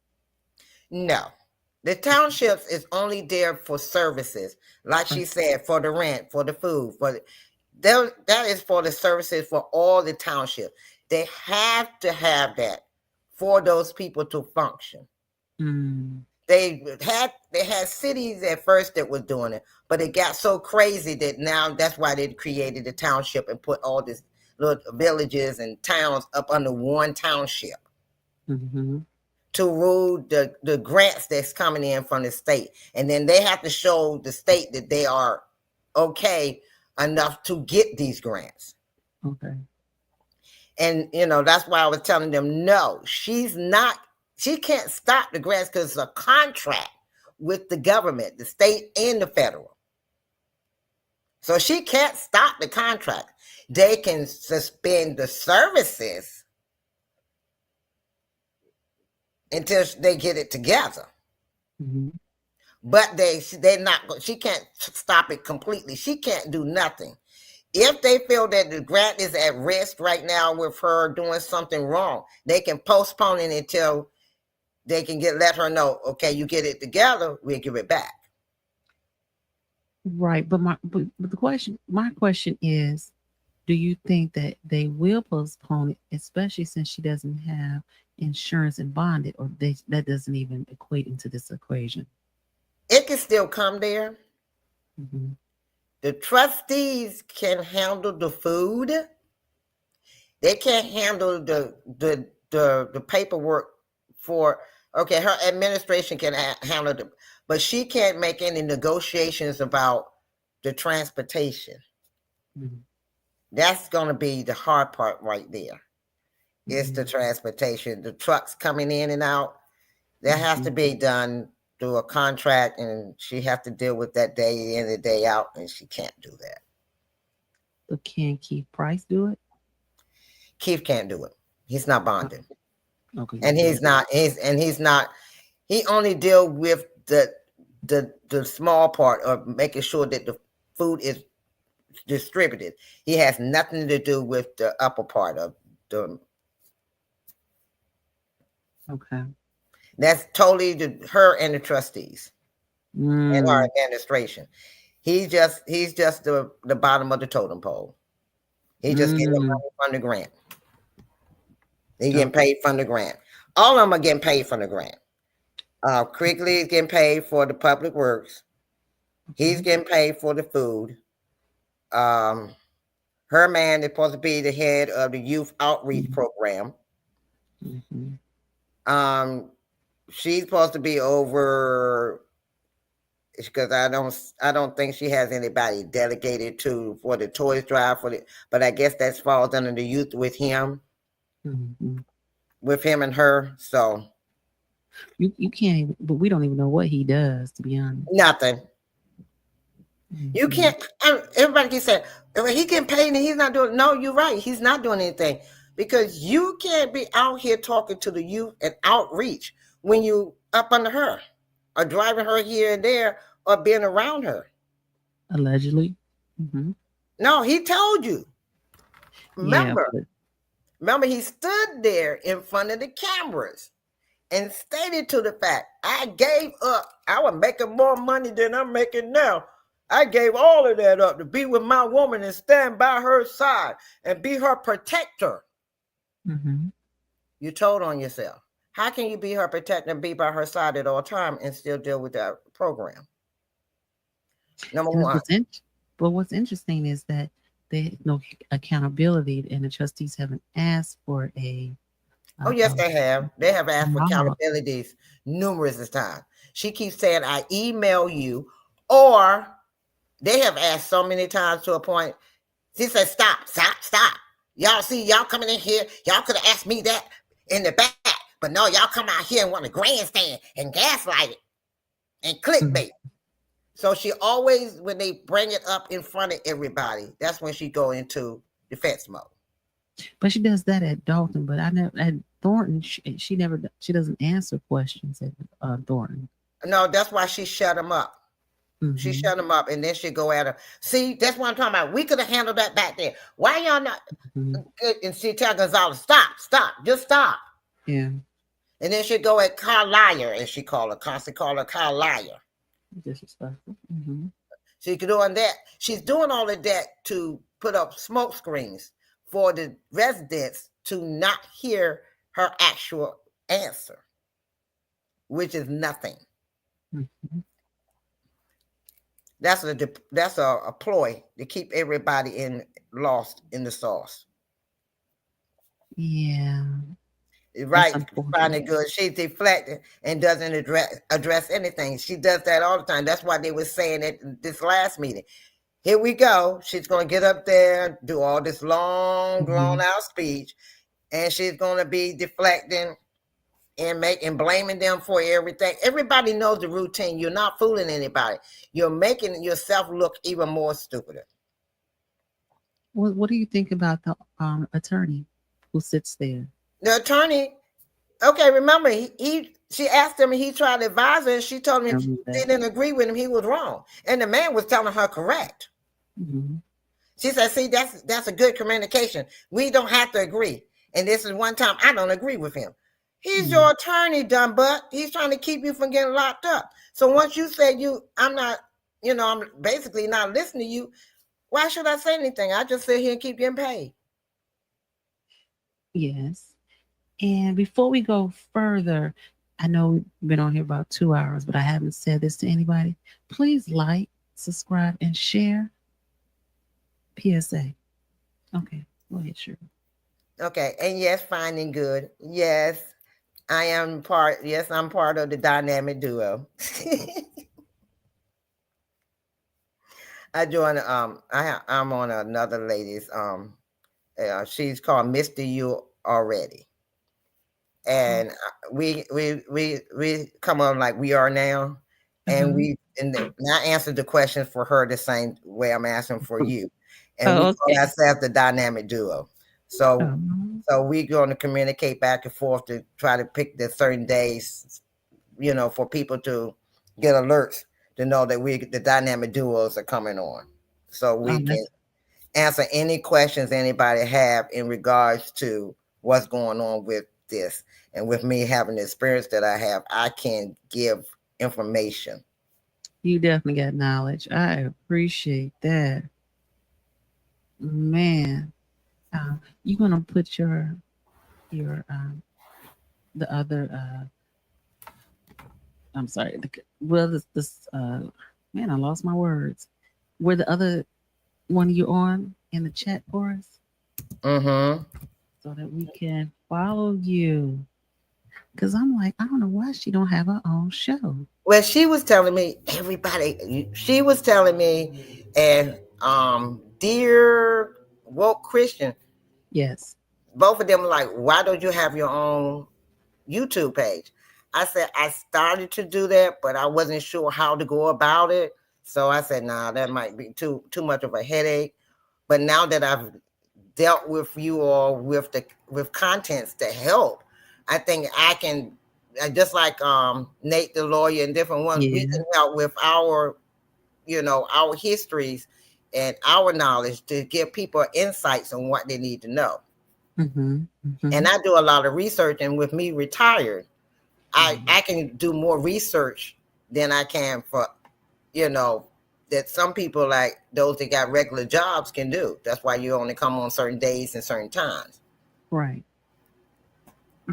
No. The townships is only there for services. Like she said, for the rent, for the food, that is for the services for all the townships. They have to have that for those people to function. Mm. They had cities at first that was doing it, but it got so crazy that now that's why they created the township and put all these little villages and towns up under one township to rule the grants that's coming in from the state. And then they have to show the state that they are okay enough to get these grants. Okay. And, that's why I was telling them, no, she can't stop the grants because it's a contract with the government, the state and the federal. So she can't stop the contract. They can suspend the services until they get it together. Mm-hmm. But she can't stop it completely. She can't do nothing. If they feel that the grant is at risk right now with her doing something wrong, they can postpone it until they can let her know, okay, you get it together, we'll give it back. Right. But my question is, do you think that they will postpone it, especially since she doesn't have insurance and bonded, or that doesn't even equate into this equation? It can still come there. Mhm. The trustees can handle the food. They can't handle the paperwork for. Okay, her administration can handle it, but she can't make any negotiations about the transportation. Mhm. That's going to be the hard part right there. It's the Mhm. transportation, the trucks coming in and out. That has to be done through a contract, and she has to deal with that day in and day out, and she can't do that. So can Keith Price do it? Keith can't do it. He's not bonding, Okay. and he's not. He's not. He only deal with the small part of making sure that the food is distributed. He has nothing to do with the upper part of the. Okay. That's totally her and the trustees and our Mm. administration. He's just the bottom of the totem pole. He just getting the Mm. money from the grant. He getting paid from the grant. All of them are getting paid from the grant. Quigley is getting paid for the public works. He's getting paid for the food. Her man is supposed to be the head of the youth outreach program. Mhm. She's supposed to be over, because I don't think she has anybody delegated to for the toys drive but I guess that falls under the youth with him. Mhm. With him and her, so You can't even, but we don't even know what he does, to be honest. nothing. You Mhm. can't. Everybody keeps saying, well, he getting paid and he's not doing. No, you're right. He's not doing anything, because you can't be out here talking to the youth and outreach when you up under her, or driving her here and there, or being around her. Allegedly. Mhm. No, he told you. Yeah, Remember, he stood there in front of the cameras and stated to the fact, I gave up. I was making more money than I'm making now. I gave all of that up to be with my woman and stand by her side and be her protector. Mhm. You told on yourself. How can you be her protector and be by her side at all times and still deal with that program? Number one. What's interesting is that there's no accountability, and the trustees haven't asked for a. Oh, yes, they have. They have asked for model. accountabilities numerous times. She keeps saying, I email you, or they have asked so many times to a point. She said, stop. Y'all see, y'all coming in here. Y'all could have asked me that in the back, but no, y'all come out here and want to grandstand and gaslight it and clickbait. So she always, when they bring it up in front of everybody, that's when she go into defense mode. But she does that at Dalton, but I never at Thornton. She never. She doesn't answer questions at Thornton. No, that's why she shut him up. Mm-hmm. She shut him up, and then she go at her. See, that's what I'm talking about. We could have handled that back there. Why y'all not? Good? And she tell Gonzalez, stop, just stop. Yeah. And then she go at Carl Liar, and she constantly call her Carl Liar. Disrespectful. Mm-hmm. She's doing that. She's doing all of that to put up smoke screens for the residents to not hear her actual answer, which is nothing. Mm-hmm. That's a ploy to keep everybody lost in the sauce. Yeah. Right. Finding good. She's deflecting and doesn't address anything. She does that all the time. That's why they were saying at this last meeting. Here we go. She's going to get up there, do all this long, drawn out speech, and she's going to be deflecting and blaming them for everything. Everybody knows the routine. You're not fooling anybody. You're making yourself look even more stupider. What do you think about the attorney who sits there? The attorney, okay, remember, she asked him and he tried to advise her, and she told him she didn't agree with him, he was wrong. And the man was telling her correct. Mm-hmm. She said, see, that's a good communication. We don't have to agree. And this is one time I don't agree with him. He's your attorney, dumb butt. He's trying to keep you from getting locked up. So once you say I'm basically not listening to you, why should I say anything? I just sit here and keep getting paid. Yes. And before we go further, I know we've been on here about 2 hours, but I haven't said this to anybody. Please like, subscribe, and share. PSA. Okay, go ahead, sure. Okay, and yes, fine and good. Yes, I am part. Yes, I'm part of the dynamic duo. I joined. I'm on another lady's. She's called Mr. You Already, and we come on like we are now, and I answered the questions for her the same way I'm asking for you, and we call ourselves the dynamic duo. So we're going to communicate back and forth to try to pick the certain days, for people to get alerts to know that the dynamic duos are coming on, so we can answer any questions anybody have in regards to what's going on with this. And with me having the experience that I have, I can give information. You definitely got knowledge. I appreciate that. Man, you're gonna put your the other I'm sorry. This man, I lost my words. Were the other one you on in the chat for us? Mm-hmm. So that we can follow you. Because I'm like, I don't know why she don't have her own show. Well, she was telling me, and dear woke Christian. Yes. Both of them were like, why don't you have your own YouTube page? I said, I started to do that, but I wasn't sure how to go about it. So I said, nah, that might be too much of a headache. But now that I've dealt with you all with contents to help, I think I can, just like Nate the lawyer and different ones, we can help with our histories and our knowledge to give people insights on what they need to know. And I do a lot of research, and with me retired, I can do more research than I can for, that some people like those that got regular jobs can do. That's why you only come on certain days and certain times. Right.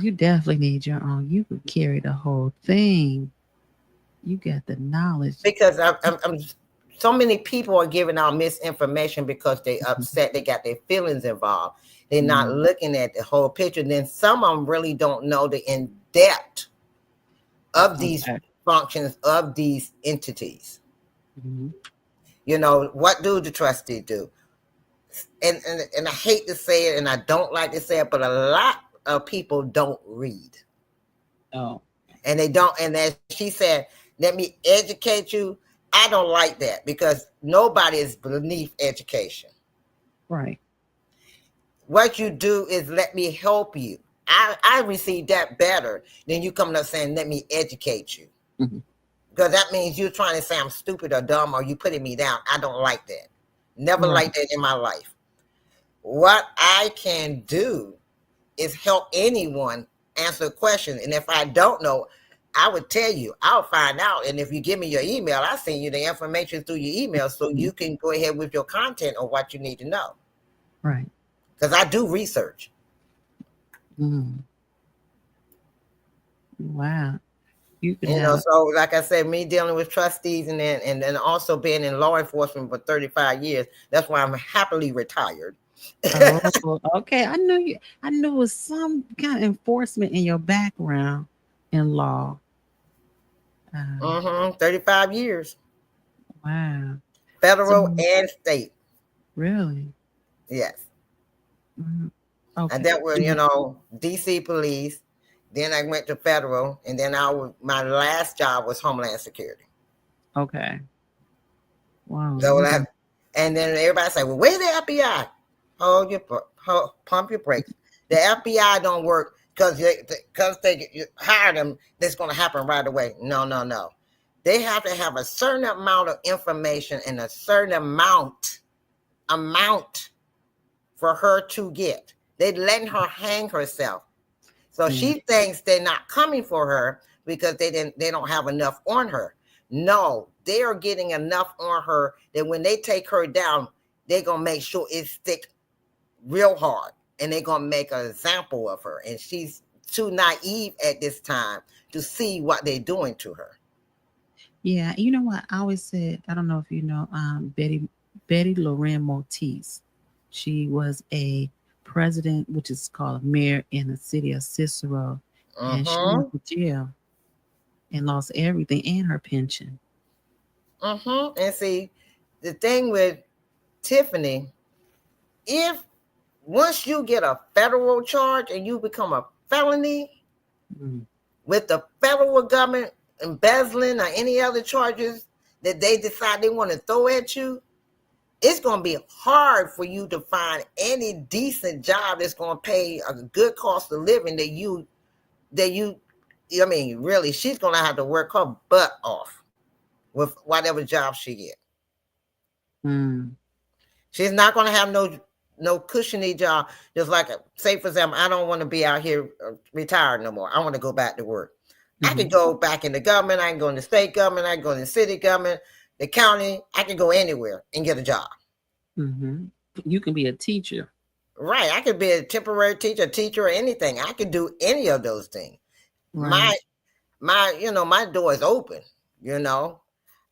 You definitely need your own. You could carry the whole thing. You got the knowledge. Because I'm so many people are giving out misinformation because they upset. They got their feelings involved. They're not looking at the whole picture. Then some of them really don't know the in-depth of these functions of these entities. What do the trustee do? And I hate to say it, and I don't like to say it, but a lot of people don't read. Oh. And they don't. And as she said, let me educate you. I don't like that because nobody is beneath education. Right. What you do is let me help you. I receive that better than you coming up saying, let me educate you. Because that means you're trying to say I'm stupid or dumb or you putting me down. I don't like that. Never liked that in my life. What I can do is help anyone answer a question. And if I don't know, I would tell you, I'll find out. And if you give me your email, I'll send you the information through your email so you can go ahead with your content or what you need to know. Right. Because I do research. Wow. So like I said, me dealing with trustees and then also being in law enforcement for 35 years, that's why I'm happily retired. Okay. I knew it was some kind of enforcement in your background in law. 35 years. Wow. Federal and state. Really? Yes. Okay. I dealt with, DC police. Then I went to federal, and then my last job was Homeland Security. Okay. Wow. So and then everybody say, well, where's the FBI? Pump your brakes. The FBI don't work because they hire them. That's going to happen right away. No. They have to have a certain amount of information and a certain amount for her to get. They letting her hang herself. So she thinks they're not coming for her because they don't have enough on her. No, they are getting enough on her that when they take her down, they're going to make sure it sticks real hard. And they're going to make an example of her. And she's too naive at this time to see what they're doing to her. Yeah, you know what? I always said, I don't know if you know, Betty Lorraine Motis. She was a president, which is called a mayor in the city of Cicero, and she Mm-hmm. went to jail and lost everything and her pension. Mm-hmm. And see, the thing with Tiffany, if once you get a federal charge and you become a felony Mm. with the federal government embezzling or any other charges that they decide they want to throw at you, it's going to be hard for you to find any decent job that's going to pay a good cost of living I mean, really, she's going to have to work her butt off with whatever job she get. Mm. She's not going to have no cushiony job. Just like, say, for example, I don't want to be out here retired no more. I want to go back to work. I can go back in the government. I can go in the state government. I can go in the city government, the county. I can go anywhere and get a job. Mm-hmm. You can be a teacher. Right. I could be a temporary teacher, or anything. I could do any of those things. Right. My door is open.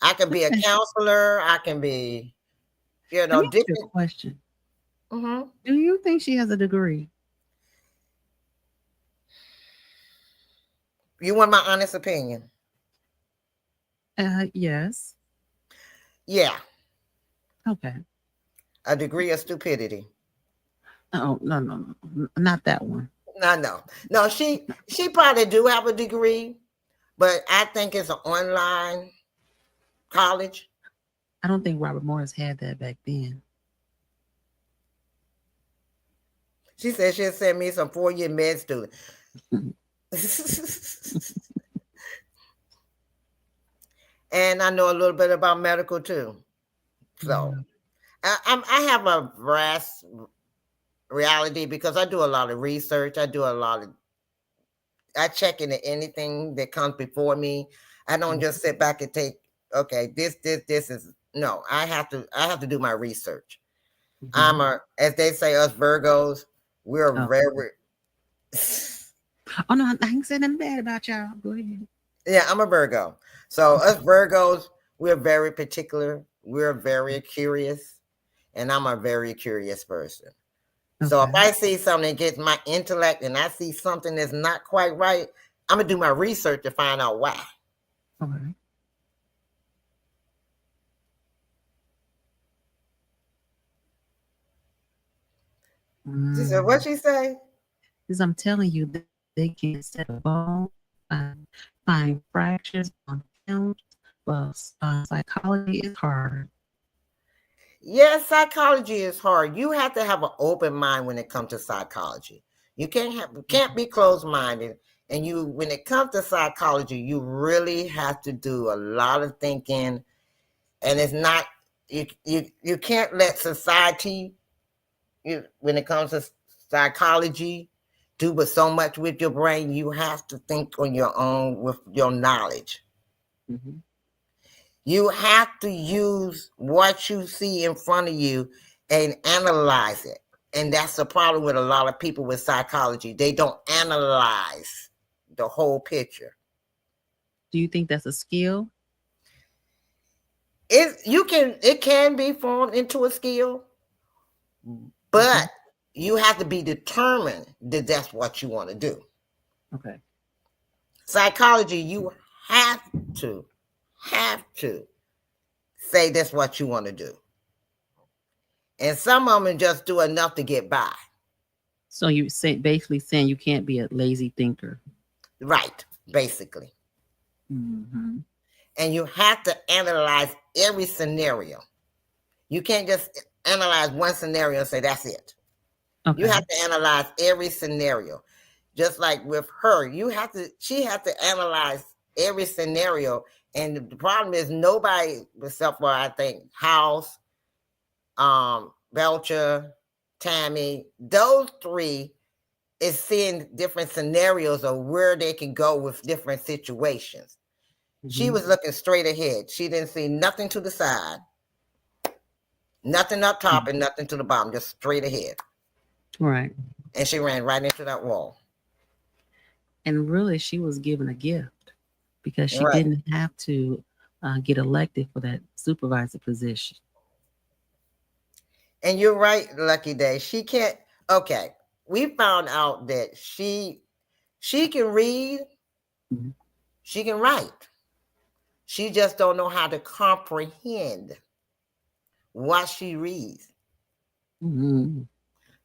I can be a counselor. I can be, Let me ask you different. a question. Mm-hmm. Do you think she has a degree? You want my honest opinion? Yes. Yeah. Okay. A degree of stupidity. Oh, no, not that one. No. She probably do have a degree, but I think it's an online college. I don't think Robert Morris had that back then. She said she'll send me some 4-year med student. And I know a little bit about medical too. So I have a vast reality because I do a lot of research. I check into anything that comes before me. I don't just sit back and take, okay, this is no. I have to do my research. As they say, us Virgos, we're very. Oh no, I ain't saying nothing bad about y'all. Go ahead. Yeah, I'm a Virgo. So us Virgos, we're very particular. We're very curious, and I'm a very curious person. Okay. So if I see something that gets my intellect and I see something that's not quite right, I'm gonna do my research to find out why. Okay. She said, "What she say?" Because I'm telling you, they can set a bone, find fractures on films, but psychology is hard. Yes, psychology is hard. You have to have an open mind when it comes to psychology. You can't be closed-minded. And when it comes to psychology, you really have to do a lot of thinking. And it's not you can't let society, when it comes to psychology, do but so much with your brain. You have to think on your own with your knowledge. Mm-hmm. You have to use what you see in front of you and analyze it. And that's the problem with a lot of people with psychology. They don't analyze the whole picture. Do you think that's a skill? It can be formed into a skill, but you have to be determined that that's what you want to do. Okay. Psychology, you have to say that's what you want to do. And some of them just do enough to get by. So you basically saying you can't be a lazy thinker. Right, basically. Mm-hmm. And you have to analyze every scenario. You can't just analyze one scenario and say that's it. Okay. You have to analyze every scenario. Just like with her, she had to analyze every scenario. And the problem is nobody, except for I think House, Belcher, Tammy, those three is seeing different scenarios of where they can go with different situations. Mm-hmm. She was looking straight ahead. She didn't see nothing to the side, nothing up top, and nothing to the bottom, just straight ahead. Right. And she ran right into that wall. And really, she was given a gift because she didn't have to get elected for that supervisor position. And you're right, Lucky Day. She can't. Okay, we found out that she can read, Mhm. she can write. She just don't know how to comprehend what she reads Mhm.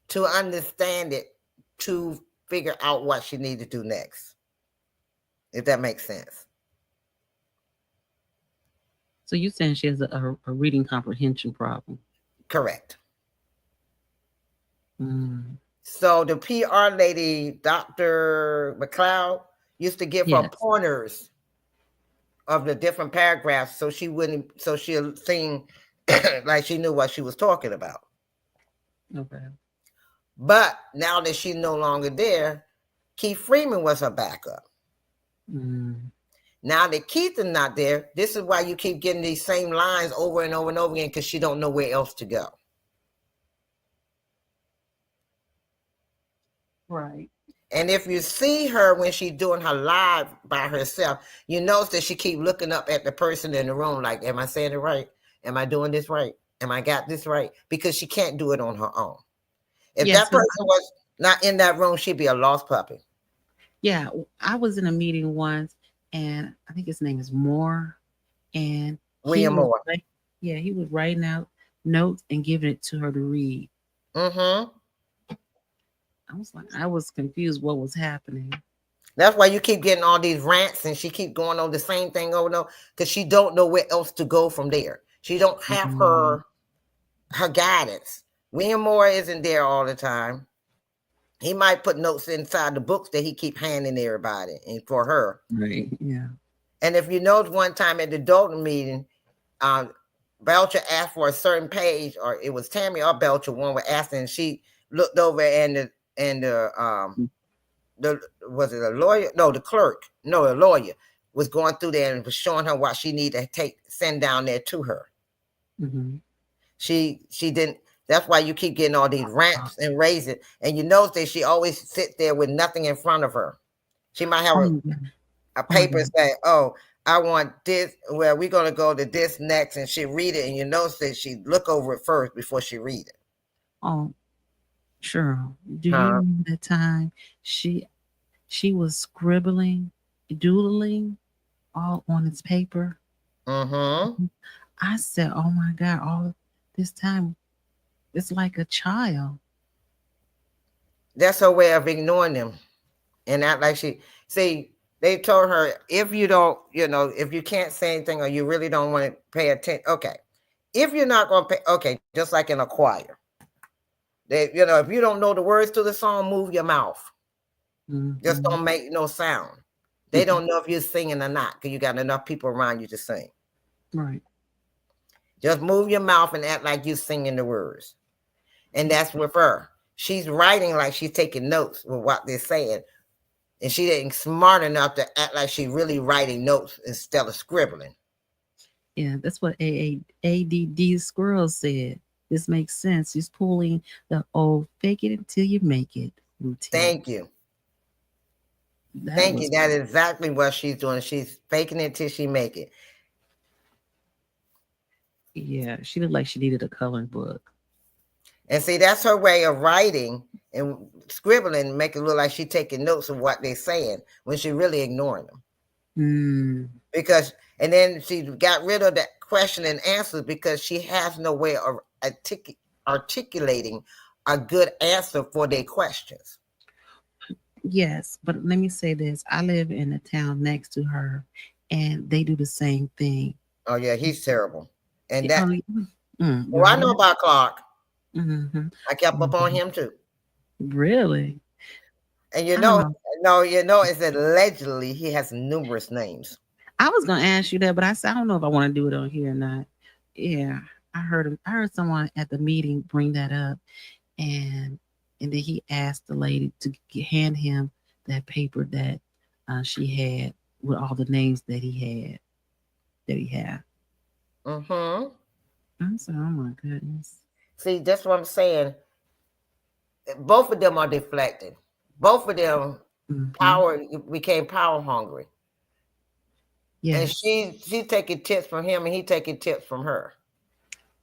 to understand it, to figure out what she needs to do next. If that makes sense. So you're saying she has a reading comprehension problem? Correct. Mm. So the PR lady, Dr. McLeod, used to give her Yes. pointers of the different paragraphs so she wouldn't, so she'll seem like she knew what she was talking about. Okay. But now that she's no longer there, Keith Freeman was her backup. Mm. Now that Keith is not there, this is why you keep getting these same lines over and over and over again, because she don't know where else to go. Right. And if you see her when she's doing her live by herself, you notice that she keep looking up at the person in the room like, am I saying it right? Am I doing this right? Am I got this right? Because she can't do it on her own. If Yes, that person was not in that room, she'd be a lost puppy. Yeah, I was in a meeting once, and I think his name is Moore, and William Moore. He was writing out notes and giving it to her to read. Mm-hmm. I was confused what was happening. That's why you keep getting all these rants, and she keep going on the same thing over and over, because she don't know where else to go from there. She don't have her guidance. William Moore isn't there all the time. He might put notes inside the books that he keep handing everybody and for her. Right. Yeah. And if you know, one time at the Dalton meeting, Belcher asked for a certain page, or it was Tammy or Belcher, one was asking, and she looked over, and was it a lawyer? No, the clerk. No, a lawyer was going through there and was showing her what she needed to send down there to her. Mm-hmm. She didn't. That's why you keep getting all these rants and raising. And you notice that she always sit there with nothing in front of her. She might have a paper say, "Oh, I want this. Well, we're gonna go to this next," and she read it, and you notice that she look over it first before she read it. Oh, sure. Do you remember that time she was scribbling, doodling all on its paper? Mm-hmm. I said, "Oh my God! All this time, it's like a child." That's her way of ignoring them, and act like they told her, if you don't, if you can't say anything, or you really don't want to pay attention, okay. If you're not going to pay, okay, just like in a choir, if you don't know the words to the song, move your mouth. Mm-hmm. Just don't make no sound. They don't know if you're singing or not, because you got enough people around you to sing. Right. Just move your mouth and act like you're singing the words. And that's with her. She's writing like she's taking notes with what they're saying. And she ain't smart enough to act like she's really writing notes instead of scribbling. Yeah, that's what ADD Squirrel said. This makes sense. She's pulling the old fake it until you make it routine. Thank you. Thank you. That is exactly what she's doing. She's faking it till she make it. Yeah, she looked like she needed a coloring book. And see, that's her way of writing and scribbling, make it look like she's taking notes of what they're saying when she's really ignoring them. Because, and then she got rid of that question and answers because she has no way of articulating a good answer for their questions. Yes, but let me say this. I live in a town next to her, and they do the same thing. Oh, yeah, he's terrible. And that, mm-hmm. I know about Clark. Mm-hmm. I kept up on him too. Really? And it's allegedly he has numerous names. I was gonna ask you that, but I said I don't know if I want to do it on here or not. Yeah, I heard someone at the meeting bring that up, and then he asked the lady to hand him that paper that she had with all the names that he had. Mm-hmm. I said, oh my goodness. See, that's what I'm saying. Both of them are deflected. Both of them became power hungry. And Yes. she taking tips from him, and he taking tips from her.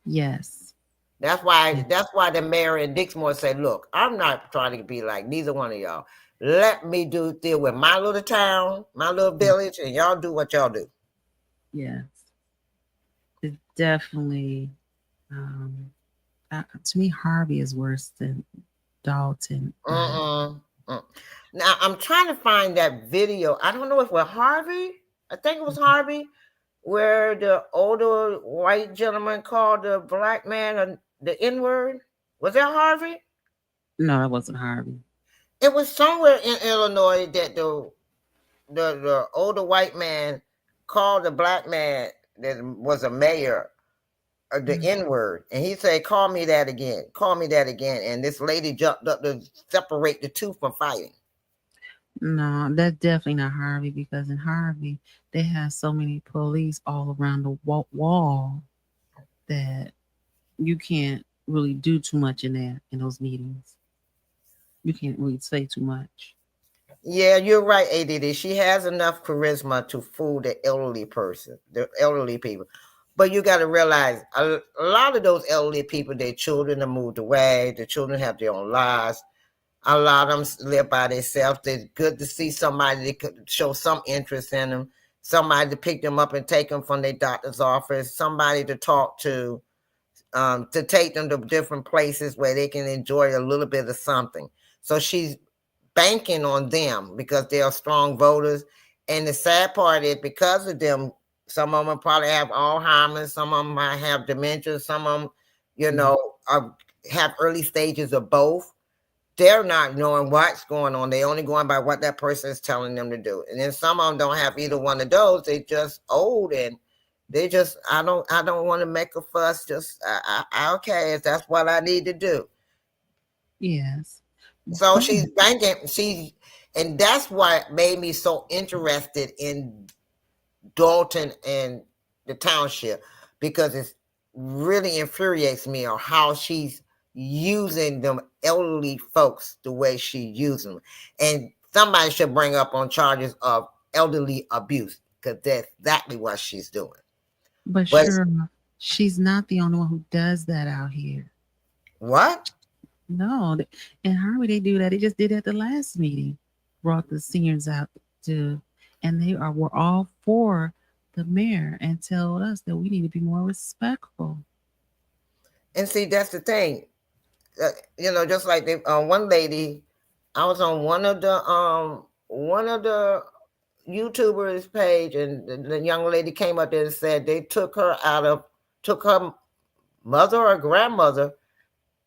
Yes. That's why the mayor in Dixmoor said, look, I'm not trying to be like neither one of y'all. Let me deal with my little town, my little village, and y'all do what y'all do. Yes. It definitely, to me, Harvey is worse than Dalton. Now I'm trying to find that video. I don't know if it was Harvey. I think it was Harvey, where the older white gentleman called the black man the N-word. Was that Harvey? No, it wasn't Harvey. It was somewhere in Illinois that the older white man called the black man that was a mayor the N-word, and he said, call me that again, and this lady jumped up to separate the two from fighting. No, that's definitely not Harvey, because in Harvey they have so many police all around the wall that you can't really do too much in those meetings. You can't really say too much. Yeah, you're right, ADD. She has enough charisma to fool the elderly people. But you got to realize a lot of those elderly people, their children have moved away. The children have their own lives. A lot of them live by themselves. It's good to see somebody that could show some interest in them, somebody to pick them up and take them from their doctor's office, somebody to talk to take them to different places where they can enjoy a little bit of something. So she's banking on them because they are strong voters. And the sad part is, because of them, some of them probably have Alzheimer's, some of them might have dementia, some of them, have early stages of both. They're not knowing what's going on. They're only going by what that person is telling them to do. And then some of them don't have either one of those. They just old, and they just, I don't want to make a fuss. Just, okay, if that's what I need to do. Yes. So she's banking. And that's what made me so interested in Dalton and the township, because it really infuriates me on how she's using them elderly folks the way she uses them. And somebody should bring up on charges of elderly abuse, because that's exactly what she's doing. But sure, she's not the only one who does that out here. What? No, in Harvey they do that. They just did it at the last meeting. Brought the seniors out and they were all for the mayor and told us that we need to be more respectful. And see, that's the thing. Just like one lady, I was on one of the YouTubers page, and the young lady came up there and said they took her mother or grandmother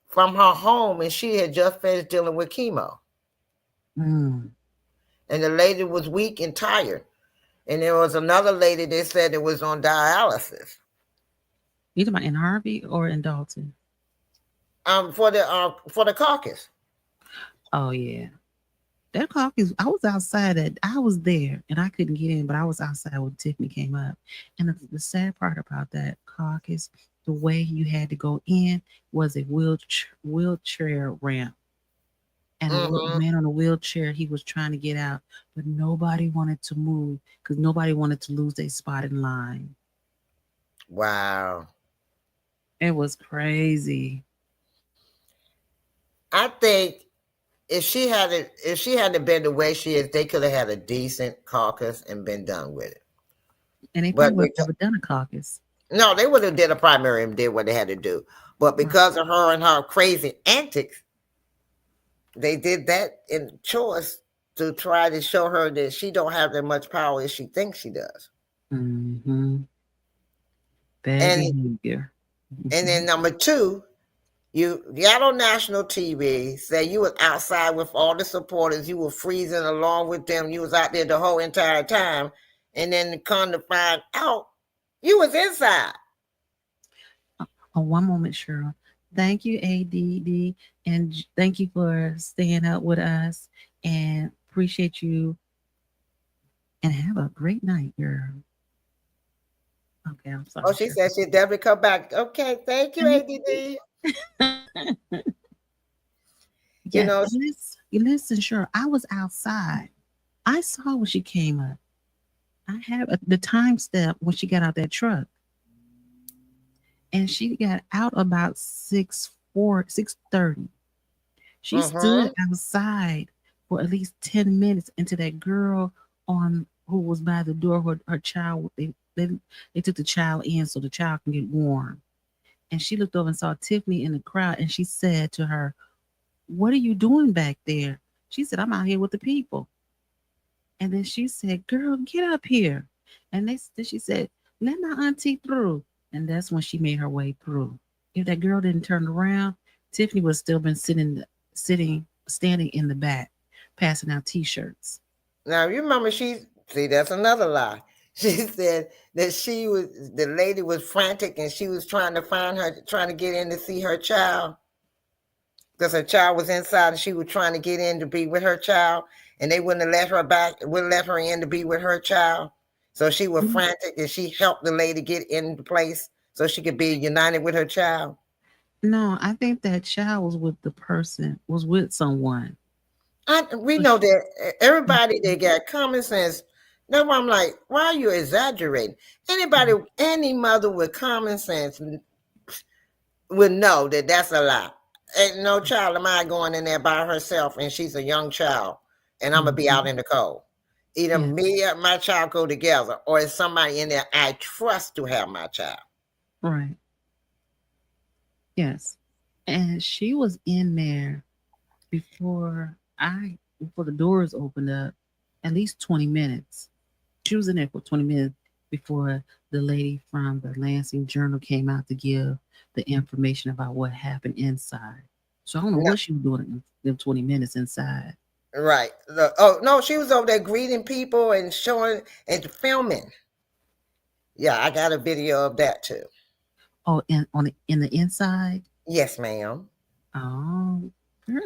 from her home, and she had just finished dealing with chemo. And the lady was weak and tired. And there was another lady, they said it was on dialysis. You talking about in Harvey or in Dalton? For the caucus. Oh yeah. That caucus, I was outside. I was there and I couldn't get in, but I was outside when Tiffany came up. And the sad part about that caucus, the way you had to go in was a wheelchair ramp. And a little man on a wheelchair, he was trying to get out, but nobody wanted to move because nobody wanted to lose their spot in line. Wow. It was crazy. I think if she hadn't been the way she is, they could have had a decent caucus and been done with it. And they probably would have never done a caucus. No, they would have did a primary and did what they had to do. But because of her and her crazy antics, they did that in choice to try to show her that she don't have that much power as she thinks she does. Bad behavior. And then number two, you got on national TV, say you was outside with all the supporters, you were freezing along with them, you was out there the whole entire time, and then come to find out you was inside. One moment, Cheryl. Thank you, ADD, and thank you for staying up with us, and appreciate you, and have a great night, girl. Okay, I'm sorry. Oh, she said she'd definitely come back. Okay, thank you, ADD. Listen, sure. I was outside. I saw when she came up. I have the time step when she got out that truck. And she got out about 6:30. She stood Mm-hmm. outside for at least 10 minutes until that girl on who was by the door, her child, they took the child in so the child can get warm. And she looked over and saw Tiffany in the crowd and she said to her, "What are you doing back there?" She said, "I'm out here with the people." And then she said, "Girl, get up here." And then she said, "Let my auntie through." And that's when she made her way through. If that girl didn't turn around, Tiffany would still been standing in the back, passing out T-shirts. Now you remember see that's another lie. She said that the lady was frantic and she was trying to find her, trying to get in to see her child. Because her child was inside and she was trying to get in to be with her child, and they wouldn't let her in to be with her child. So she was frantic and she helped the lady get into place so she could be united with her child. No, I think that child was with someone. We know that everybody that got common sense. That's why I'm like, why are you exaggerating? Any mother with common sense would know that that's a lie. Ain't no child of mine going in there by herself, and she's a young child, and I'm gonna be out in the cold. Either me or my child go together, or is somebody in there I trust to have my child. Right. Yes. And she was in there before the doors opened up, at least 20 minutes. She was in there for 20 minutes before the lady from the Lansing Journal came out to give the information about what happened inside. So I don't know what she was doing in them 20 minutes inside. Right. Oh no, she was over there greeting people and showing and filming. Yeah, I got a video of that too. Oh, in the inside? Yes, ma'am. Oh,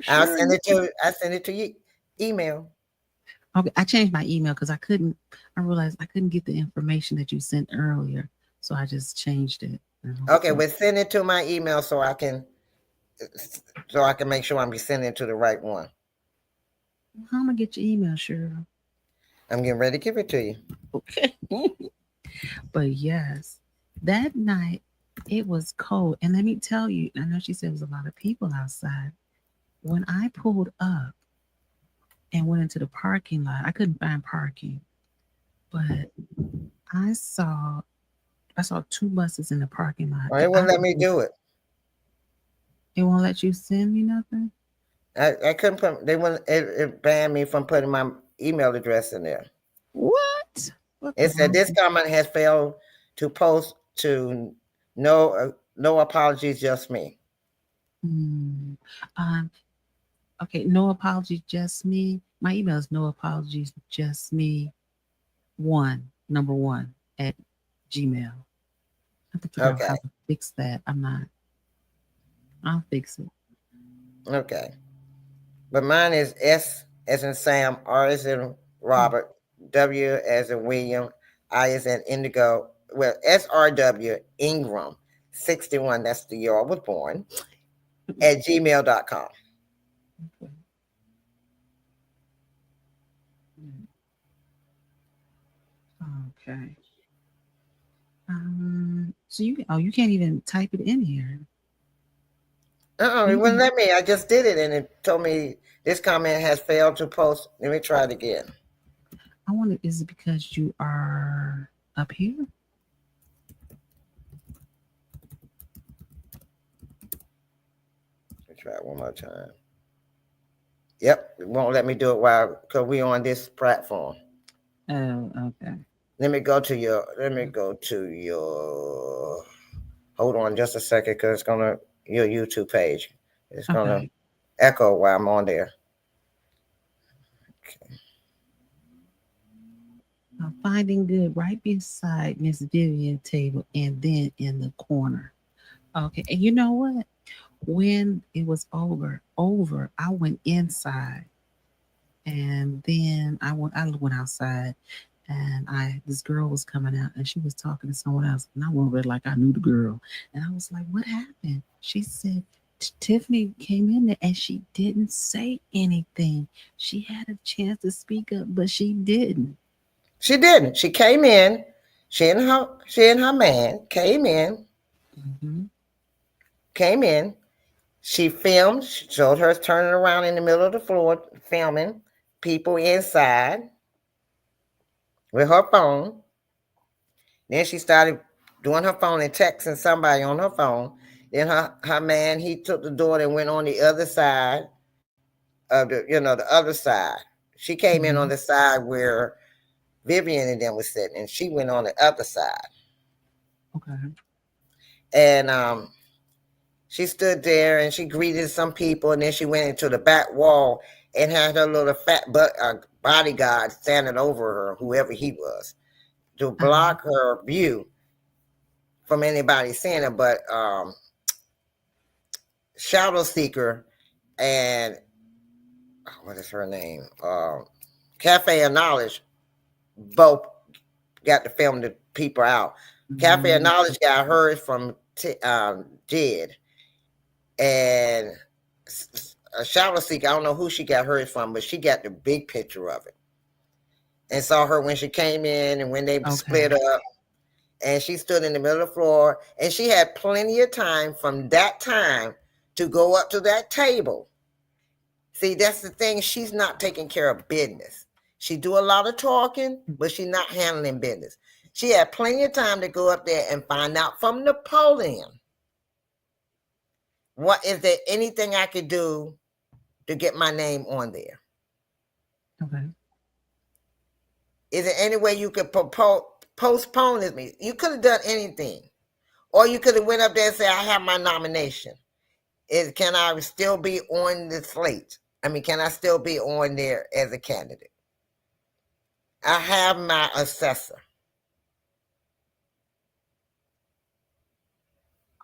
I'll send it to you. Email. Okay, I changed my email because I realized I couldn't get the information that you sent earlier. So I just changed it. Okay, well send it to my email so I can make sure I'm sending it to the right one. How am I gonna get your email, Cheryl? I'm getting ready to give it to you. Okay. But yes, that night it was cold. And let me tell you, I know she said there was a lot of people outside. When I pulled up and went into the parking lot, I couldn't find parking. But I saw 2 buses in the parking lot. Well, it wouldn't let me do it. It won't let you send me nothing? I couldn't put, it banned me from putting my email address in there. What? It said this comment has failed to post to no apologies, just me. Okay, no apologies, just me. My email is no apologies, just me. Number 1 at Gmail. I have to figure out how to fix that. I'll fix it. Okay. But mine is S as in Sam, R as in Robert, W as in William, I as in Indigo. Well, SRW Ingram 61. That's the year I was born. At gmail.com. Okay. So you can't even type it in here. It wouldn't let me. I just did it and it told me this comment has failed to post. Let me try it again. I wonder, is it because you are up here? Let me try it one more time. Yep, it won't let me do it because we're on this platform. Oh, okay. Let me go to your hold on just a second because it's gonna your YouTube page. It's gonna echo while I'm on there. Okay. Finding good right beside Miss Vivian's table and then in the corner. Okay, and you know what? When it was over, I went inside, and then I went outside, and this girl was coming out, and she was talking to someone else, and I went over like I knew the girl, and I was like, "What happened?" She said, "Tiffany came in there, and she didn't say anything. She had a chance to speak up, but she didn't." She didn't. She came in. She and her man came in. Mm-hmm. Came in. She filmed. Showed her turning around in the middle of the floor, filming people inside with her phone. Then she started doing her phone and texting somebody on her phone. Then her man, he took the door and went on the other side of the other side. She came in on the side where Vivian and them was sitting, and she went on the other side. Okay. And she stood there and she greeted some people, and then she went into the back wall and had her little fat bodyguard standing over her, whoever he was, to block her view from anybody seeing her. But Shadow Seeker and what is her name? Cafe of Knowledge both got to film the people out. Cafe of Knowledge got hers from Jed, and Shadow Seeker, I don't know who she got hers from, but she got the big picture of it and saw her when she came in and when they split up. And she stood in the middle of the floor, and she had plenty of time from that time to go up to that table. See, that's the thing. She's not taking care of business. She do a lot of talking, but she's not handling business. She had plenty of time to go up there and find out from Napoleon, is there anything I could do to get my name on there? Okay. Is there any way you could postpone this meeting? You could have done anything. Or you could have went up there and said, I have my nomination. Can I still be on the slate? I mean, can I still be on there as a candidate? I have my assessor.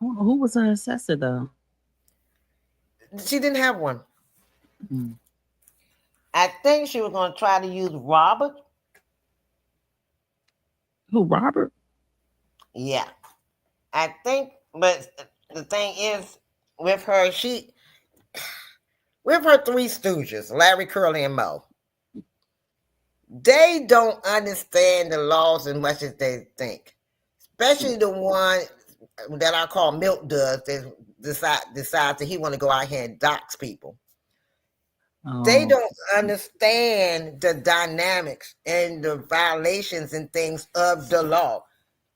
Who was her assessor, though? She didn't have one. Mm. I think she was going to try to use Robert. Who, Robert? Yeah. I think, but the thing is, with her three stooges, Larry, Curly, and Moe, they don't understand the laws as much as they think. Especially the one that I call Milk does, that decides that he want to go out here and dox people. Oh. They don't understand the dynamics and the violations and things of the law.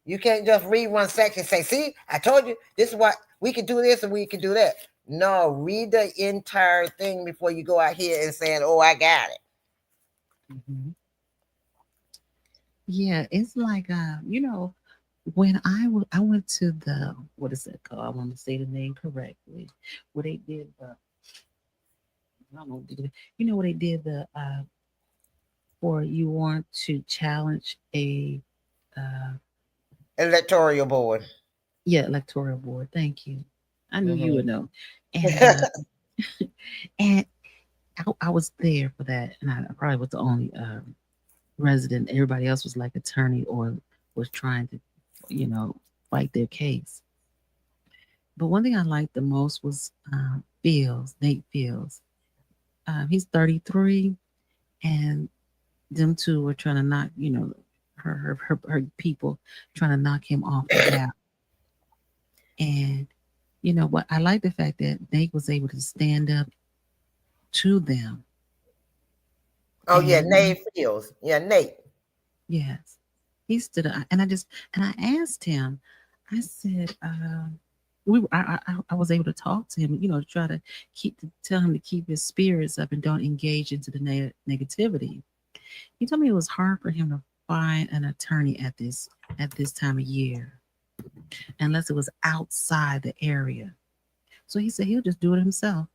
You can't just read one section and say, see, I told you, this is what we can do this and we can do that. No, read the entire thing before you go out here and saying, oh, I got it. Mm-hmm. Yeah, it's like, when I went to the, what is it called? I want to say the name correctly. Where they did I don't know, where they did for you want to challenge a electoral board. Yeah, electoral board. Thank you. I knew you would know. And and I was there for that, and I probably was the only resident. Everybody else was like attorney or was trying to, fight their case. But one thing I liked the most was Nate Fields. He's 33, and them two were trying to knock, her people trying to knock him off the ballot. And you know what? I like the fact that Nate was able to stand up to them. Oh, yeah, Nate Fields. Yeah, Nate. Yes. He stood up, and I asked him, I said, I was able to talk to him, to try to tell him to keep his spirits up and don't engage into the negativity. He told me it was hard for him to find an attorney at this time of year, unless it was outside the area. So he said he'll just do it himself.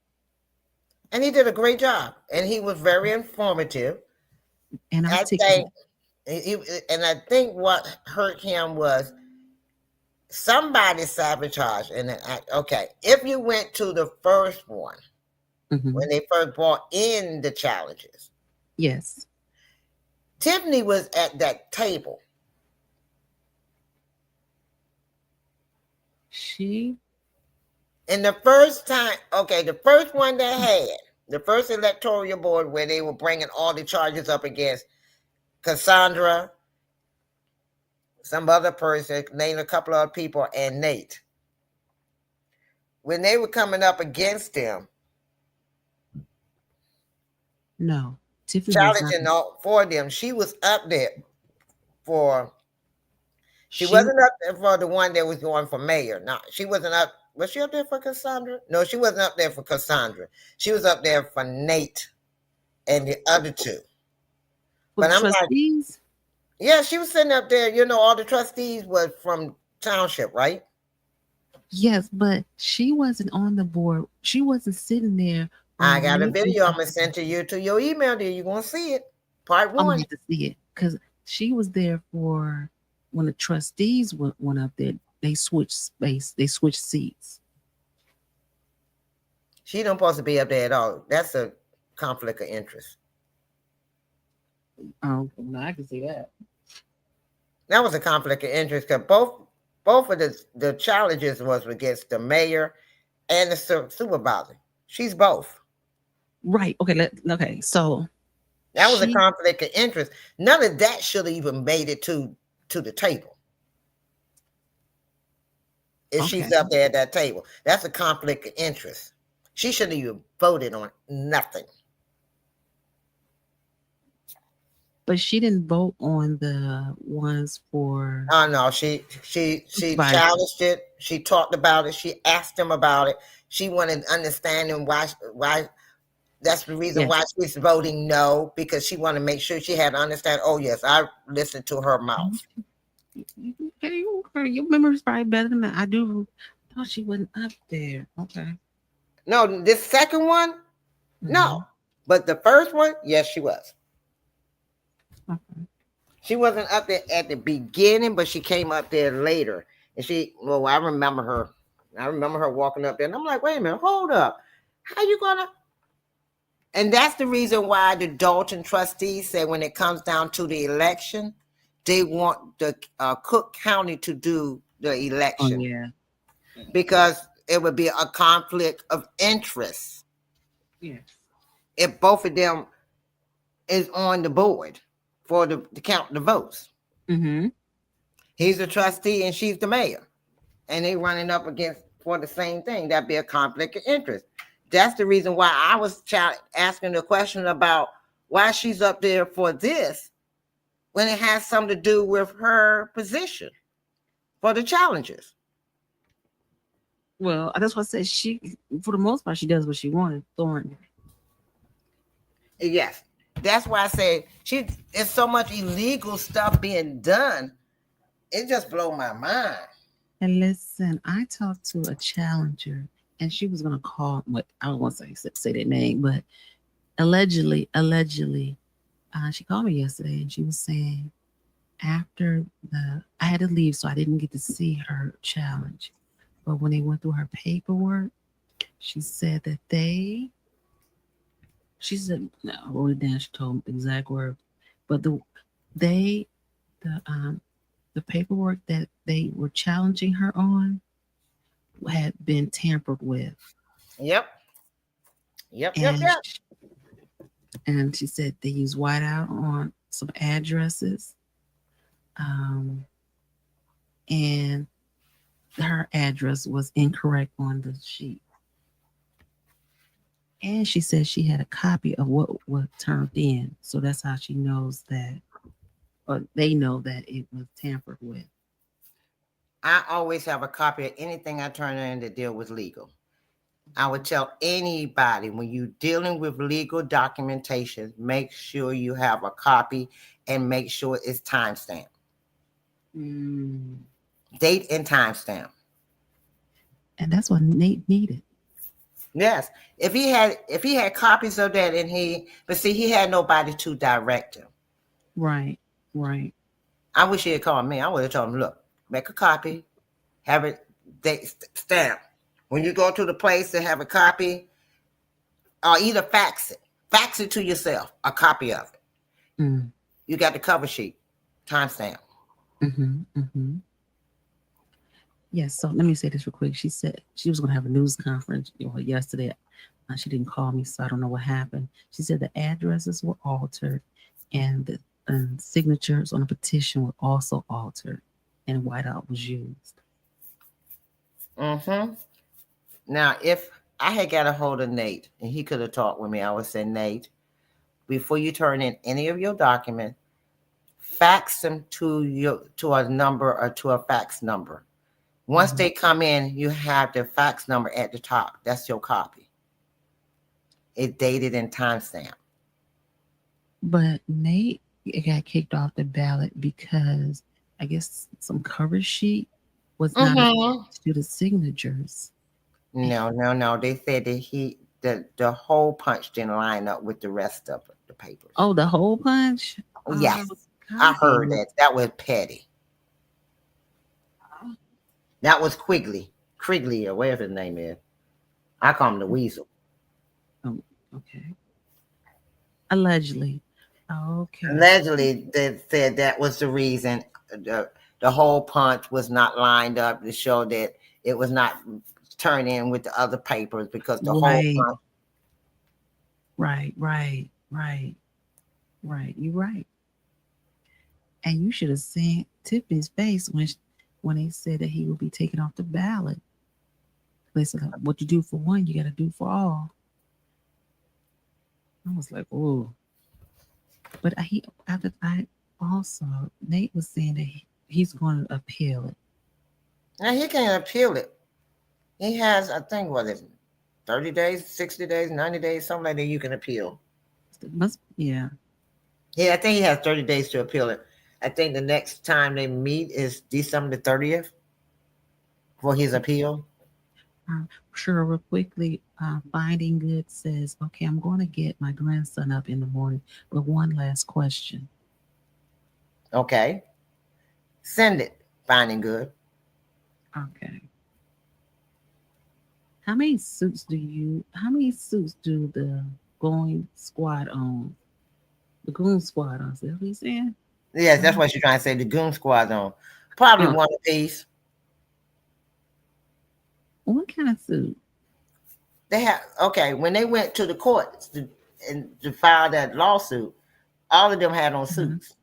And he did a great job, and he was very informative. And I think what hurt him was somebody sabotaged. And if you went to the first one, when they first brought in the challenges, yes, Tiffany was at that table. And the first time, the first one they had, the first electoral board where they were bringing all the charges up against Cassandra, some other person, named a couple of people, and Nate. When they were coming up against him, No, Tiffany was not. challenging all for them, she was up there for. She She wasn't up there for the one that was going for mayor. No, she wasn't up. Was she up there for Cassandra? No, she wasn't up there for Cassandra. She was up there for Nate and the other two. with But I'm like, trustees. yeah, she was sitting up there. You know, all the trustees was from township, right? Yes, but she wasn't on the board. She wasn't sitting there. I got a making video I'm gonna decisions. send to you to your email. There, you're gonna see it. Part I'm gonna one. have to see it because she was there for when the trustees went up there. They switched space. They switched seats. She don't supposed to be up there at all. That's a conflict of interest. Oh, no, I can see that. That was a conflict of interest because both of the challenges was against the mayor and the supervisor. She's both. Right. Okay. Okay. So That was a she- conflict of interest. None of that should have even made it to the table. If she's Okay. up there at that table, that's a conflict of interest. She shouldn't even voted on nothing. But she didn't vote on the ones for. Oh no, she Supervisor. challenged it. She talked about it. She asked him about it. She wanted understanding why. That's the reason Yes. why she's voting no, because she wanted to make sure she had to understand. Oh yes, I listened to her mouth. Okay, your memory's probably better than that. I do. I thought she wasn't up there. Okay. No, this second one, no, but the first one, yes, she was. Okay. She wasn't up there at the beginning, but she came up there later. And I remember her. I remember her walking up there, and I'm like, wait a minute, hold up. How you gonna? And that's the reason why the Dalton trustees said when it comes down to the election, they want the Cook County to do the Oh election yeah. because it would be a conflict of interest Yes. if both of them is on the board for to count the votes. Mm-hmm. He's a trustee and she's the mayor, and they running up against for the same thing. That'd be a conflict of interest. That's the reason why I was asking the question about why she's up there for this when it has something to do with her position for the challenges. Well, that's what I said. She, for the most part, she does what she wanted. Thornton. Yes, that's why I say it's so much illegal stuff being done. It just blows my mind. And listen, I talked to a challenger, and she was gonna call. What I don't want to say that name, but allegedly, she called me yesterday, and she was saying after I had to leave, so I didn't get to see her challenge. But when they went through her paperwork, she said that she said, no, I wrote it down. She told me the exact word, but the paperwork that they were challenging her on had been tampered with. Yep. And she said they used whiteout on some addresses. And her address was incorrect on the sheet. And she said she had a copy of what was turned in. So that's how she knows that, or they know that it was tampered with. I always have a copy of anything I turn in to deal with legal. I would tell anybody when you're dealing with legal documentation, make sure you have a copy and make sure it's timestamped. Date and timestamp. And that's what Nate needed. Yes. If he had copies of that but see, he had nobody to direct him. Right. I wish he had called me. I would have told him, look, make a copy, have it stamp. When you go to the place to have a copy, or either fax it to yourself, a copy of it. You got the cover sheet, timestamp. Yes. So let me say this real quick. She said she was going to have a news conference yesterday. She didn't call me, so I don't know what happened. She said the addresses were altered and and signatures on a petition were also altered, and whiteout was used. Mm-hmm. Now, if I had got a hold of Nate and he could have talked with me, I would say, Nate, before you turn in any of your documents, fax them to a number or to a fax number. Once they come in, you have the fax number at the top. That's your copy. It's dated and timestamped. But Nate got kicked off the ballot because I guess some cover sheet was not attached to the signatures. No. They said that the whole punch didn't line up with the rest of the papers. Oh, the whole punch? Yes. I heard that. That was petty. That was Quigley, or whatever his name is. I call him the Weasel. Oh, okay. Allegedly. Okay. Allegedly, they said that was the reason the whole punch was not lined up to show that it was not turned in with the other papers because the whole punch. Right. You're right. And you should have seen Tiffany's face when they said that he would be taken off the ballot. They said, what you do for one, you got to do for all. I was like, oh. But Nate was saying that he's going to appeal it. Now, he can't appeal it. He has, I think, 30 days, 60 days, 90 days, something like that you can appeal. Yeah. Yeah, I think he has 30 days to appeal it. I think the next time they meet is December the 30th for his appeal. Sure, real quickly, Finding Good says, okay, I'm going to get my grandson up in the morning, but one last question. Okay. Send it, Finding Good. Okay. How many suits do the Going Squad own? The Goon Squad on? Is that what he's saying? Yes, that's what you're trying to say. The Goon Squad on. Probably one apiece. What kind of suit? They have, okay, when they went to the courts to file that lawsuit, all of them had on suits.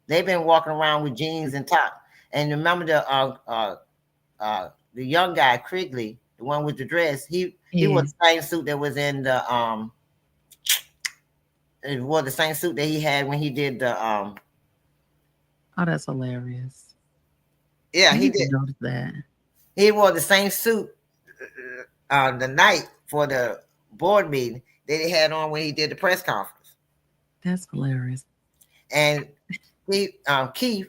They've been walking around with jeans and top. And remember the young guy, Quigley, the one with the dress, he wore the same suit that was in the it wore the same suit that he had when he did the Oh, that's hilarious. Yeah, he did. Notice that. He wore the same suit the night for the board meeting that he had on when he did the press conference. That's hilarious. And Keith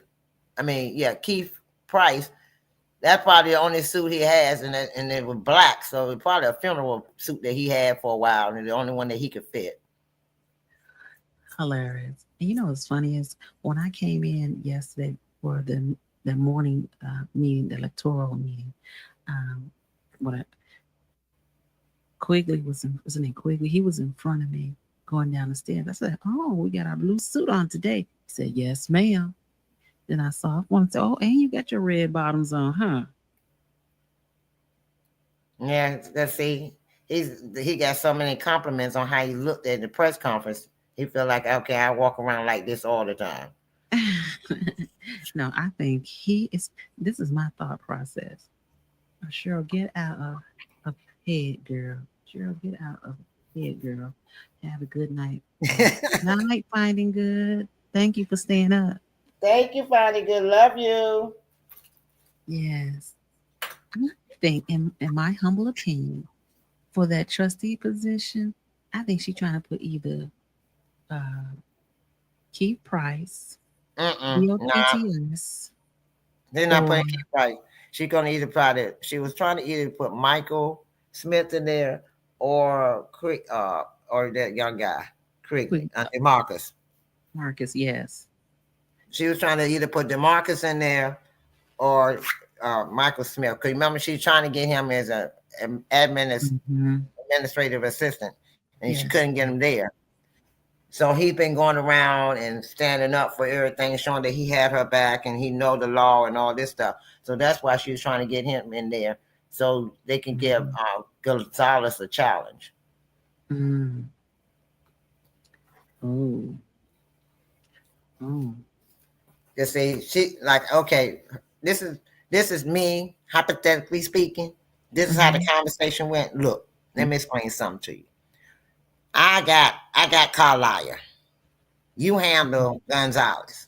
Price, that's probably the only suit he has, and it was black, so it's probably a funeral suit that he had for a while, and the only one that he could fit. Hilarious. And you know what's funny is when I came in yesterday for the morning meeting, the electoral meeting, Quigley wasn't it Quigley? He was in front of me going down the stairs. I said, "Oh, we got our blue suit on today." He said, "Yes, ma'am." Then I saw one and said, "Oh, and you got your red bottoms on, huh?" Yeah, let's see. He got so many compliments on how he looked at the press conference. He felt like, okay, I walk around like this all the time. No, I think this is my thought process. Cheryl, get out of head, girl. Cheryl, get out of head, girl. Have a good night. Night, Finding Good. Thank you for staying up. Thank you, Finding Good. Love you. Yes. I think, in my humble opinion, for that trustee position, I think she's trying to put either Keith Price, BOTTS. They're not putting Keith Price. She's gonna she was trying to either put Michael Smith in there or that young guy, Marcus. Marcus, yes. She was trying to either put DeMarcus in there or Michael Smith. Because remember, she's trying to get him as an administrative assistant, and she couldn't get him there. So he's been going around and standing up for everything, showing that he had her back and he know the law and all this stuff. So that's why she was trying to get him in there so they can give Gonzalez a challenge. Oh. Mm. You see, she like, okay, this is me, hypothetically speaking. This is how the conversation went. Look, let me explain something to you. I got Carlisle. You handle Gonzalez.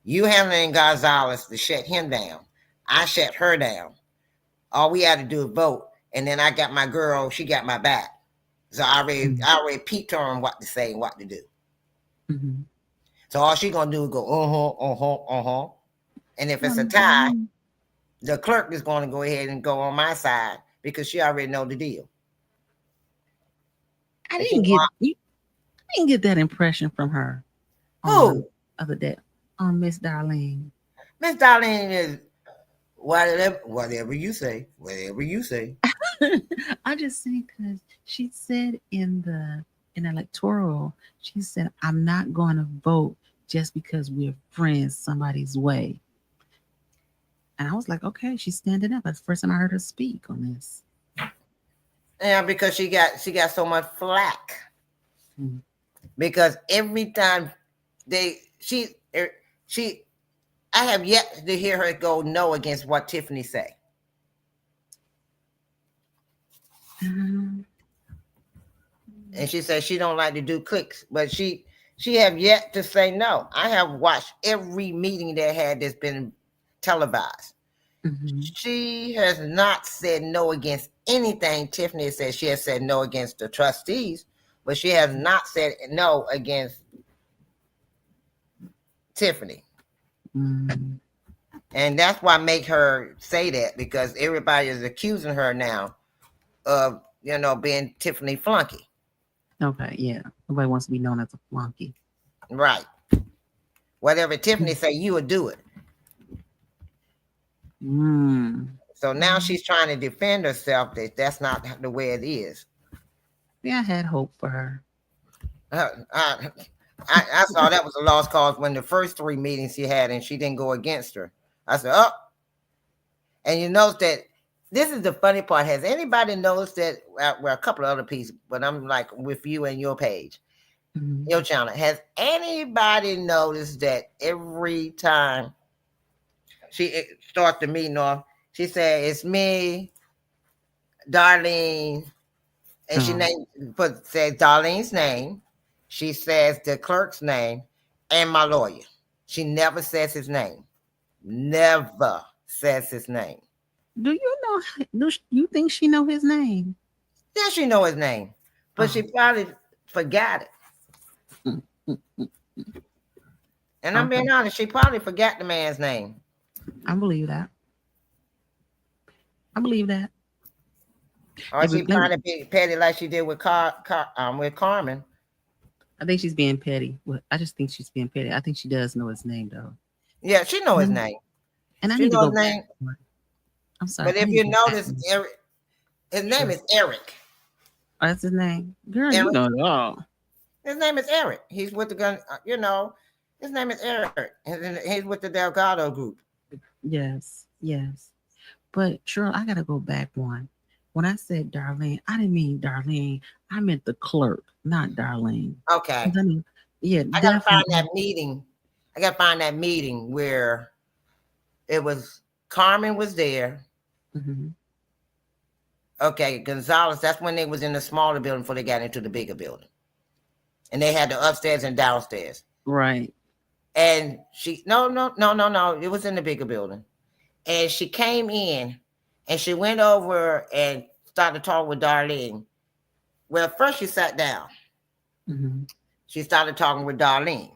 You handling Gonzalez to shut him down. I shut her down. All we had to do is vote. And then I got my girl, she got my back. So I already peeped her on what to say and what to do. Mm-hmm. So all she gonna do is go, And if it's a tie, the clerk is gonna go ahead and go on my side because she already know the deal. I didn't get that impression from her. Who? Other day on Miss Darlene. Miss Darlene is whatever you say. Whatever you say. I just think because she said in electoral, she said, I'm not going to vote just because we're friends somebody's way. And I was like, okay, she's standing up. That's the first time I heard her speak on this. Yeah, because she got so much flack. Mm-hmm. Because every time I have yet to hear her go no against what Tiffany say. And she said she don't like to do clicks, but she have yet to say no. I have watched every meeting that had that's been televised. Mm-hmm. She has not said no against anything Tiffany said. She has said no against the trustees, but she has not said no against Tiffany. Mm-hmm. And that's why I make her say that, because everybody is accusing her now of, being Tiffany flunky. Okay, yeah. Nobody wants to be known as a flunky. Right. Whatever Tiffany say, you would do it. So now she's trying to defend herself that's not the way it is. Yeah, I had hope for her. I saw that was a lost cause when the first 3 meetings she had and she didn't go against her. I said, oh. And you notice that this is the funny part. Has anybody noticed that? Well, a couple of other pieces, but I'm like with you and your page, your channel. Has anybody noticed that every time she starts the meeting off, she said, it's me, Darlene, and she says Darlene's name. She says the clerk's name and my lawyer. She never says his name. Never says his name. Do you think she know his name? Yeah, she know his name, but she probably forgot it. And I'm being honest, she probably forgot the man's name. I believe that. Or she trying to be petty like she did with Carmen. I think she's being petty. I just think she's being petty. I think she does know his name, though. Yeah, she know his name. And I need to go back. I'm sorry. But if you notice, his name is Eric. Oh, that's his name? Girl, Eric. You know it all. His name is Eric. He's with the gun, his name is Eric. And he's with the Delgado group. Yes. But Cheryl, I gotta go back one. When I said Darlene, I didn't mean Darlene. I meant the clerk, not Darlene. Okay. I gotta find that meeting. I gotta find that meeting where it was Carmen was there. Mm-hmm. Okay, Gonzalez. That's when they was in the smaller building before they got into the bigger building, and they had the upstairs and downstairs. Right. And she no. It was in the bigger building, and she came in, and she went over and started talking with Darlene. Well, first she sat down. Mm-hmm. She started talking with Darlene,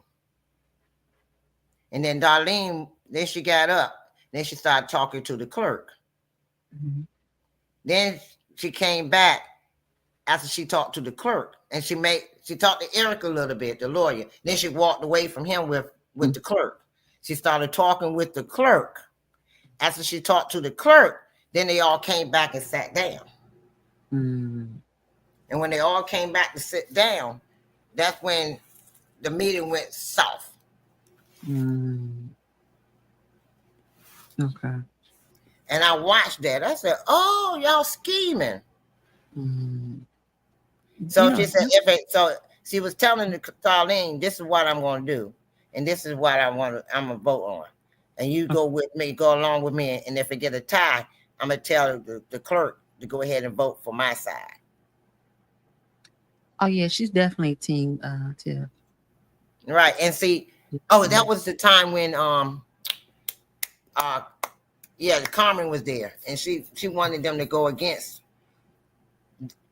and then then she got up. Then she started talking to the clerk. Mm-hmm. Then she came back after she talked to the clerk, and she talked to Eric a little bit, the lawyer. Then she walked away from him with the clerk. She started talking with the clerk. After she talked to the clerk, then they all came back and sat down. Mm. And when they all came back to sit down, that's when the meeting went south. Mm. Okay. And I watched that. I said, oh, y'all scheming. Mm. So she said, so she was telling Darlene, this is what I'm going to do. and this is what I'm gonna vote on. And you go along with me, and if it get a tie, I'm gonna tell the clerk to go ahead and vote for my side. Oh yeah, she's definitely team Tiff. Right. And see, that was the time when Carmen was there, and she wanted them to go against.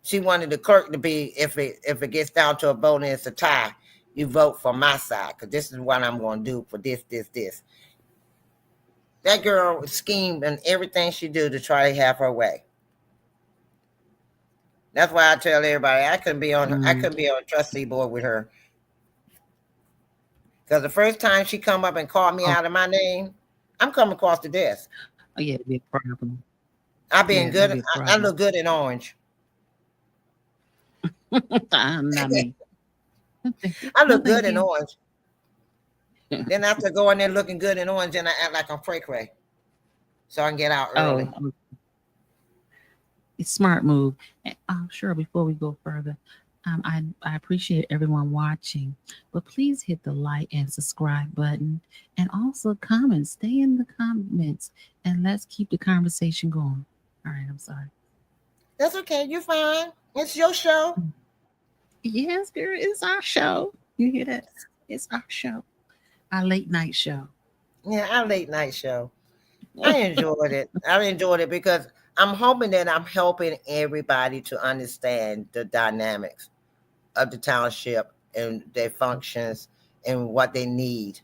She wanted the clerk to be, if it gets down to a vote and it's a tie, you vote for my side, because this is what I'm going to do for this. That girl schemed and everything she do to try to have her way. That's why I tell everybody I couldn't be on a trustee board with her. Because the first time she come up and called me out of my name, I'm coming across the desk. Oh yeah, it'd be a problem. I good. I look good in orange. Not me. I look good in orange. Then after going there looking good in orange, then I act like I'm cray-cray, so I can get out early. It's smart move. Sure. Before we go further, I appreciate everyone watching, but please hit the like and subscribe button, and also comment. Stay in the comments, and let's keep the conversation going. All right. I'm sorry. That's okay. You're fine. It's your show. Yes, girl. It's our show. You hear that? It's our show. Our late night show. Yeah, our late night show. I enjoyed it. I enjoyed it because I'm hoping that I'm helping everybody to understand the dynamics of the township and their functions and what they need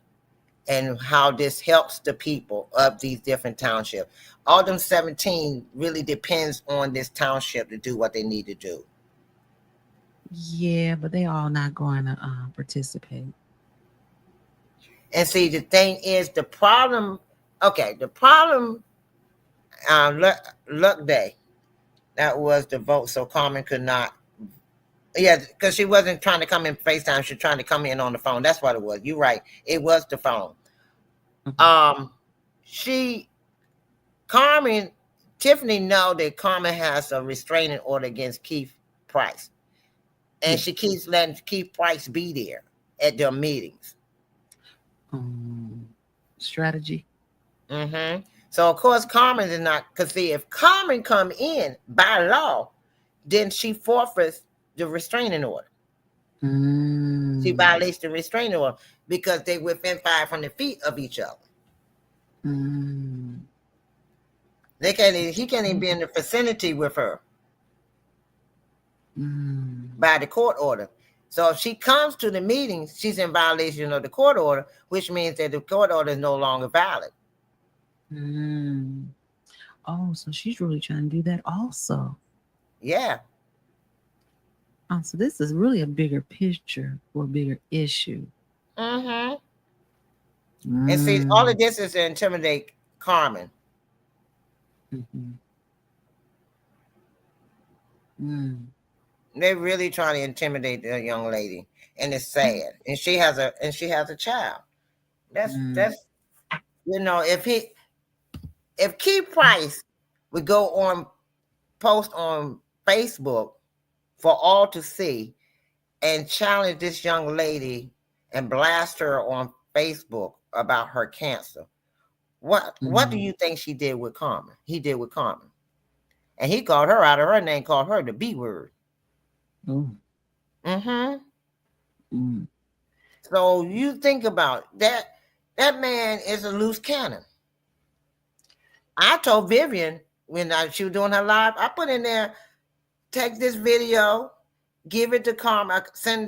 and how this helps the people of these different townships. All them 17 really depends on this township to do what they need to do. Yeah, but they all not going to participate. And see, the thing is, the problem, Luck Day, that was the vote, so Carmen could not, because she wasn't trying to come in FaceTime, she was trying to come in on the phone. That's what it was. You're right. It was the phone. Tiffany know that Carmen has a restraining order against Keith Price. And she keeps letting Keith Price be there at their meetings. Strategy. So of course Carmen is not, because see, if Carmen come in by law, then she forfeits the restraining order. She violates the restraining order because they're within 500 feet of each other. He can't even be in the vicinity with her by the court order. So if she comes to the meeting, she's in violation of the court order, which means that the court order is no longer valid. Oh, so she's really trying to do that also. Yeah. Oh, so this is really a bigger picture or a bigger issue. And see, all of this is to intimidate Carmen. They're really trying to intimidate the young lady, and it's sad. And she has a child. That's if Keith Price would post on Facebook for all to see and challenge this young lady and blast her on Facebook about her cancer, what do you think he did with Carmen? And he called her out of her name, called her the B word. So you think about that man is a loose cannon. I told Vivian when she was doing her live, I put in there, take this video, give it to Carmen,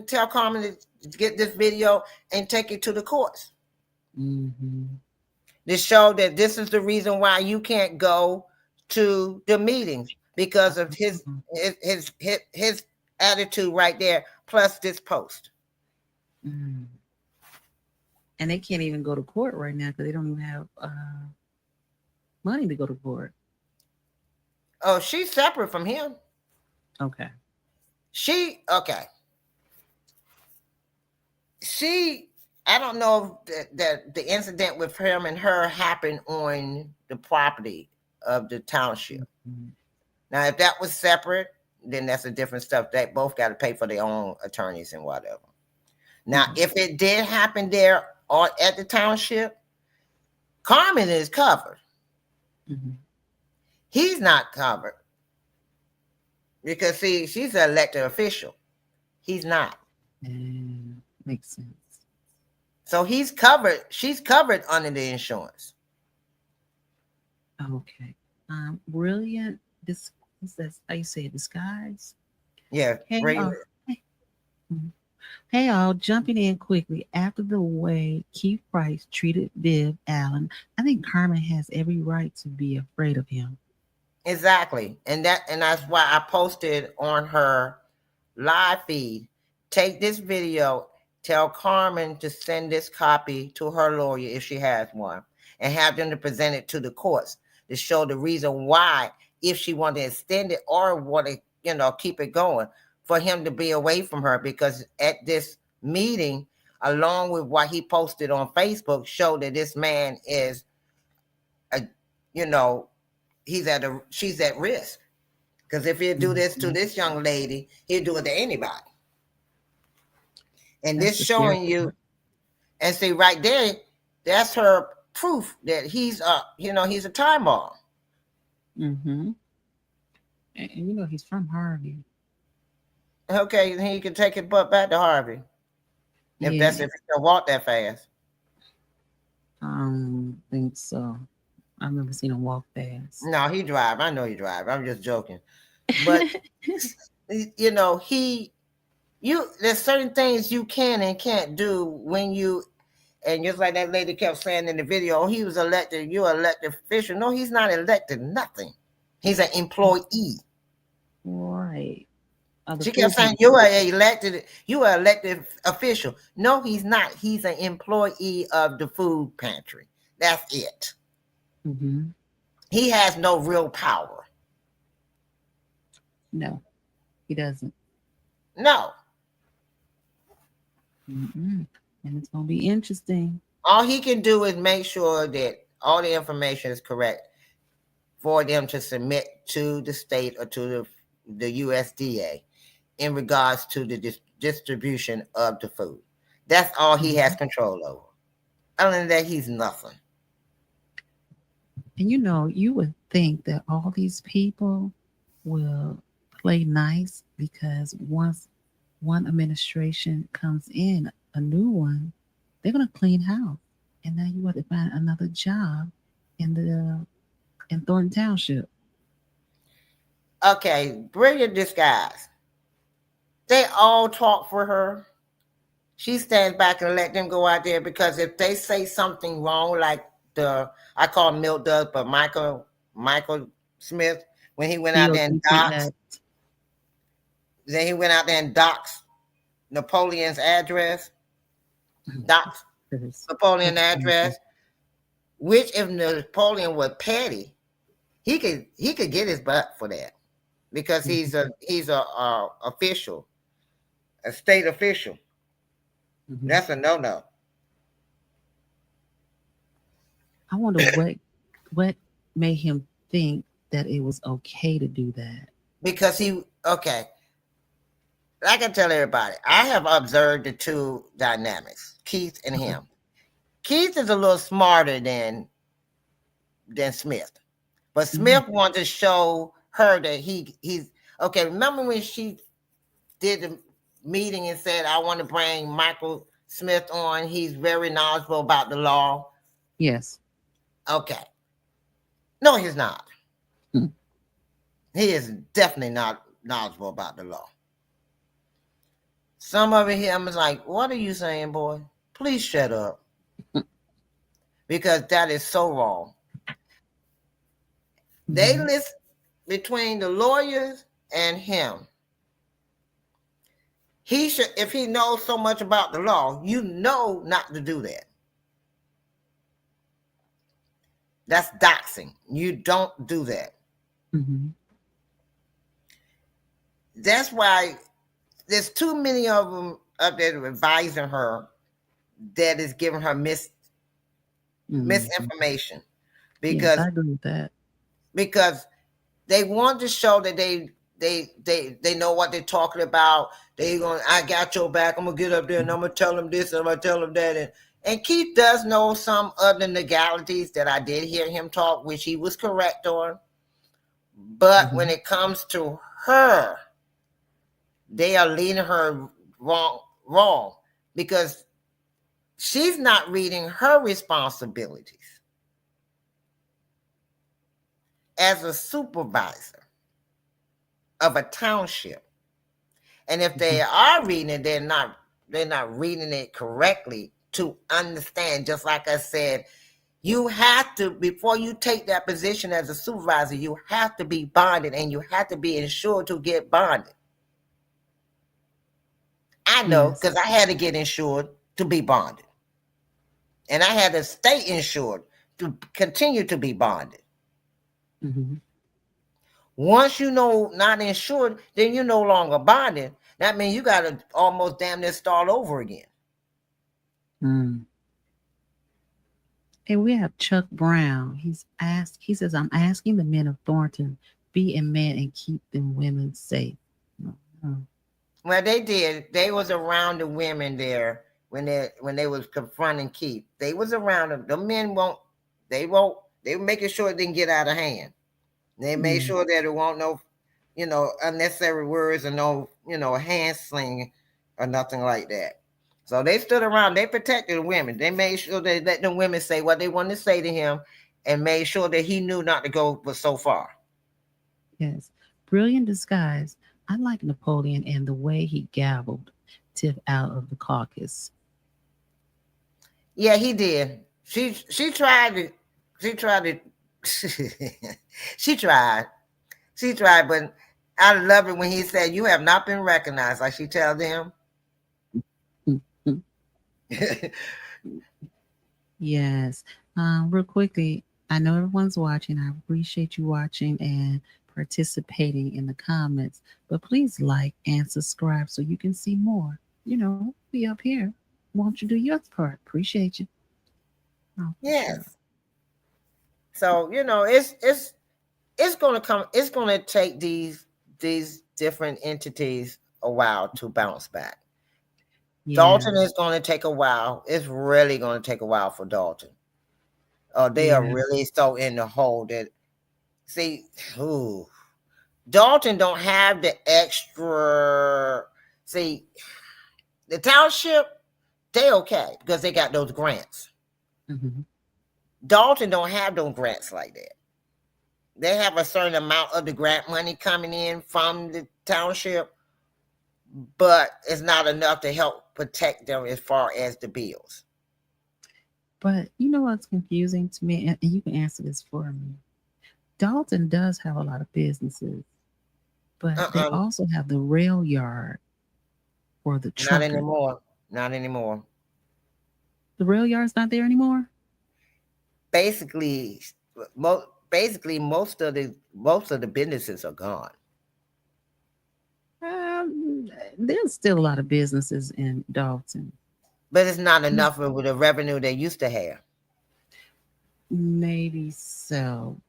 tell Carmen to get this video and take it to the courts. To show that this is the reason why you can't go to the meetings, because of his attitude right there, plus this post. And they can't even go to court right now because they don't even have money to go to court. Oh, she's separate from him. Okay. I don't know that the incident with him and her happened on the property of the township. Now, if that was separate, then that's a different stuff. They both got to pay for their own attorneys and whatever. Now, if it did happen there or at the township, Carmen is covered. Mm-hmm. He's not covered because see, she's an elected official. He's not. Makes sense. So he's covered. She's covered under the insurance. Okay. Brilliant. This that's how you say it, disguise. Yeah. Hey, Brilliant. Hey, all, jumping in quickly. After the way Keith Price treated Viv Allen, I think Carmen has every right to be afraid of him. Exactly. And that's why I posted on her live feed. Take this video, tell Carmen to send this copy to her lawyer if she has one, and have them to present it to the courts to show the reason why, if she wanted to extend it or want to, keep it going, for him to be away from her. Because at this meeting, along with what he posted on Facebook, showed that this man is, she's at risk. Because if he'd do this to this young lady, he'd do it to anybody. And That's this showing you, and see right there, that's her proof that he's he's a time bomb. Mm-hmm. And he's from Harvey. Okay, then he can take his butt back to Harvey. If he can walk that fast. Think so. I've never seen him walk fast. No, he drive. I know he drive. I'm just joking. But there's certain things you can and can't do when you, and just like that lady kept saying in the video, he was elected, you're an elected official. No, he's not elected nothing. He's an employee. Right. She kept saying you are an elected official. No, he's not. He's an employee of the food pantry. That's it. Mm-hmm. He has no real power. No, he doesn't. No. Mm-mm. And it's going to be interesting. All he can do is make sure that all the information is correct for them to submit to the state or to the USDA in regards to the distribution of the food. That's all he has control over. Other than that, he's nothing. And you would think that all these people will play nice, because once one administration comes in, a new one, they're going to clean house. And now you have to find another job in Thornton Township. Okay, brilliant disguise. They all talk for her. She stands back and let them go out there, because if they say something wrong, like I call him Milt does, but Michael Smith, when he went out there and doxed, then he went out there and doxed Napoleon's address, Napoleon's address, which if Napoleon was petty, he could get his butt for that, because he's a official, a state official. Mm-hmm. That's a no-no. I wonder what made him think that it was okay to do that. Because I can tell everybody, I have observed the two dynamics, Keith and him. Keith is a little smarter than Smith. But Smith wanted to show her that he's okay. Remember when she did the meeting and said, I want to bring Michael Smith on. He's very knowledgeable about the law. Yes. Okay. No, he's not. He is definitely not knowledgeable about the law. Some of him is like, what are you saying, boy? Please shut up. Because that is so wrong. They list between the lawyers and him. He should, if he knows so much about the law, not to do that. That's doxing. You don't do that. Mm-hmm. That's why there's too many of them up there advising her that is giving her misinformation. Because I agree with that. Because they want to show that they know what they're talking about. I got your back. I'm gonna get up there and I'm gonna tell them this and I'm gonna tell them that, And Keith does know some other legalities that I did hear him talk, which he was correct on. But when it comes to her, they are leading her wrong because she's not reading her responsibilities as a supervisor of a township. And if they are reading it, they're not reading it correctly to understand. Just like I said, you have to, before you take that position as a supervisor, you have to be bonded and you have to be insured to get bonded. I know because I had to get insured to be bonded. And I had to stay insured to continue to be bonded. Once you know not insured, then you're no longer bonded. That means you got to almost damn near start over again. And we have Chuck Brown. He says, I'm asking the men of Thornton, be a man and keep them women safe. Well, they did. They was around the women there when they was confronting Keith. They was around them. The men they were making sure it didn't get out of hand. They made sure that there won't no, unnecessary words or no, hand slinging or nothing like that. So they stood around, they protected the women. They made sure they let the women say what they wanted to say to him and made sure that he knew not to go but so far. Yes. Brilliant disguise. I like Napoleon and the way he gabbled Tiff out of the caucus. Yeah, he did. She tried, but I love it when he said, you have not been recognized, like she tells him. Yes. Real quickly, I know everyone's watching. I appreciate you watching and participating in the comments, but please like and subscribe so you can see more. Be up here. Won't you do your part? Appreciate you. Oh, yes. Sure. So, it's going to take these different entities a while to bounce back. Yeah. Dalton is going to take a while. It's really going to take a while for Dalton. They are really so in the hole that, Dalton don't have the extra. See, the township, they okay because they got those grants. Dalton don't have those grants like that. They have a certain amount of the grant money coming in from the township, but it's not enough to help protect them as far as the bills. But you know what's confusing to me, and you can answer this for me. Dalton does have a lot of businesses, but they also have the rail yard for the trucker. Not anymore. The rail yard's not there anymore? Basically, most of the businesses are gone. There's still a lot of businesses in Dalton. But it's not enough with the revenue they used to have. Maybe so.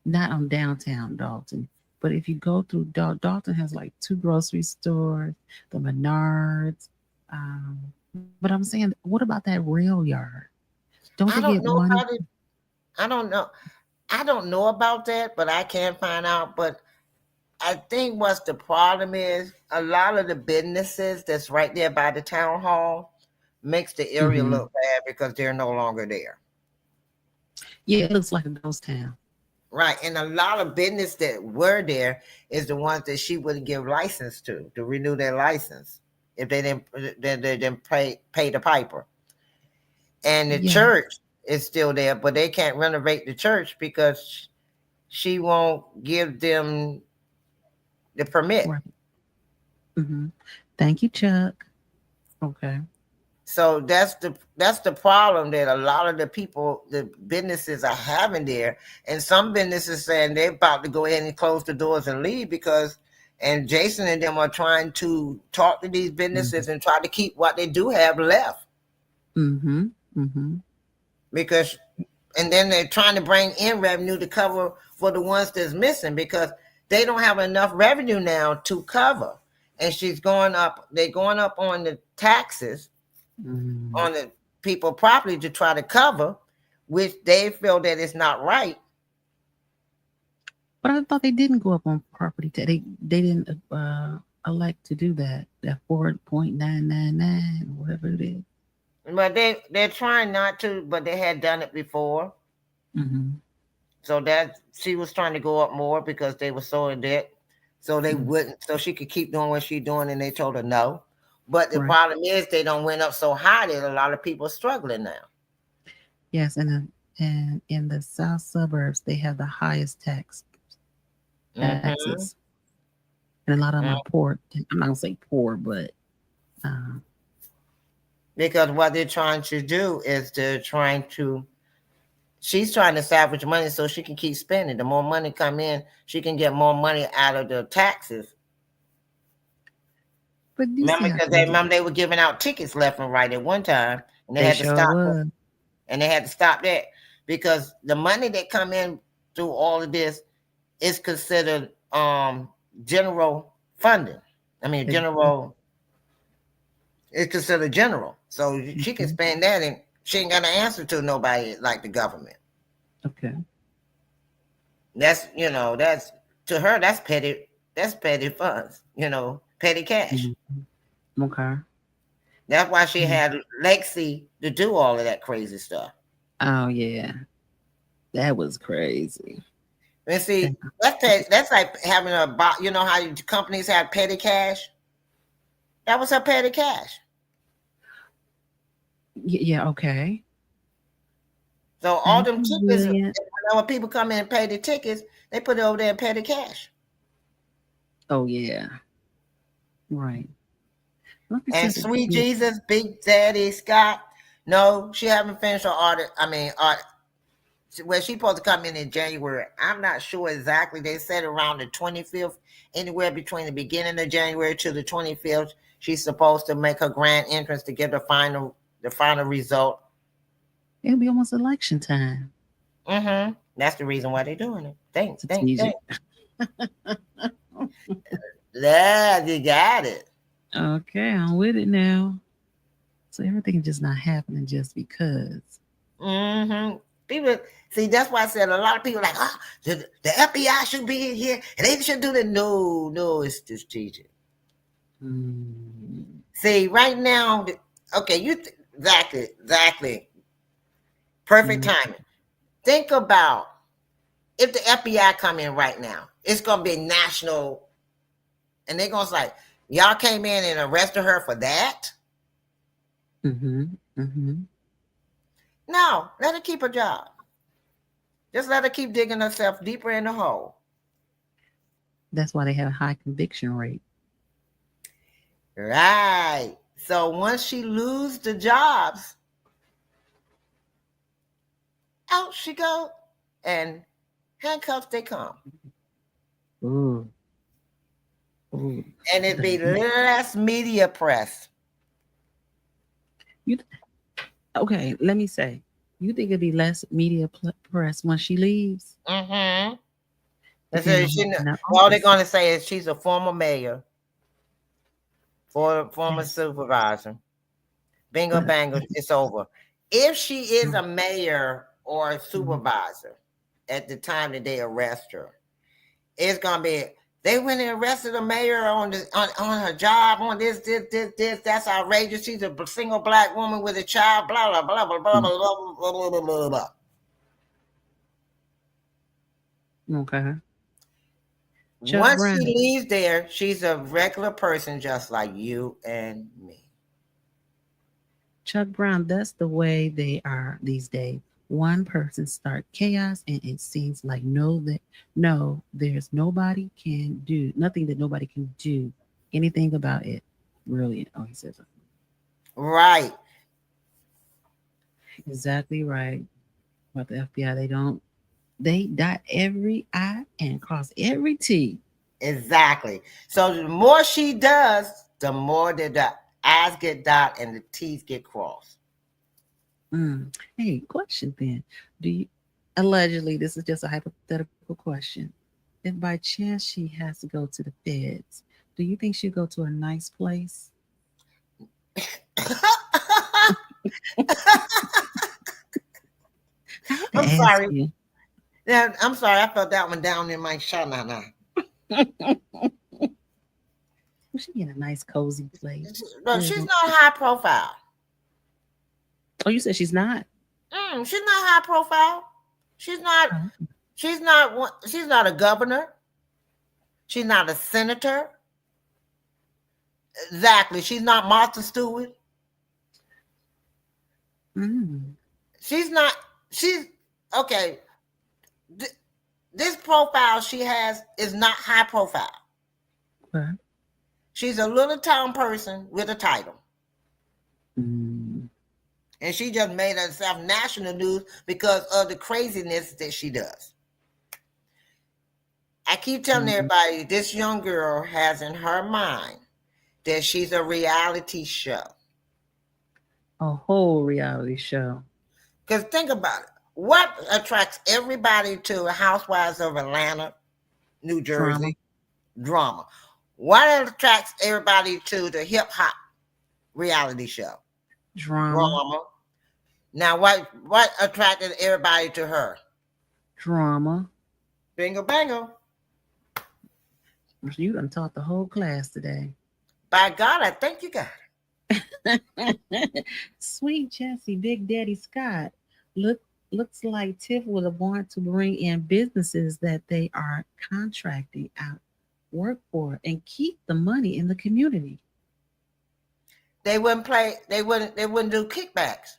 Not on downtown Dalton. But if you go through Dalton has like 2 grocery stores, the Menards. But I'm saying, what about that rail yard? Don't they get money? I don't know. I don't know about that, but I can't find out. But I think what's the problem is a lot of the businesses that's right there by the town hall makes the area look bad because they're no longer there. Yeah, it looks like a ghost town. Right. And a lot of business that were there is the ones that she wouldn't give license to renew their license if they didn't pay the piper. And the church is still there, but they can't renovate the church because she won't give them the permit. Right. Thank you, Chuck. Okay. So that's the problem that a lot of the businesses are having there. And some businesses saying they're about to go ahead and close the doors and leave and Jason and them are trying to talk to these businesses and try to keep what they do have left. Because, and then they're trying to bring in revenue to cover for the ones that's missing because they don't have enough revenue now to cover. And they're going up on the taxes on people property to try to cover, which they feel that it's not right. But I thought they didn't go up on property tax. They didn't elect to do that. That 4.999 or whatever it is. But they're trying not to, but they had done it before. Mm-hmm. So that she was trying to go up more because they were so in debt. So they wouldn't, so she could keep doing what she's doing, and they told her no. But the problem is they don't went up so high that a lot of people are struggling now. Yes, and in the south suburbs, they have the highest taxes. And a lot of them are poor. I'm not gonna say poor, but because what they're trying to do is she's trying to salvage money so she can keep spending. The more money come in, she can get more money out of the taxes. But remember they were giving out tickets left and right at one time, and they had to stop it. And they had to stop that because the money that come in through all of this is considered general funding. I mean, general. It's considered general, so she can spend that, and she ain't got an answer to nobody like the government. Okay. That's that's to her. That's petty. That's petty funds. Petty cash. Mm-hmm. Okay. That's why she had Lexi to do all of that crazy stuff. Oh yeah, that was crazy. And see, that's like having a box. You know how companies have petty cash? That was her petty cash. Yeah, okay. So all them tickets, when people come in and pay the tickets, they put it over there in petty cash. Oh yeah. Right. And Sweet Jesus, Big Daddy Scott. No, she haven't finished her audit. Well, she's supposed to come in January. I'm not sure exactly. They said around the 25th, anywhere between the beginning of January to the 25th. She's supposed to make her grand entrance to get the final result. It'll be almost election time. Mm-hmm. That's the reason why they're doing it. Thanks. Yeah, you got it. Okay, I'm with it now. So everything is just not happening just because. Mm-hmm. People see, that's why I said a lot of people are like, the FBI should be in here and they should do that. No, it's strategic. See, right now, okay, exactly. Perfect timing. Think about if the FBI come in right now, it's gonna be national, and they're gonna say, y'all came in and arrested her for that. No, let her keep her job. Just let her keep digging herself deeper in the hole. That's why they have a high conviction rate. Right. So once she loses the jobs, out she go, and handcuffs they come. Ooh. And it'd be less media press. Okay, let me say, you think it'd be less media press when she leaves? Mm-hmm. All they're gonna say is she's a former mayor, former supervisor. Bingo bango, it's over. If she is a mayor or a supervisor at the time that they arrest her, it's gonna be they went and arrested a mayor on her job on this. That's outrageous. She's a single black woman with a child. Blah blah blah blah blah blah blah blah blah blah blah. Okay. Once she leaves there, she's a regular person just like you and me. Chuck Brown, that's the way they are these days. One person start chaos, and it seems like there's nobody can do nothing that nobody can do anything about it. Really? Oh, he says right. Exactly right. About the FBI, they dot every I and cross every T. Exactly. So the more she does, the more the I's get dot and the T's get crossed. Hey, question then. Do you allegedly, this is just a hypothetical question. If by chance she has to go to the feds, do you think she'll go to a nice place? I'm Ask sorry. you. Yeah, I'm sorry. I felt that one down in my shanana. She in a nice cozy place. No, she's not high profile. Oh, you said she's not? She's not high profile. She's not. Oh. She's not. She's not a governor. She's not a senator. Exactly. She's not Martha Stewart. She's not. She's okay. This profile she has is not high profile. Okay. She's a little town person with a title. And she just made herself national news because of the craziness that she does. I keep telling everybody, this young girl has in her mind that she's a reality show. A whole reality show. Because think about it. What attracts everybody to Housewives of Atlanta, New Jersey? Drama. What attracts everybody to the hip hop reality show? Drama. Now, what attracted everybody to her? Drama. Bingo, bango. You done taught the whole class today. By God, I think you got it. Sweet Jessie, Big Daddy Scott. Looks like Tiff would have wanted to bring in businesses that they are contracting out work for and keep the money in the community. They wouldn't they wouldn't do kickbacks.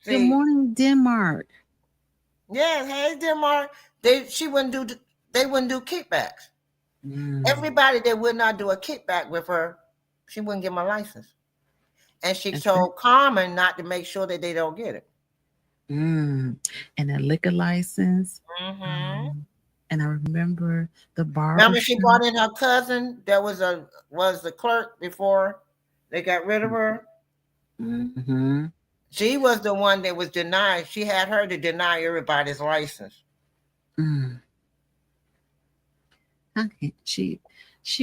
Good morning, Denmark. Yeah, hey Denmark. They wouldn't do kickbacks. Everybody that would not do a kickback with her, she wouldn't give them a license. And she told Carmen not to make sure that they don't get it. And a liquor license. And I remember the bar. Remember, she brought in her cousin that was the clerk before they got rid of her. She was the one that was denied. She had her to deny everybody's license. How can she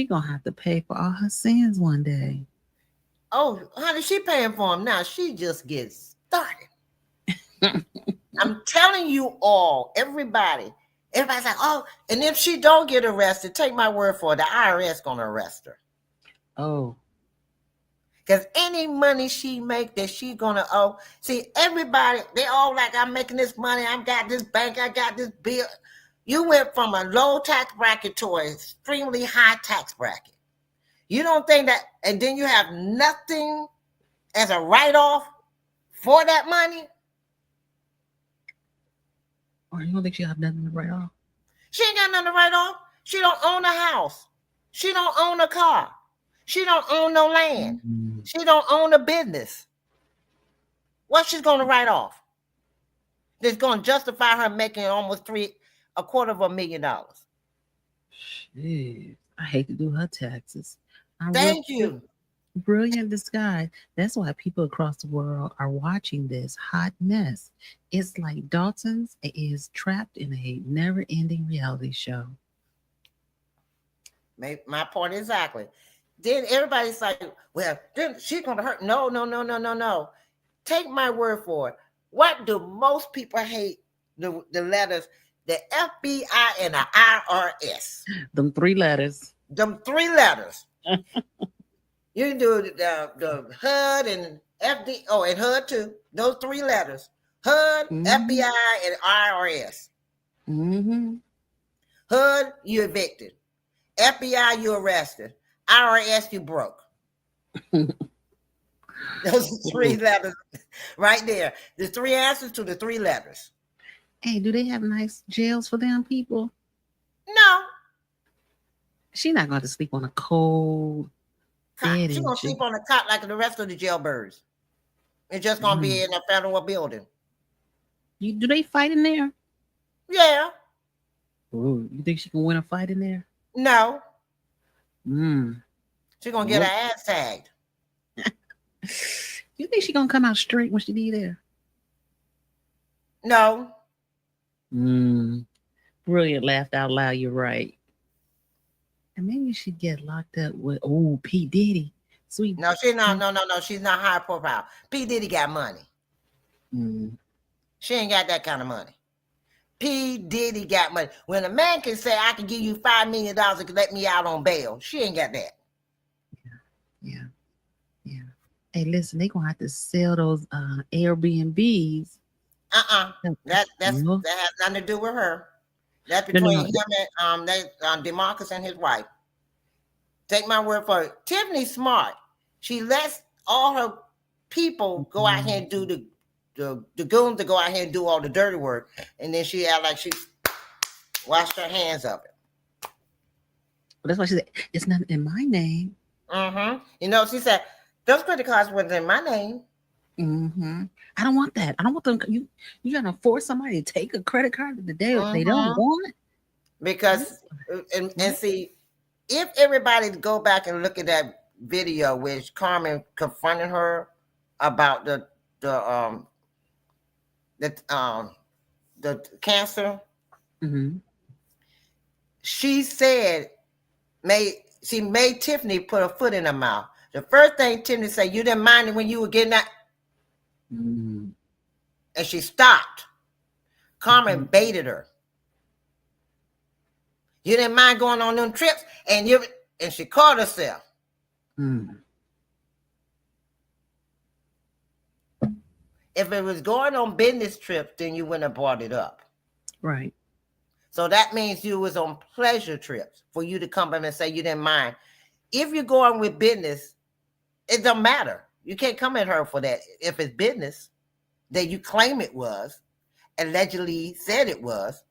gonna have to pay for all her sins one day? Oh, honey, she paying for them now. She just gets started. I'm telling you all, everybody's like, oh, and if she don't get arrested, take my word for it, the IRS gonna arrest her. Oh. Because any money she make that she gonna owe. See, everybody, they all like, I'm making this money, I got this bank, I got this bill. You went from a low tax bracket to an extremely high tax bracket. You don't think that, and then you have nothing as a write-off for that money? Or you don't think she have nothing to write off? She ain't got nothing to write off. She don't own a house. She don't own a car. She don't own no land. She don't own a business. What she's going to write off? That's going to justify her making almost $250,000. Jeez, I hate to do her taxes. Thank you. Brilliant disguise. That's why people across the world are watching this hot mess. It's like Dalton's is trapped in a never-ending reality show. My point exactly. Then everybody's like, well, she's going to hurt. No. Take my word for it. What do most people hate? The letters, the FBI and the IRS. Them 3 letters. Them 3 letters. You can do the HUD and FD. Oh, and HUD too. Those 3 letters. HUD, FBI, and IRS. HUD, you evicted. FBI, you arrested. IRS, you broke. Those 3 letters right there. The 3 answers to the 3 letters. Hey, do they have nice jails for them people? No. She's not going to sleep on a cold bed. She's going to sleep on a cot like the rest of the jailbirds. It's just going to be in a federal building. Do they fight in there? Yeah. Ooh, you think she can win a fight in there? No. She's going to get her ass tagged. You think she's going to come out straight when she be there? No. Brilliant, laughed out loud. You're right. And maybe she'd get locked up with P. Diddy. Sweet. No, she's not. No. She's not high profile. P. Diddy got money. Mm. She ain't got that kind of money. P. Diddy got money. When a man can say, I can give you $5 million to let me out on bail, she ain't got that. Yeah. Hey, listen, they gonna have to sell those Airbnbs. That has nothing to do with her. That's between him and DeMarcus and his wife. Take my word for it. Tiffany's smart. She lets all her people go out here and do the goons to go out here and do all the dirty work, and then she act like she washed her hands of it. Well, that's why she said it's not in my name. You know, she said those credit cards wasn't in my name. I don't want that. I don't want them. You trying to force somebody to take a credit card that they don't want? Because and see, if everybody go back and look at that video which Carmen confronted her about the cancer, she said she made Tiffany put her foot in her mouth. The first thing Tiffany said, you didn't mind it when you were getting that. And she stopped. Carmen baited her. You didn't mind going on them trips, and she caught herself. If it was going on business trips, then you wouldn't have brought it up. Right. So that means you was on pleasure trips for you to come back and say you didn't mind. If you're going with business, it don't matter. You can't come at her for that. If it's business that you claim it was, allegedly said it was.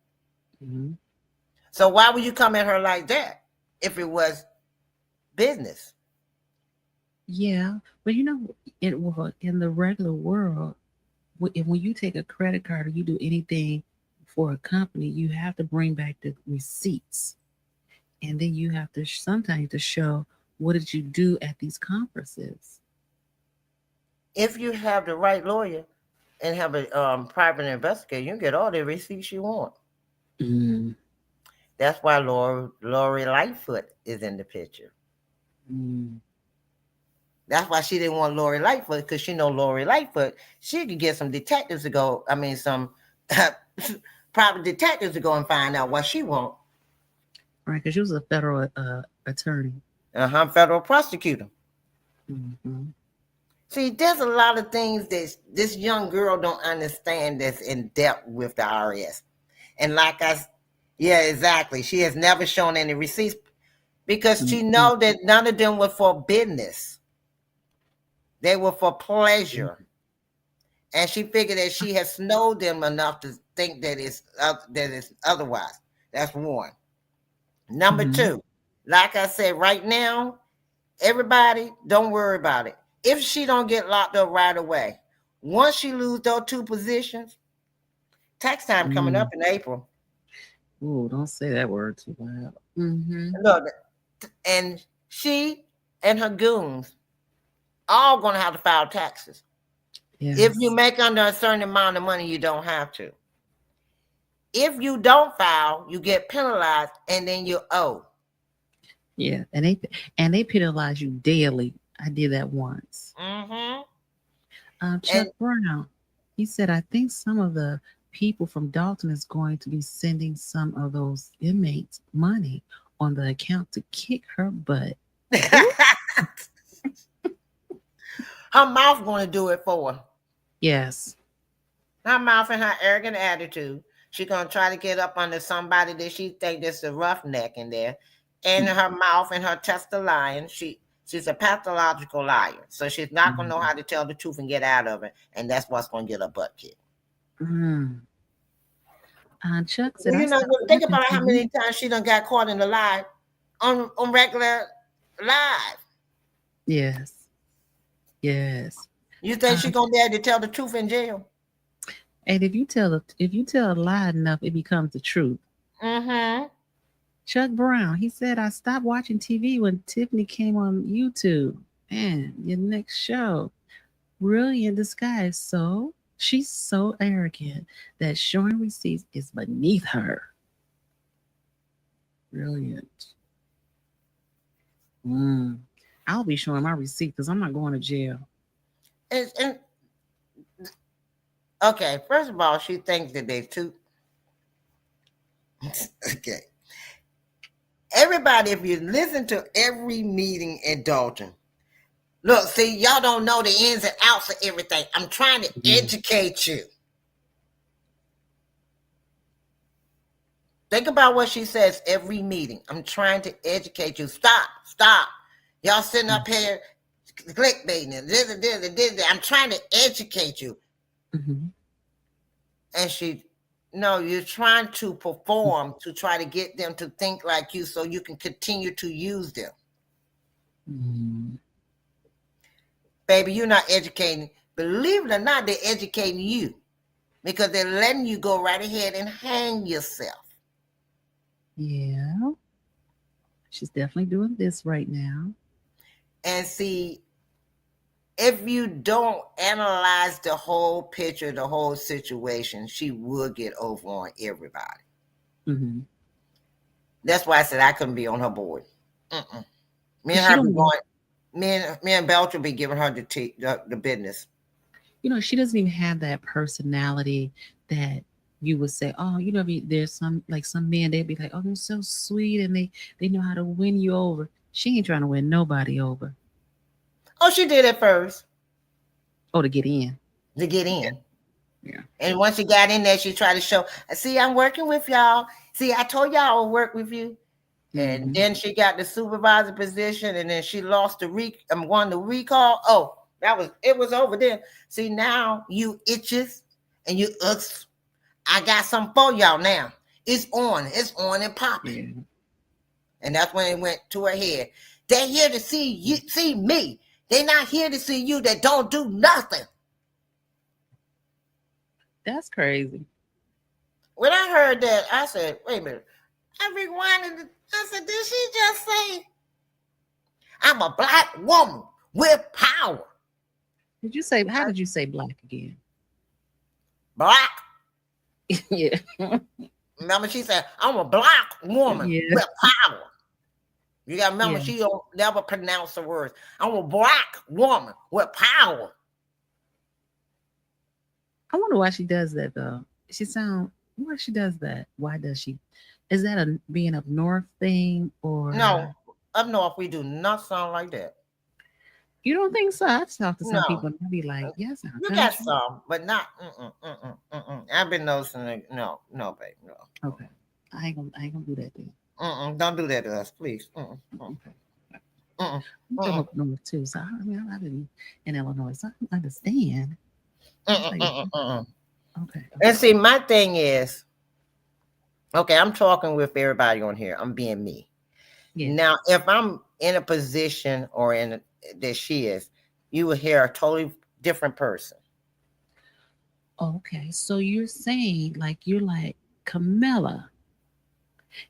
So why would you come at her like that if it was business? Yeah, but you know, in the regular world, when you take a credit card or you do anything for a company, you have to bring back the receipts, and then you have to sometimes to show what did you do at these conferences. If you have the right lawyer and have a private investigator, you can get all the receipts you want. That's why Lori Lightfoot is in the picture. That's why she didn't want Lori Lightfoot, because she know Lori Lightfoot, she could get some detectives to go, some private detectives to go and find out what she want. Right, because she was a federal attorney. Federal prosecutor. See, there's a lot of things that this young girl don't understand that's in depth with the IRS. And yeah, exactly. She has never shown any receipts because she know that none of them were for business. They were for pleasure. And she figured that she has snowed them enough to think that it's otherwise. That's one. Number two, like I said, right now, everybody, don't worry about it. If she don't get locked up right away, once she lose those two positions, tax time coming up in April. Ooh, don't say that word too loud. Look, and she and her goons all going to have to file taxes. Yes. If you make under a certain amount of money, you don't have to. If you don't file, you get penalized, and then you owe. Yeah, and they penalize you daily. I did that once. Chuck Brown, he said, I think some of the people from Dalton is going to be sending some of those inmates money on the account to kick her butt. Her mouth going to do it for her. Yes. Her mouth and her arrogant attitude. She's going to try to get up under somebody that she thinks is a roughneck in there. And her mouth and her test of lying. She's a pathological liar. So she's not going to know how to tell the truth and get out of it. And that's what's going to get her butt kicked. Chuck said, think about how many times she done got caught in the lie on regular live. Yes. You think she's going to be able to tell the truth in jail? And if you tell a lie enough, it becomes the truth. Chuck Brown, he said, I stopped watching TV when Tiffany came on YouTube. Man, your next show, brilliant disguise. So she's so arrogant that showing receipts is beneath her. Brilliant. I I'll be showing my receipt because I'm not going to jail. And okay, first of all, she thinks that they too. Okay. Everybody, if you listen to every meeting at Dalton, look, see, y'all don't know the ins and outs of everything. I'm trying to educate you. Think about what she says every meeting. I'm trying to educate you. Stop. Y'all sitting up here clickbaiting and this. I'm trying to educate you. Mm-hmm. And no, you're trying to perform to try to get them to think like you so you can continue to use them. Mm-hmm. Baby, you're not educating. Believe it or not, they're educating you because they're letting you go right ahead and hang yourself. Yeah. She's definitely doing this right now. And see, if you don't analyze the whole picture, the whole situation, she would get over on everybody. Mm-hmm. That's why I said I couldn't be on her board. Me and her be going. Me and Belcher be giving her the business. You know, she doesn't even have that personality that you would say, oh, you know, there's some men, they'd be like, oh, they're so sweet and they know how to win you over. She ain't trying to win nobody over. Oh, she did at first. Oh, to get in. Yeah. And once she got in there, she tried to show, see, I'm working with y'all. See, I told y'all I'll work with you. Mm-hmm. And then she got the supervisor position, and then she lost won the recall. Oh, it was over then. See, now you itches and you ucks. I got something for y'all now. It's on and popping. Yeah. And that's when it went to her head. They're here to see me. They're not here to see you that don't do nothing. That's crazy. When I heard that, I said, wait a minute. I said, did she just say, I'm a black woman with power? How did you say black again? Black? Yeah. Remember, she said, I'm a black woman with power. You got to remember, she don't never pronounce the words. I'm a black woman with power. I wonder why she does that, though. Why she does that? Why does she? Is that a being up north thing or? No, up north we do not sound like that. You don't think so? I talk to some people and they'll be like, yes, you got some, but not. I've been noticing. No, babe, no. Okay, I ain't gonna do that then. Don't do that to us, please. Okay. I'm up north too, so I've been in Illinois, so I can understand. Okay. And see, my thing is, okay, I'm talking with everybody on here. I'm being me. Yeah. Now, if I'm in a position that she is, you will hear a totally different person. Okay, so you're saying you're like Camilla.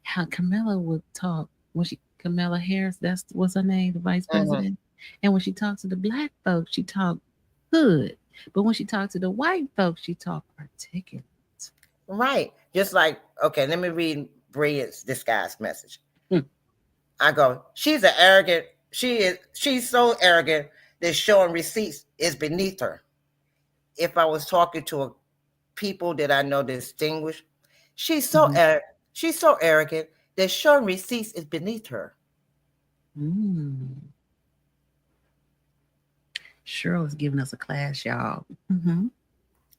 How Camilla would talk Camilla Harris, that's what's her name, the vice president. And when she talks to the black folks, she talk hood. But when she talks to the white folks, she talk articulate. Right. Just like, okay, let me read Brilliant's disguised message. I go, she's so arrogant that showing receipts is beneath her. If I was talking to people that I know distinguished, she's so arrogant that showing receipts is beneath her. Cheryl's giving us a class, y'all.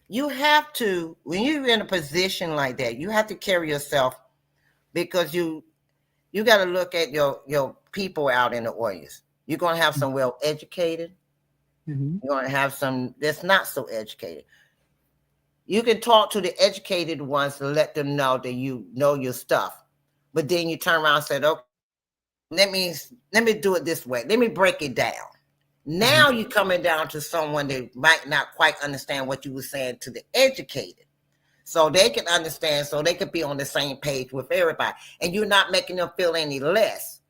You have to, when you're in a position like that, you have to carry yourself because you got to look at your people out in the audience. You're going to have some well-educated. You're going to have some that's not so educated. You can talk to the educated ones to let them know that you know your stuff. But then you turn around and say, okay, let me do it this way. Let me break it down. Now you're coming down to someone that might not quite understand what you were saying to the educated. So they can understand, so they could be on the same page with everybody. And you're not making them feel any less,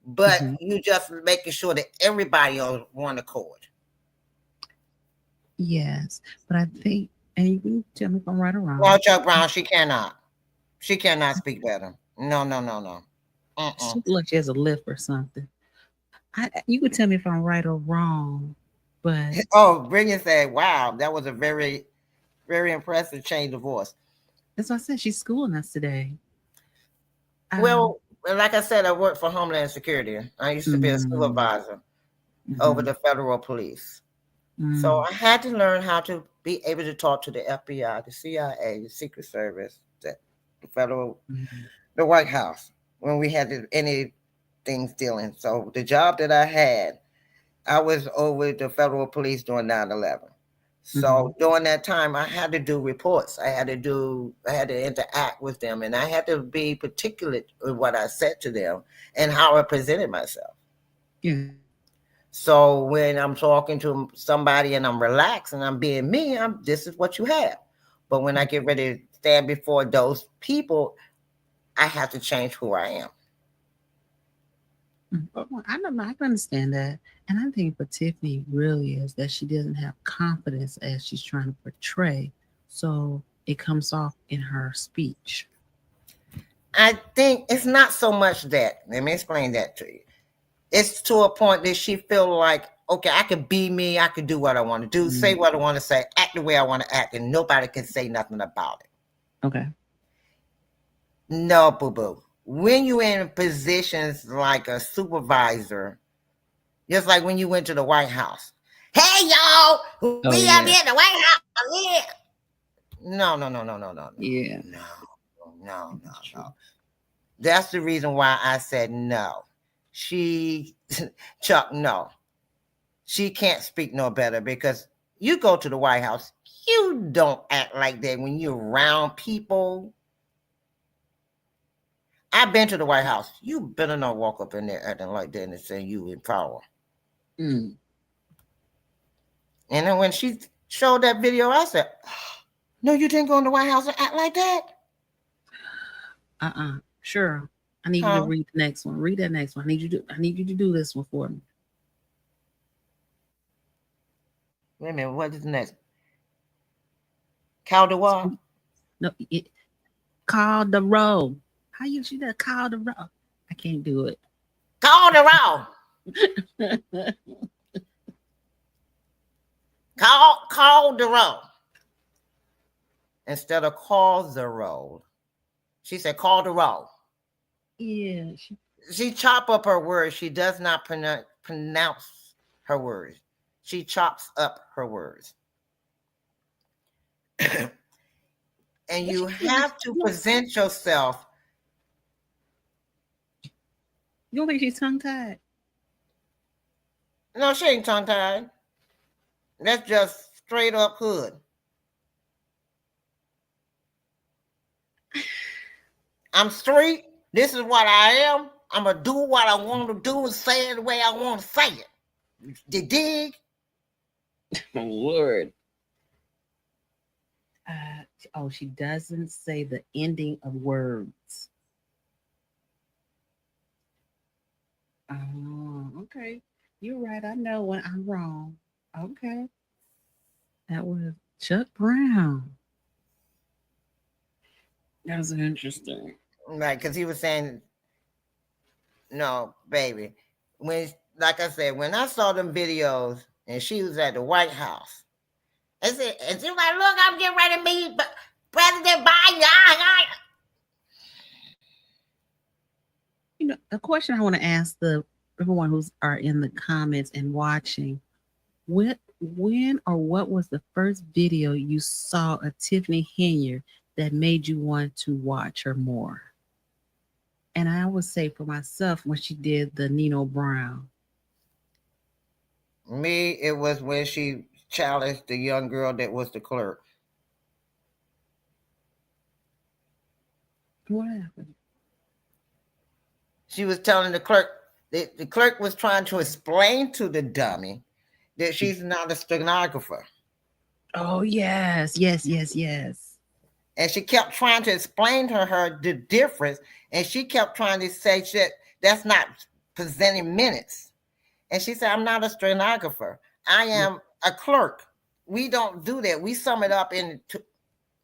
but you just making sure that everybody on one accord. Yes, but I think, and you can tell me if I'm right or wrong. Well, Chuck Brown, she cannot speak better. No. She looks like she has a lift or something. You could tell me if I'm right or wrong, but Oh, Brilliant said, wow, that was a very, very impressive change of voice. that's what I said. She's schooling us today. Well, like I said, I worked for Homeland Security. I used to be a supervisor over the federal police. So I had to learn how to be able to talk to the FBI, the CIA, the Secret Service, the federal, the White House when we had any things dealing. So the job that I had, I was over the federal police during 9/11. So during that time, I had to do reports. I had to interact with them, and I had to be particular with what I said to them and how I presented myself. Yeah. So when I'm talking to somebody and I'm relaxed and I'm being me, this is what you have. But when I get ready to stand before those people, I have to change who I am. I don't know. I can understand that. And I think for Tiffany really is that she doesn't have confidence as she's trying to portray. So it comes off in her speech. I think it's not so much that. Let me explain that to you. It's to a point that she feel like, okay, I can be me. I can do what I want to do, say what I want to say, act the way I want to act, and nobody can say nothing about it. Okay. No, boo-boo. When you're in positions like a supervisor, just like when you went to the White House. Hey, y'all, we are in the White House. Yeah. No. Yeah. No. That's the reason why I said no. Chuck, no. She can't speak no better because you go to the White House, you don't act like that when you're around people. I've been to the White House. You better not walk up in there acting like that and say you in power. And then when she showed that video, I said, no, you didn't go in the White House and act like that? Sure. I need you to read the next one. Read that next one. I need you to do this one for me. Wait a minute, what is the next? Calderon? No, call the roll. How you see that? Call the roll. I can't do it. Call the roll. Call the roll. Instead of call the roll, she said call the roll. Yeah. She chop up her words. She does not pronounce her words. She chops up her words. And you have to present yourself. You don't think she's tongue-tied? No, she ain't tongue-tied. That's just straight up hood. I'm street. This is what I am. I'm going to do what I want to do and say it the way I want to say it. You dig? Lord. She doesn't say the ending of words. Oh, okay. You're right. I know when I'm wrong. Okay. That was Chuck Brown. That was interesting. Right, because he was saying, no, baby. Like I said, when I saw them videos and she was at the White House, and she was like, look, I'm getting ready to meet President Biden. You know, a question I want to ask everyone who's are in the comments and watching, when or what was the first video you saw of Tiffany Henyard that made you want to watch her more? And I would say for myself, when she did the Nino Brown. Me, it was when she challenged the young girl that was the clerk. What happened? She was telling the clerk, the clerk was trying to explain to the dummy that she's not a stenographer. Oh, yes. And she kept trying to explain to her the difference. And she kept trying to say shit, that's not presenting minutes. And she said, I'm not a stenographer. I am a clerk. We don't do that. We sum it up into.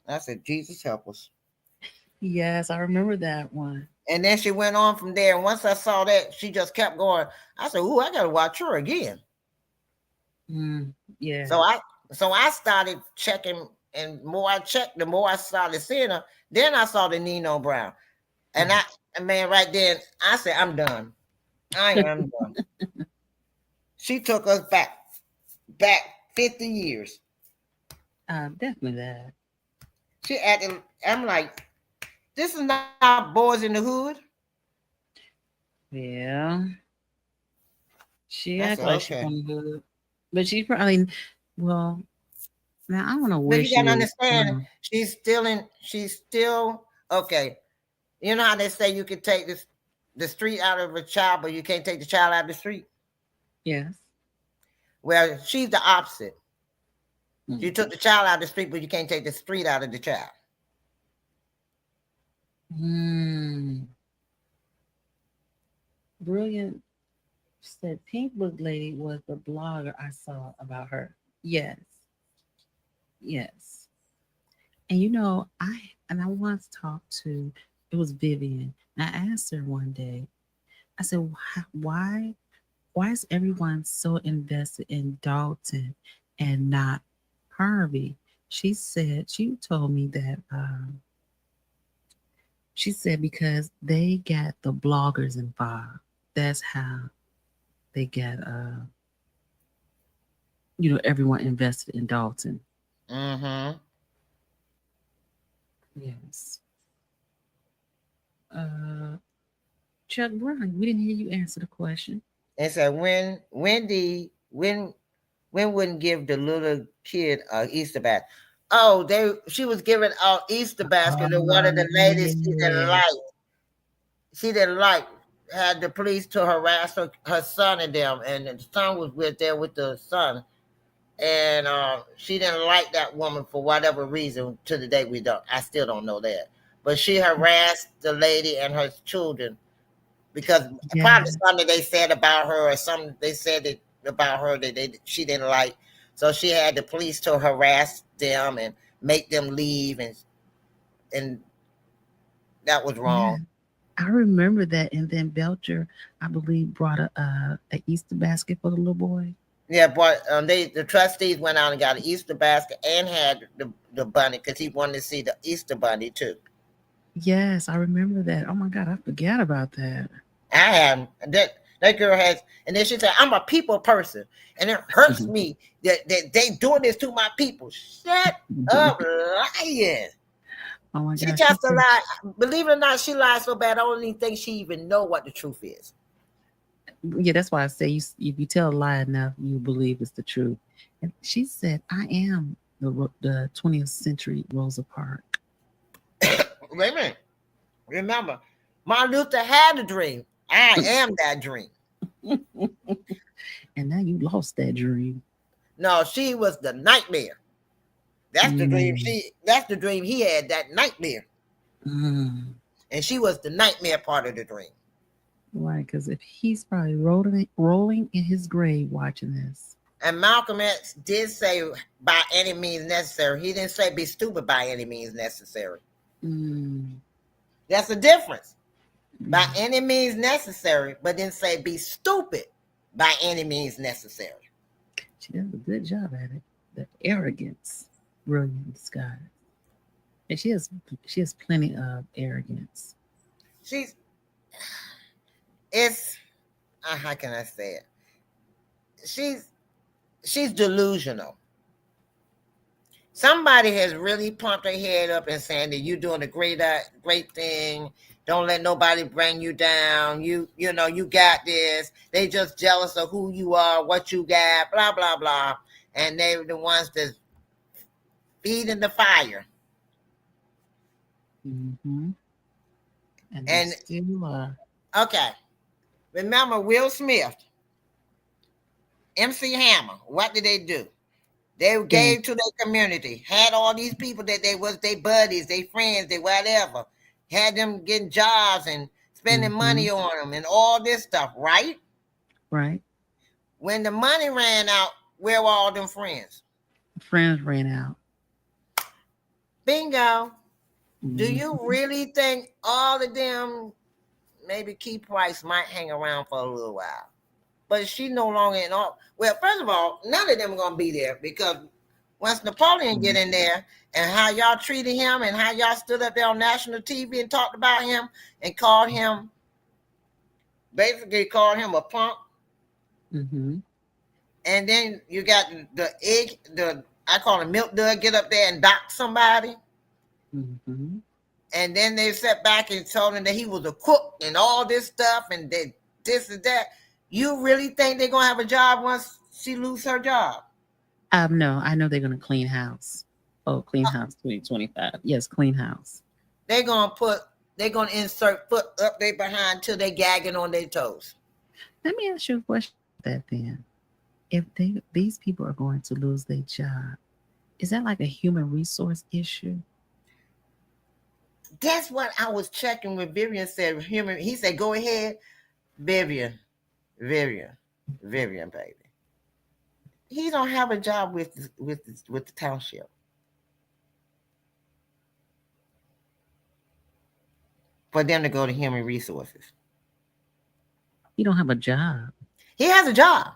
I said, Jesus help us. Yes, I remember that one. And then she went on from there. And once I saw that, she just kept going. I said, "Ooh, I gotta watch her again." Yeah. So I started checking, and the more I checked, the more I started seeing her. Then I saw the Nino Brown, and man, right then I said, "I'm done. I am done." She took us back 50 years. Definitely that. She acted. I'm like, this is not Boys in the Hood. Yeah. She I act said, like she okay. from the hood, but she's probably well. Now I don't know where But you she gotta is. understand, she's still okay. You know how they say you can take the street out of a child, but you can't take the child out of the street? Yes. Well, she's the opposite. You took the child out of the street, but you can't take the street out of the child. Brilliant said Pink Book Lady was the blogger I saw about her. Yes. Yes. And you know, I once talked to, it was Vivian. I asked her one day, I said, why is everyone so invested in Dalton and not Harvey? She told me that she said because they got the bloggers involved. That's how they got everyone invested in Dalton. Mm-hmm. Yes. Chuck Brown, we didn't hear you answer the question. And so when wouldn't give the little kid a Easter basket? Oh, she was giving out Easter basket to one of the ladies she didn't like had the police to harass her son and them, and the son was there with the son. And she didn't like that woman for whatever reason. To the day I still don't know that. But she harassed the lady and her children because probably something they said about her, or something they said about her that she didn't like. So she had the police to harass them and make them leave, and that was wrong. Yeah, I remember that. And then Belcher, I believe, brought a Easter basket for the little boy. Yeah, but the trustees went out and got an Easter basket and had the bunny because he wanted to see the Easter bunny too. Yes, I remember that. Oh my God, I forgot about that. I have that girl has, and then she said, "I'm a people person, and it hurts me that they doing this to my people." Shut up, lying. Oh my She God, just a lie. Believe it or not, she lies so bad. I don't even think she even know what the truth is. Yeah, that's why I say if you tell a lie enough, you believe it's the truth. And she said, "I am the 20th century Rosa Parks." Wait a minute. Remember, Martin Luther had a dream. I am that dream. And now you lost that dream. No, she was the nightmare. That's the dream. That's the dream he had, that nightmare. And she was the nightmare part of the dream. Right, because if he's probably rolling in his grave watching this. And Malcolm X did say by any means necessary. He didn't say be stupid by any means necessary. That's the difference. By any means necessary, but didn't say be stupid by any means necessary. She does a good job at it. The arrogance, brilliant disguise. And she has plenty of arrogance. How can I say it? She's delusional. Somebody has really pumped her head up and saying that you're doing a great thing. Don't let nobody bring you down. You got this. They just jealous of who you are, what you got, blah, blah, blah. And they're the ones that's feeding the fire. And still are. Okay. Remember Will Smith, MC Hammer, what did they do? They gave to their community, had all these people that they was their buddies, their friends, they whatever, had them getting jobs and spending money on them and all this stuff, right? Right. When the money ran out, where were all them friends? Friends ran out. Bingo. Do you really think all of them maybe Key Price might hang around for a little while. But she no longer in all. Well, first of all, none of them are going to be there because once Napoleon get in there and how y'all treated him and how y'all stood up there on national TV and talked about him and basically called him a punk. Mm-hmm. And then you got I call him milk dud, get up there and dock somebody. Mm-hmm. And then they sat back and told him that he was a cook and all this stuff and this and that. You really think they're going to have a job once she lose her job? No, I know they're going to clean house. Oh, clean house 2025. Yes, clean house. They're going to insert foot up their behind till they gagging on their toes. Let me ask you a question about that then. If these people are going to lose their job, is that like a human resource issue? That's what I was checking with Vivian said. He said, go ahead, Vivian, baby. He don't have a job with the township. For them to go to human resources. He don't have a job. He has a job.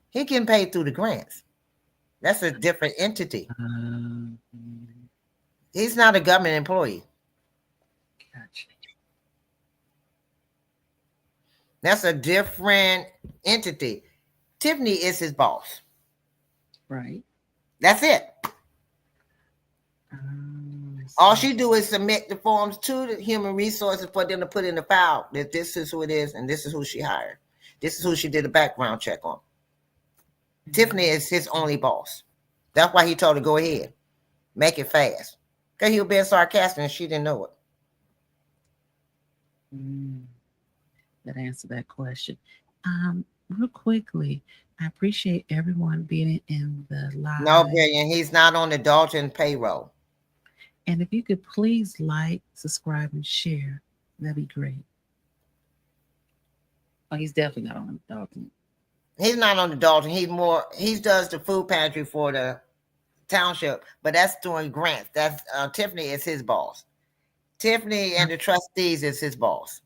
He getting paid through the grants. That's a different entity. He's not a government employee. Gotcha. That's a different entity. Tiffany is his boss. Right. That's it. All she do is submit the forms to the human resources for them to put in the file that this is who it is and this is who she hired. This is who she did a background check on. Mm-hmm. Tiffany is his only boss. That's why he told her, go ahead. Make it fast. Because he was being sarcastic and she didn't know it. That answered that question. Real quickly, I appreciate everyone being in the live. No, Billion, he's not on the Dalton payroll. And if you could please like, subscribe, and share, that'd be great. Oh, he's definitely not on the Dalton. He's not on the Dalton. He does the food pantry for the township, but that's doing grants. That's Tiffany is his boss. Tiffany and the trustees is his boss.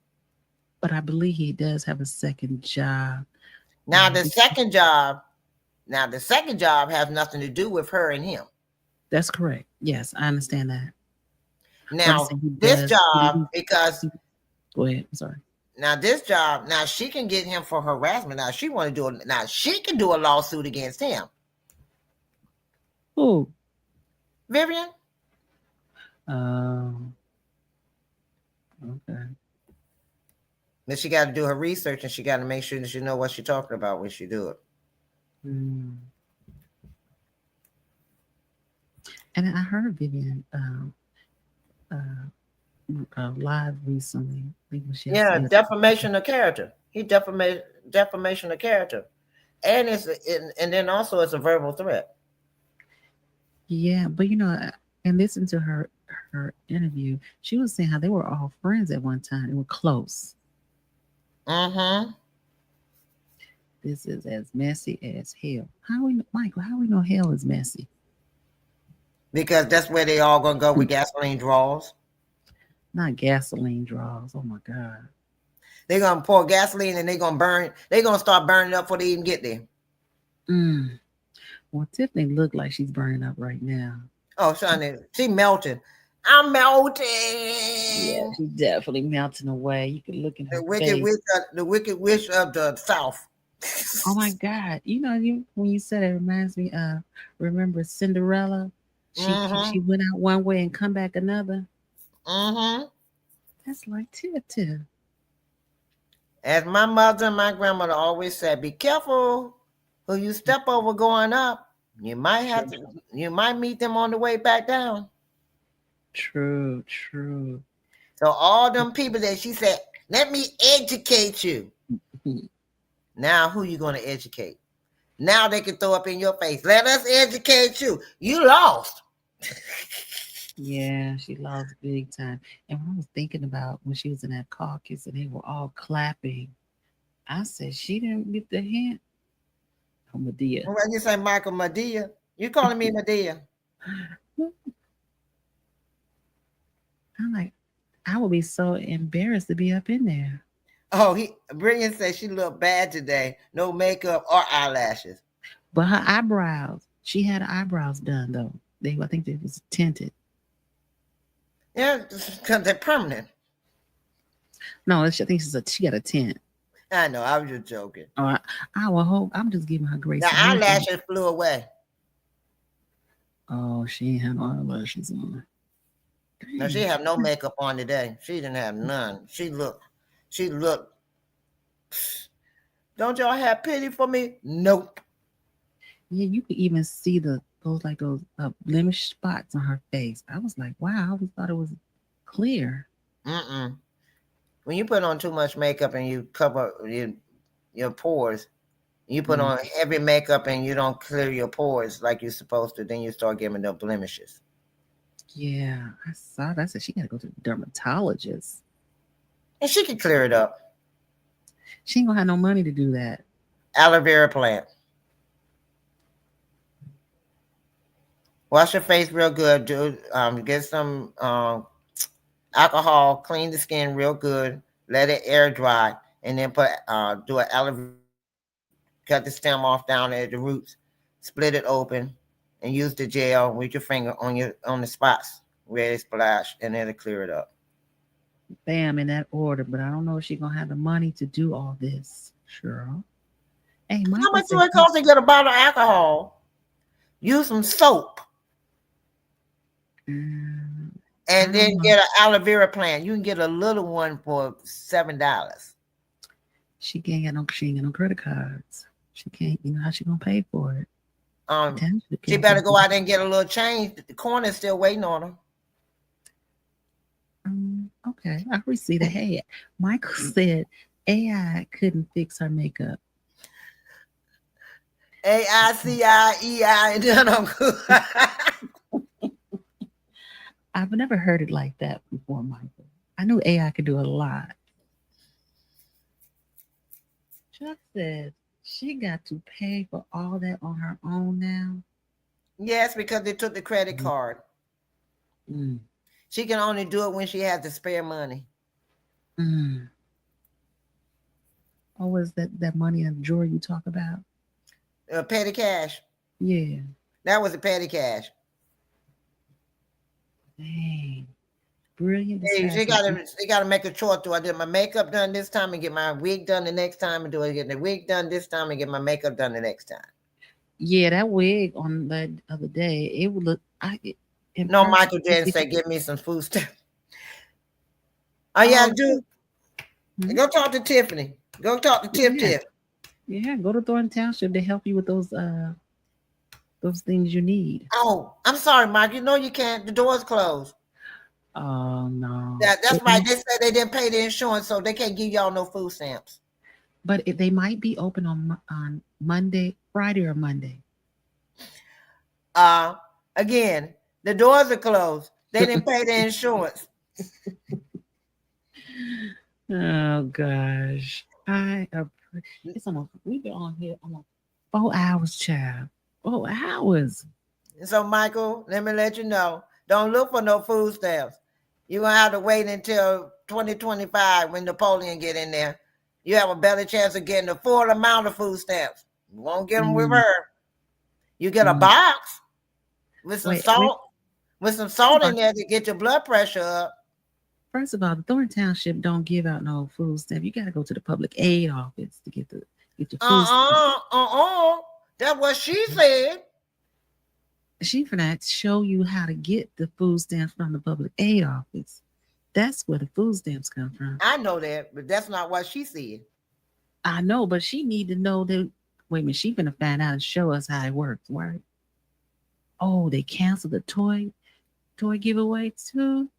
But I believe he does have a second job. Now the second job has nothing to do with her and him. That's correct. Yes, I understand that. Now this job, because go ahead. I'm sorry. Now this job, now she can get him for harassment. Now she want to do it. Now she can do a lawsuit against him. Who? Vivian. Okay. But she got to do her research and she got to make sure that she know what she's talking about when she do it. And I heard Vivian live recently. Defamation of character. He defamation of character, and and then also it's a verbal threat. Yeah, but and listen to her interview. She was saying how they were all friends at one time. They were close. This is as messy as hell. Michael, how we know hell is messy? Because that's where they all gonna go with gasoline draws. Not gasoline draws. Oh my God. They're gonna pour gasoline and they're gonna start burning up before they even get there. Well, Tiffany looked like she's burning up right now. Oh, Sonny, she melting. I'm melting. Yeah, she's definitely melting away. You can look in her face. The wicked witch of the South. Oh my God. When you said it reminds me of, remember Cinderella? She went out one way and come back another. That's like Tiff. As my mother and my grandmother always said, be careful who you step over going up. You might meet them on the way back down. True. So all them people that she said, let me educate you. Now who you going to educate? Now they can throw up in your face. Let us educate you. You lost. Yeah, she lost big time. And when I was thinking about when she was in that caucus and they were all clapping, I said she didn't get the hint. Oh, Medea. When you say Michael Medea, you calling me Medea? I'm like, I would be so embarrassed to be up in there. Oh, Brilliant said she looked bad today. No makeup or eyelashes. But her eyebrows, she had her eyebrows done though. I think they was tinted. Yeah, because they're permanent. No, I think she got a tint. I know, I was just joking. Or I will hope. I'm just giving her grace. The eyelashes flew away. Oh, she ain't had no eyelashes on. No, she have no makeup on today. She didn't have none. She looked. Don't y'all have pity for me? Nope. Yeah, you could even see those blemish spots on her face. I was like, wow, I always thought it was clear. When you put on too much makeup and you cover your pores, you put on heavy makeup and you don't clear your pores like you're supposed to, then you start getting the blemishes. Yeah, I saw that. I said she got to go to the dermatologist. And she can clear it up. She ain't gonna have no money to do that. Aloe vera plant. Wash your face real good. Get some alcohol, clean the skin real good, let it air dry, and then do an aloe vera. Cut the stem off down at the roots, split it open, and use the gel with your finger on the spots where it splash, and it'll clear it up. Bam, in that order. But I don't know if she's gonna have the money to do all this. Sure. Hey, how much do it cost to get a bottle of alcohol? Use some soap. And then get an aloe vera plant. You can get a little one for $7. She ain't got no credit cards. She can't, how she gonna pay for it? She better go out there and get a little change. The corner's still waiting on her. Okay, I received a hey. Michael said AI couldn't fix her makeup. AICIEI, and then I'm good. I've never heard it like that before, Michael. I knew AI could do a lot. Chuck said she got to pay for all that on her own now. Yes, because they took the credit card. She can only do it when she has the spare money. Oh, was that money in the drawer you talk about? Petty cash. Yeah. That was a petty cash. Dang. Brilliant. Hey, they gotta make a choice. Do I get my makeup done this time and get my wig done the next time? And do I get the wig done this time and get my makeup done the next time? Yeah, that wig on the other day, it would look no, Michael didn't say give me some food stuff. All you gotta do, go talk to Tiffany. Go talk to Tiff. Yeah, go to Thornton Township to help you with those things you need. Oh, I'm sorry, Mike. You know you can't. The door's closed. Oh no. That's right. They said they didn't pay the insurance, so they can't give y'all no food stamps. But they might be open on Monday, Friday, or Monday. Again, the doors are closed. They didn't pay the insurance. Oh gosh, we've been on here almost 4 hours, child. 4 hours. So, Michael, let me let you know. Don't look for no food stamps. You're gonna have to wait until 2025 when Napoleon get in there. You have a better chance of getting the full amount of food stamps. You won't get them with her. You get a box with some salt, in there to get your blood pressure up. First of all, the Thornton Township don't give out no food stamp. You got to go to the public aid office to get your food stamp. That's what she said. She finna show you how to get the food stamps from the public aid office. That's where the food stamps come from. I know that, but that's not what she said. I know, but she need to know that. Wait a minute, she finna find out and show us how it works, right? Oh, they canceled the toy giveaway too.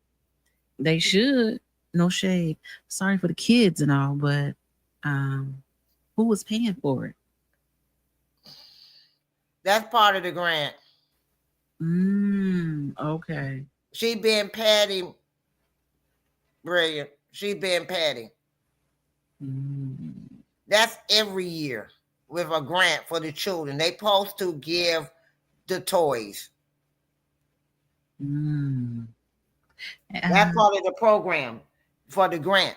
They should. No shade. Sorry for the kids and all, but who was paying for it? That's part of the grant. Okay. She been Patty. Brilliant. She been Patty. That's every year with a grant for the children. They supposed to give the toys. That's part of the program for the grant.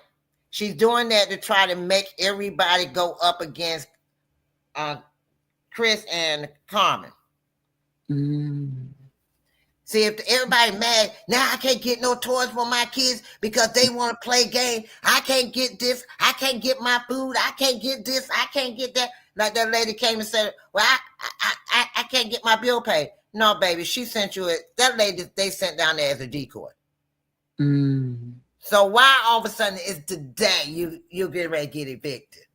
She's doing that to try to make everybody go up against Chris and Carmen. See, if everybody mad, now I can't get no toys for my kids because they want to play game. I can't get this. I can't get my food. I can't get this. I can't get that. Like that lady came and said, well, I can't get my bill paid. No, baby, she sent you it. That lady, they sent down there as a decoy. So why all of a sudden is today you get ready to get evicted?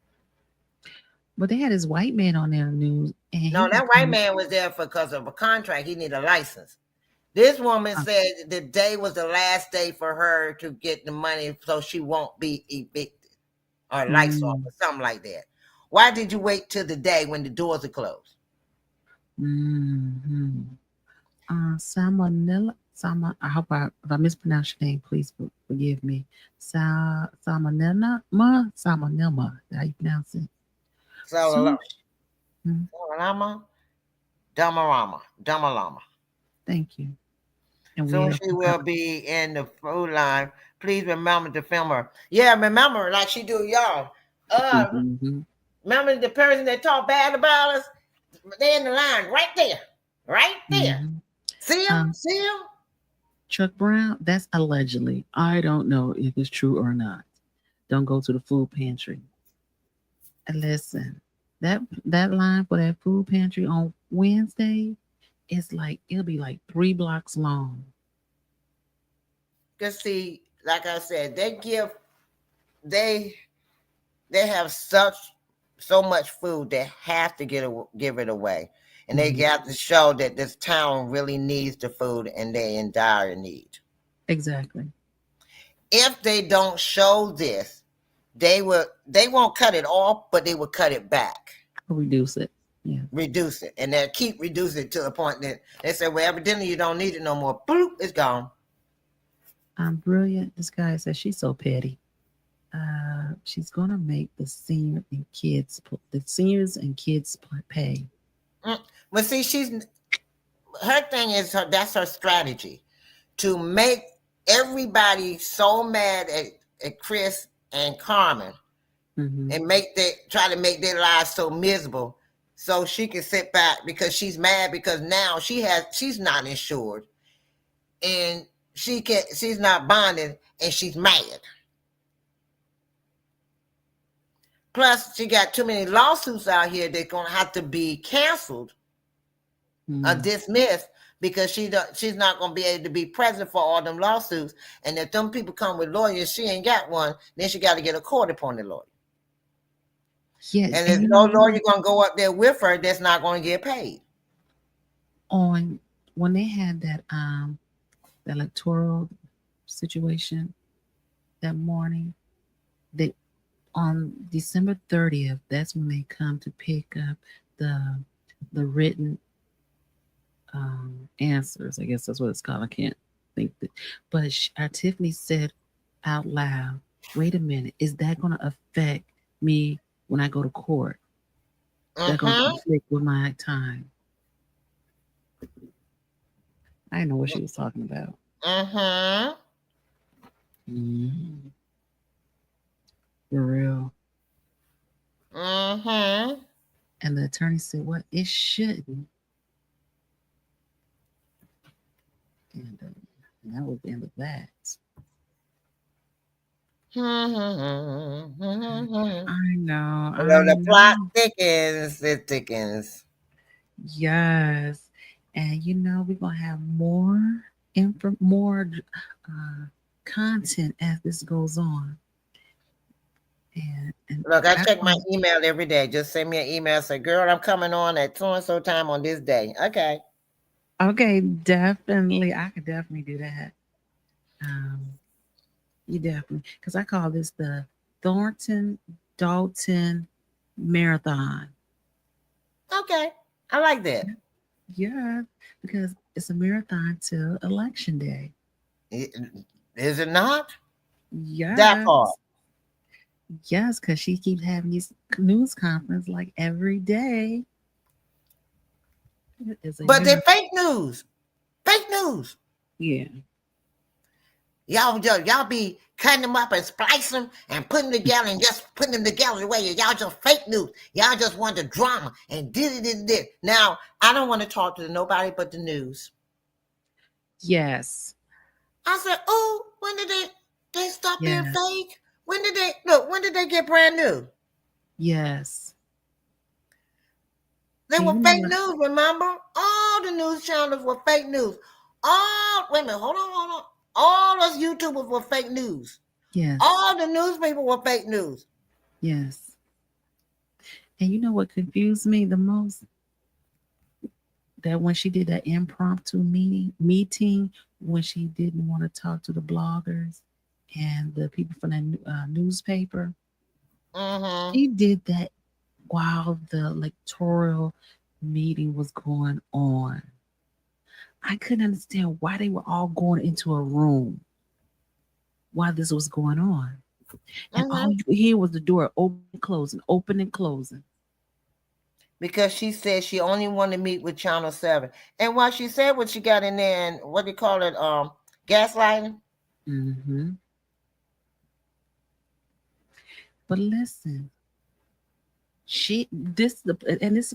But they had this white man on their news. And no, that white man was there because of a contract. He needed a license. This woman said the day was the last day for her to get the money so she won't be evicted or lights off or something like that. Why did you wait till the day when the doors are closed? Salmonella. I hope if I mispronounce your name, please forgive me. Salmonella. Salmonella. How you pronounce it? Damalama. Thank you. And so she will be in the food line. Please remember to film her. Yeah, remember like she do y'all. Remember the person that talked bad about us? They're in the line right there. Right there. See him? See him? Chuck Brown, that's allegedly. I don't know if it's true or not. Don't go to the food pantry. And listen, that line for that food pantry on Wednesday, it'll be like 3 blocks long. Cause see, like I said, they have so much food they have to give it away, and they got to show that this town really needs the food and they're in dire need. Exactly. If they don't show this, they won't cut it off, but they will cut it back. Reduce it. Yeah. Reduce it. And they'll keep reducing it to the point that they say, well, evidently you don't need it no more. Boop, it's gone. I'm brilliant. This guy says she's so petty. She's gonna make the seniors and kids pay. Well, see, her thing is that's her strategy, to make everybody so mad at Chris and Carmen, and try to make their lives so miserable, so she can sit back because she's mad because now she's not insured, and she's not bonded, and she's mad. Plus, she got too many lawsuits out here that's gonna have to be canceled or dismissed because she's not gonna be able to be present for all them lawsuits. And if them people come with lawyers, she ain't got one, then she got to get a court-appointed lawyer. Yes, and there's no lawyer gonna go up there with her that's not gonna get paid. When they had that the electoral situation that morning, on December 30th, that's when they come to pick up the written answers. I guess that's what it's called. I can't think that. But Tiffany said out loud, wait a minute, is that going to affect me when I go to court? That's going to conflict with my time. I didn't know what she was talking about. For real. And the attorney said, well, it shouldn't. And that was the end of that. I know. The plot thickens, it thickens. Yes. And we're going to have more content as this goes on. And look, I check my email every day. Just send me an email. Say, girl, I'm coming on at so-and-so time on this day. Okay, definitely. I could definitely do that. You definitely, because I call this the Thornton Marathon. Okay, I like that. Yeah, because it's a marathon till election day. Is it not? Yeah. That part. Yes, because she keeps having these news conferences like every day. But they're fake news. Fake news. Yeah. Y'all be cutting them up and splicing them and putting them together and just putting them together the way y'all just fake news. Y'all just want the drama and did. Now, I don't want to talk to nobody but the news. Yes. I said, oh, when did they stop being Yes. fake? When did they get brand new? Yes. They And were you know fake what? news, remember? All the news channels were fake news. Wait a minute, hold on. All those YouTubers were fake news. Yes. All the newspapers were fake news. Yes. And you know what confused me the most? That when she did that impromptu meeting when she didn't want to talk to the bloggers and the people from the newspaper, she did that while the electoral meeting was going on. I couldn't understand why they were all going into a room while this was going on. And all you could hear was the door open and closing. Because she said she only wanted to meet with Channel 7. And while she said what she got in there and what do you call it, gaslighting? Mm-hmm. But listen, this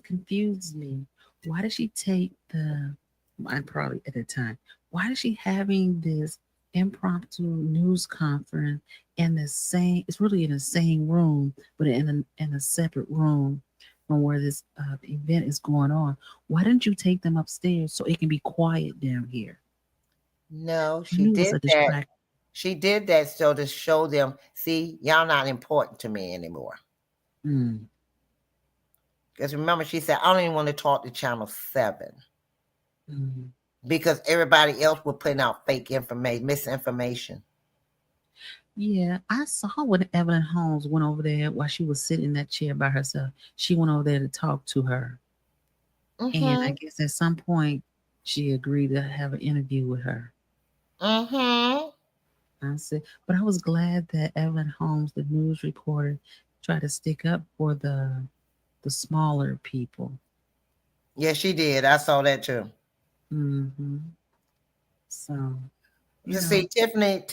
confused me. Why did she take I'm probably at the time, why is she having this impromptu news conference in it's really in the same room, but in a separate room from where this event is going on? Why didn't you take them upstairs so it can be quiet down here? No, she did that. She did that so to show them, see, y'all not important to me anymore. Because remember, she said, I don't even want to talk to Channel 7. Because everybody else was putting out fake information, misinformation. Yeah, I saw when Evelyn Holmes went over there while she was sitting in that chair by herself. She went over there to talk to her. And I guess at some point she agreed to have an interview with her. I said, but I was glad that Evelyn Holmes, the news reporter, tried to stick up for the smaller people. Yeah, she did. I saw that too. So you see, Tiffany,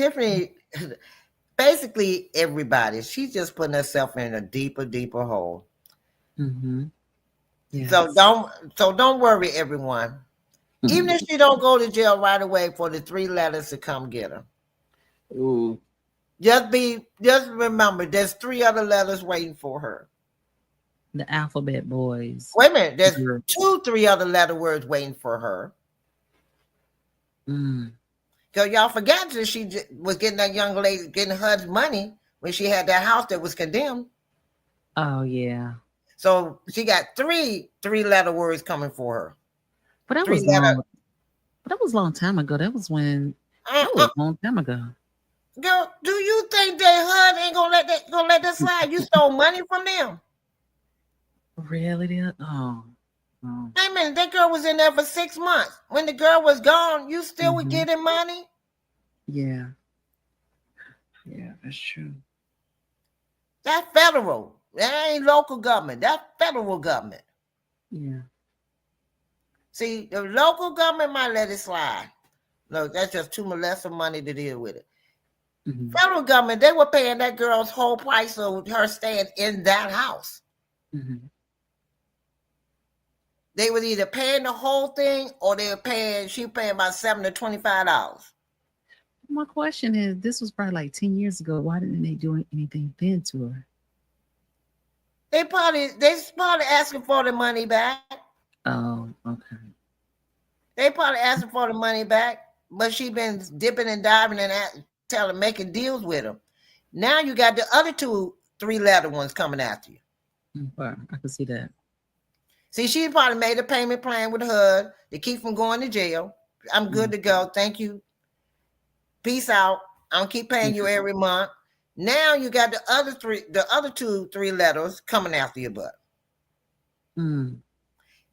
basically everybody, she's just putting herself in a deeper hole. Yes. So don't worry, everyone. Even if she don't go to jail right away, for the 3 letters to come get her. Ooh. Just remember, there's 3 other letters waiting for her. The alphabet boys. Wait a minute, there's 3 other letter words waiting for her. Because y'all forgot that she was getting that young lady, getting HUD's money when she had that house that was condemned. Oh, yeah. So she got 3 letter words coming for her. But that was long. But that was a long time ago. That was when. That was a long time ago. Girl, do you think that HUD ain't gonna let that slide? You stole money from them. Really? Oh. I mean, that girl was in there for 6 months. When the girl was gone, you still were getting money? Yeah. Yeah, that's true. That's federal. That ain't local government. That's federal government. Yeah. See, the local government might let it slide. No, that's just too much less of money to deal with it. Federal government, they were paying that girl's whole price of her staying in that house. They were either paying the whole thing or she was paying about $7 to $25. My question is, this was probably like 10 years ago. Why didn't they do anything then to her? They probably asking for the money back. Oh, okay. They probably asking for the money back, but she been dipping and diving and making deals with them. Now you got the other 2 3-letter ones coming after you. Wow, I can see that. See, she probably made a payment plan with HUD to keep from going to jail. I'm good to go. Thank you. Peace out. I'll keep paying you every month. Now you got the other 2 3-letters coming after your butt. Even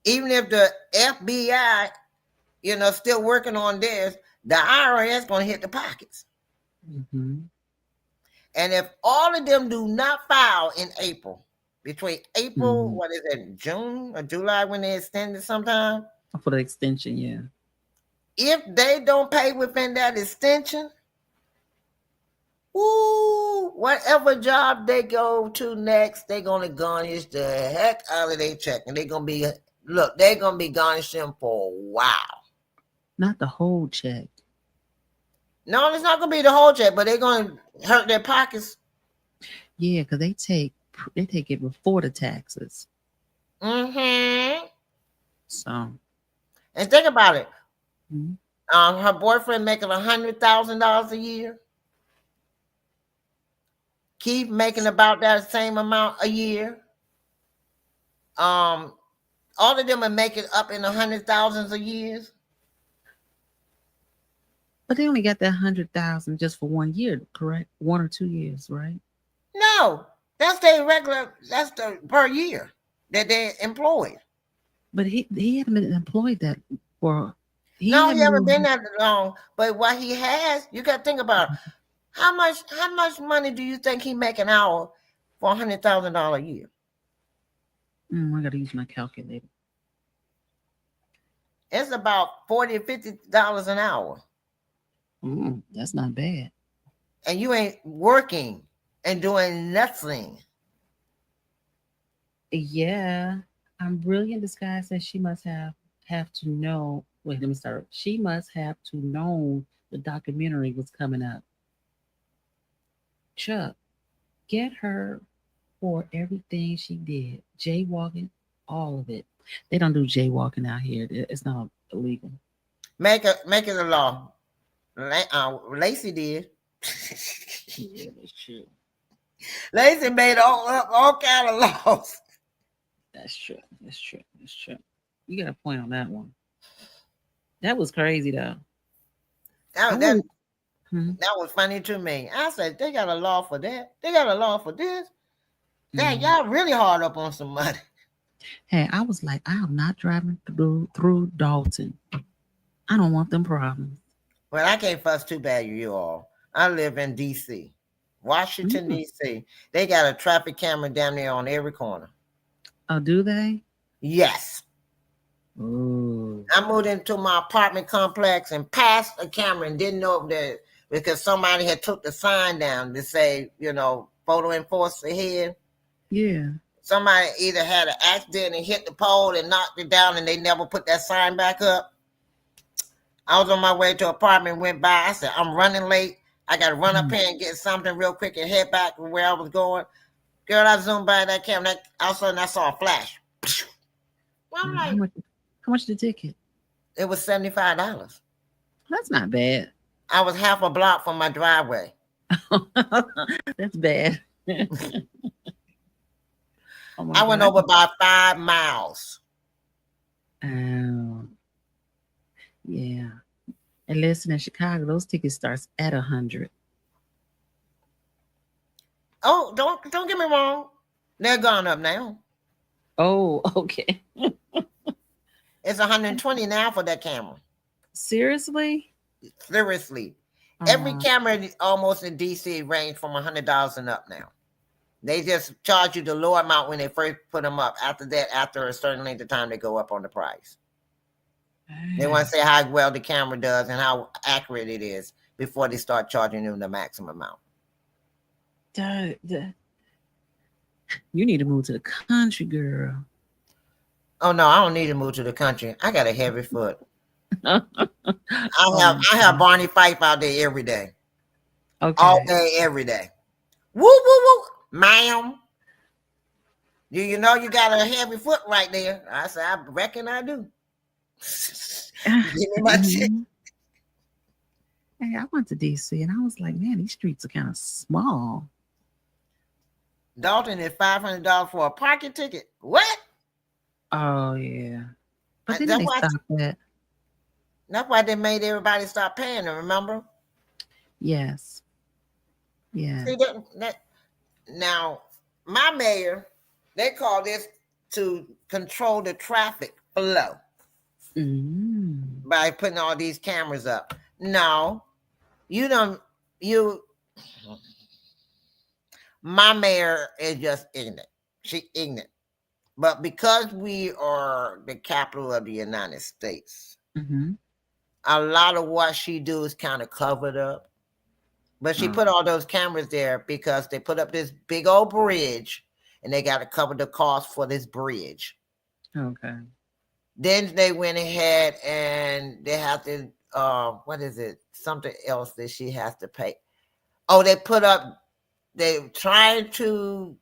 if the FBI, still working on this, the IRS going to hit the pockets. And if all of them do not file in April, between April, what is it, June or July when they extend it sometime? For the extension, yeah. If they don't pay within that extension, Ooh, whatever job they go to next, they're gonna garnish the heck out of their check, and they're gonna be garnishing for a while. Not the whole check. No, it's not gonna be the whole check, but they're gonna hurt their pockets. Yeah, because they take it before the taxes. Mm-hmm. So, And think about it. mhm. Her boyfriend making $100,000 a year. Keith making about that same amount a year. All of them are making up in the 100,000s a year. But they only got that 100,000 just for 1 year, correct? 1 or 2 years, right? No, that's their regular. That's the per year that they employed. But he hadn't been employed that for. He haven't been that long. But what he has, you got to think about how much money do you think he make an hour for $100,000 a year? I got to use my calculator. It's about $40 or $50 an hour. That's not bad. And you ain't working and doing nothing. Yeah, Brilliant Disguise says she must have to know. Wait, let me start. She must have to know the documentary was coming up. Chuck, get her for everything she did. Jaywalking, all of it. They don't do jaywalking out here. It's not illegal. Make it a law. Lacey did. Yeah, that's true. Lacey made all kind of laws. That's true. That's true. That's true. You got a point on that one. That was crazy though. That was funny to me. I said, they got a law for that. They got a law for this. Dang, y'all really hard up on some money. Hey, I was like, I am not driving through Dalton. I don't want them problems. Well, I can't fuss too bad with you all. I live in D.C., Washington, D.C. They got a traffic camera down there on every corner. Oh, do they? Yes. Ooh. I moved into my apartment complex and passed a camera and didn't know that because somebody had took the sign down to say, photo enforced ahead. Yeah. Somebody either had an accident and hit the pole and knocked it down and they never put that sign back up. I was on my way to an apartment, went by. I said, I'm running late. I got to run up here and get something real quick and head back to where I was going. Girl, I zoomed by that camera. All of a sudden, I saw a flash. Well, I'm like, how much the ticket? It was $75. That's not bad. I was half a block from my driveway. That's bad. I went over about 5 miles. Yeah. And listen, in Chicago, those tickets starts at 100. Oh, don't get me wrong. They're gone up now. Oh, okay. It's 120 now for that camera. Seriously? Seriously. Every camera almost in DC range from $100 and up now. They just charge you the low amount when they first put them up. After that, after a certain length of time, they go up on the price. They want to say how well the camera does and how accurate it is before they start charging you the maximum amount. You need to move to the country, girl. Oh no, I don't need to move to the country. I got a heavy foot. I have Barney Fife out there every day. Okay. All day, every day. Woo, woo, woo. Ma'am. Do you know you got a heavy foot right there? I said, I reckon I do. Give me my check. Hey, I went to DC and I was like, man, these streets are kind of small. Dalton is $500 for a parking ticket. What? Oh yeah, but then they stopped that. That's why they made everybody stop paying them. Remember? Yes. Yeah. See that now, my mayor, they call this to control the traffic flow by putting all these cameras up. No, my mayor is just ignorant. She ignorant. But because we are the capital of the United States, a lot of what she do is kind of covered up. But she Oh, put all those cameras there because they put up this big old bridge and they got to cover the cost for this bridge. okay. Then they went ahead and they have to, what is it? Something else that she has to pay. Oh, they trying to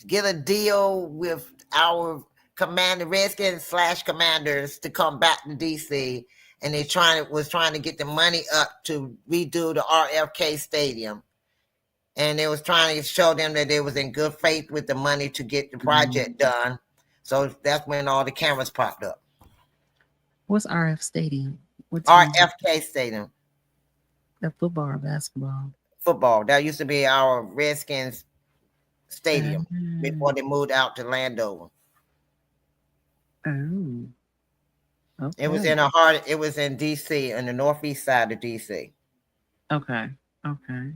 get a deal with our Redskins / commanders to come back to DC. And they was trying to get the money up to redo the RFK Stadium. And they was trying to show them that they was in good faith with the money to get the project done. So that's when all the cameras popped up. What's RF Stadium? What team? RFK Stadium. The football or basketball? Football. That used to be our Redskins Stadium before they moved out to Landover. Oh. Okay. It was in DC, on the northeast side of DC. Okay. Okay.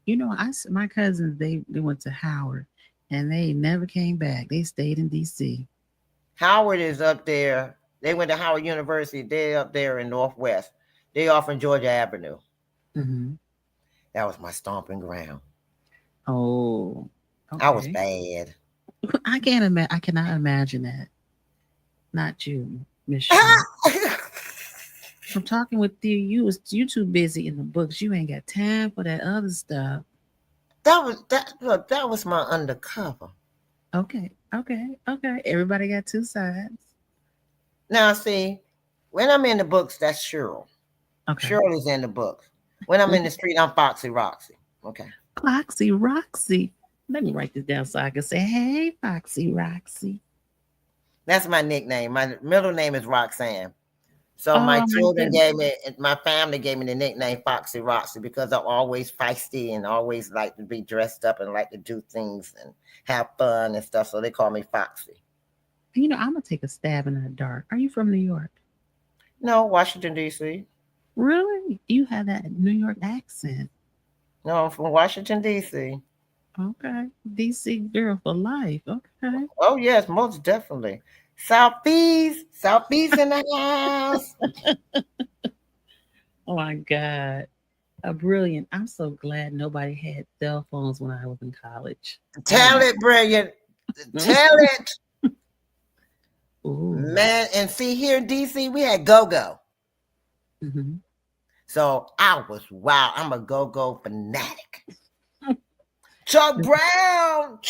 You know, my cousins, they went to Howard and they never came back. They stayed in DC. Howard is up there. They went to Howard University. They're up there in Northwest. They off on Georgia Avenue. Mm-hmm. That was my stomping ground. Oh. Okay. I was bad. I cannot imagine that. Not you, Miss Shaw. From talking with you too busy in the books. You ain't got time for that other stuff. That was my undercover. Okay. Everybody got two sides. Now, see, when I'm in the books, that's Cheryl. Okay. Cheryl is in the books. When I'm in the street, I'm Foxy Roxy. Okay. Foxy Roxy. Let me write this down so I can say, hey, Foxy Roxy. That's my nickname. My middle name is Roxanne. So my family gave me the nickname Foxy Roxy because I'm always feisty and always like to be dressed up and like to do things and have fun and stuff. So they call me Foxy. You know, I'm going to take a stab in the dark. Are you from New York? No, Washington, D.C. Really? You have that New York accent. No, I'm from Washington, D.C. Okay. D.C. girl for life. Okay. Oh, yes, most definitely. Southeast in the house. Oh, my God. Brilliant. I'm so glad nobody had cell phones when I was in college. Tell it, brilliant. Tell it. Ooh. Man, and see, here in DC, we had go-go. Mm-hmm. So I was wild. I'm a go-go fanatic. Chuck Brown.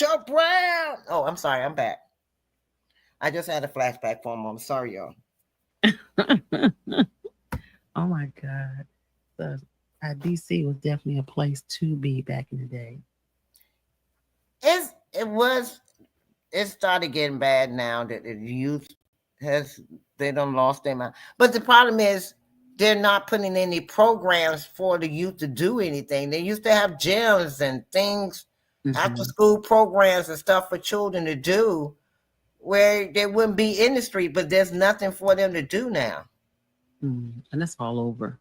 Oh, I'm sorry. I'm back. I just had a flashback for him. I'm sorry, y'all. Oh, my God. So, DC was definitely a place to be back in the day. It started getting bad now that the youth they done lost their mind. But the problem is they're not putting any programs for the youth to do anything. They used to have gyms and things, after school programs and stuff for children to do where they wouldn't be in the street, but there's nothing for them to do now. And that's all over.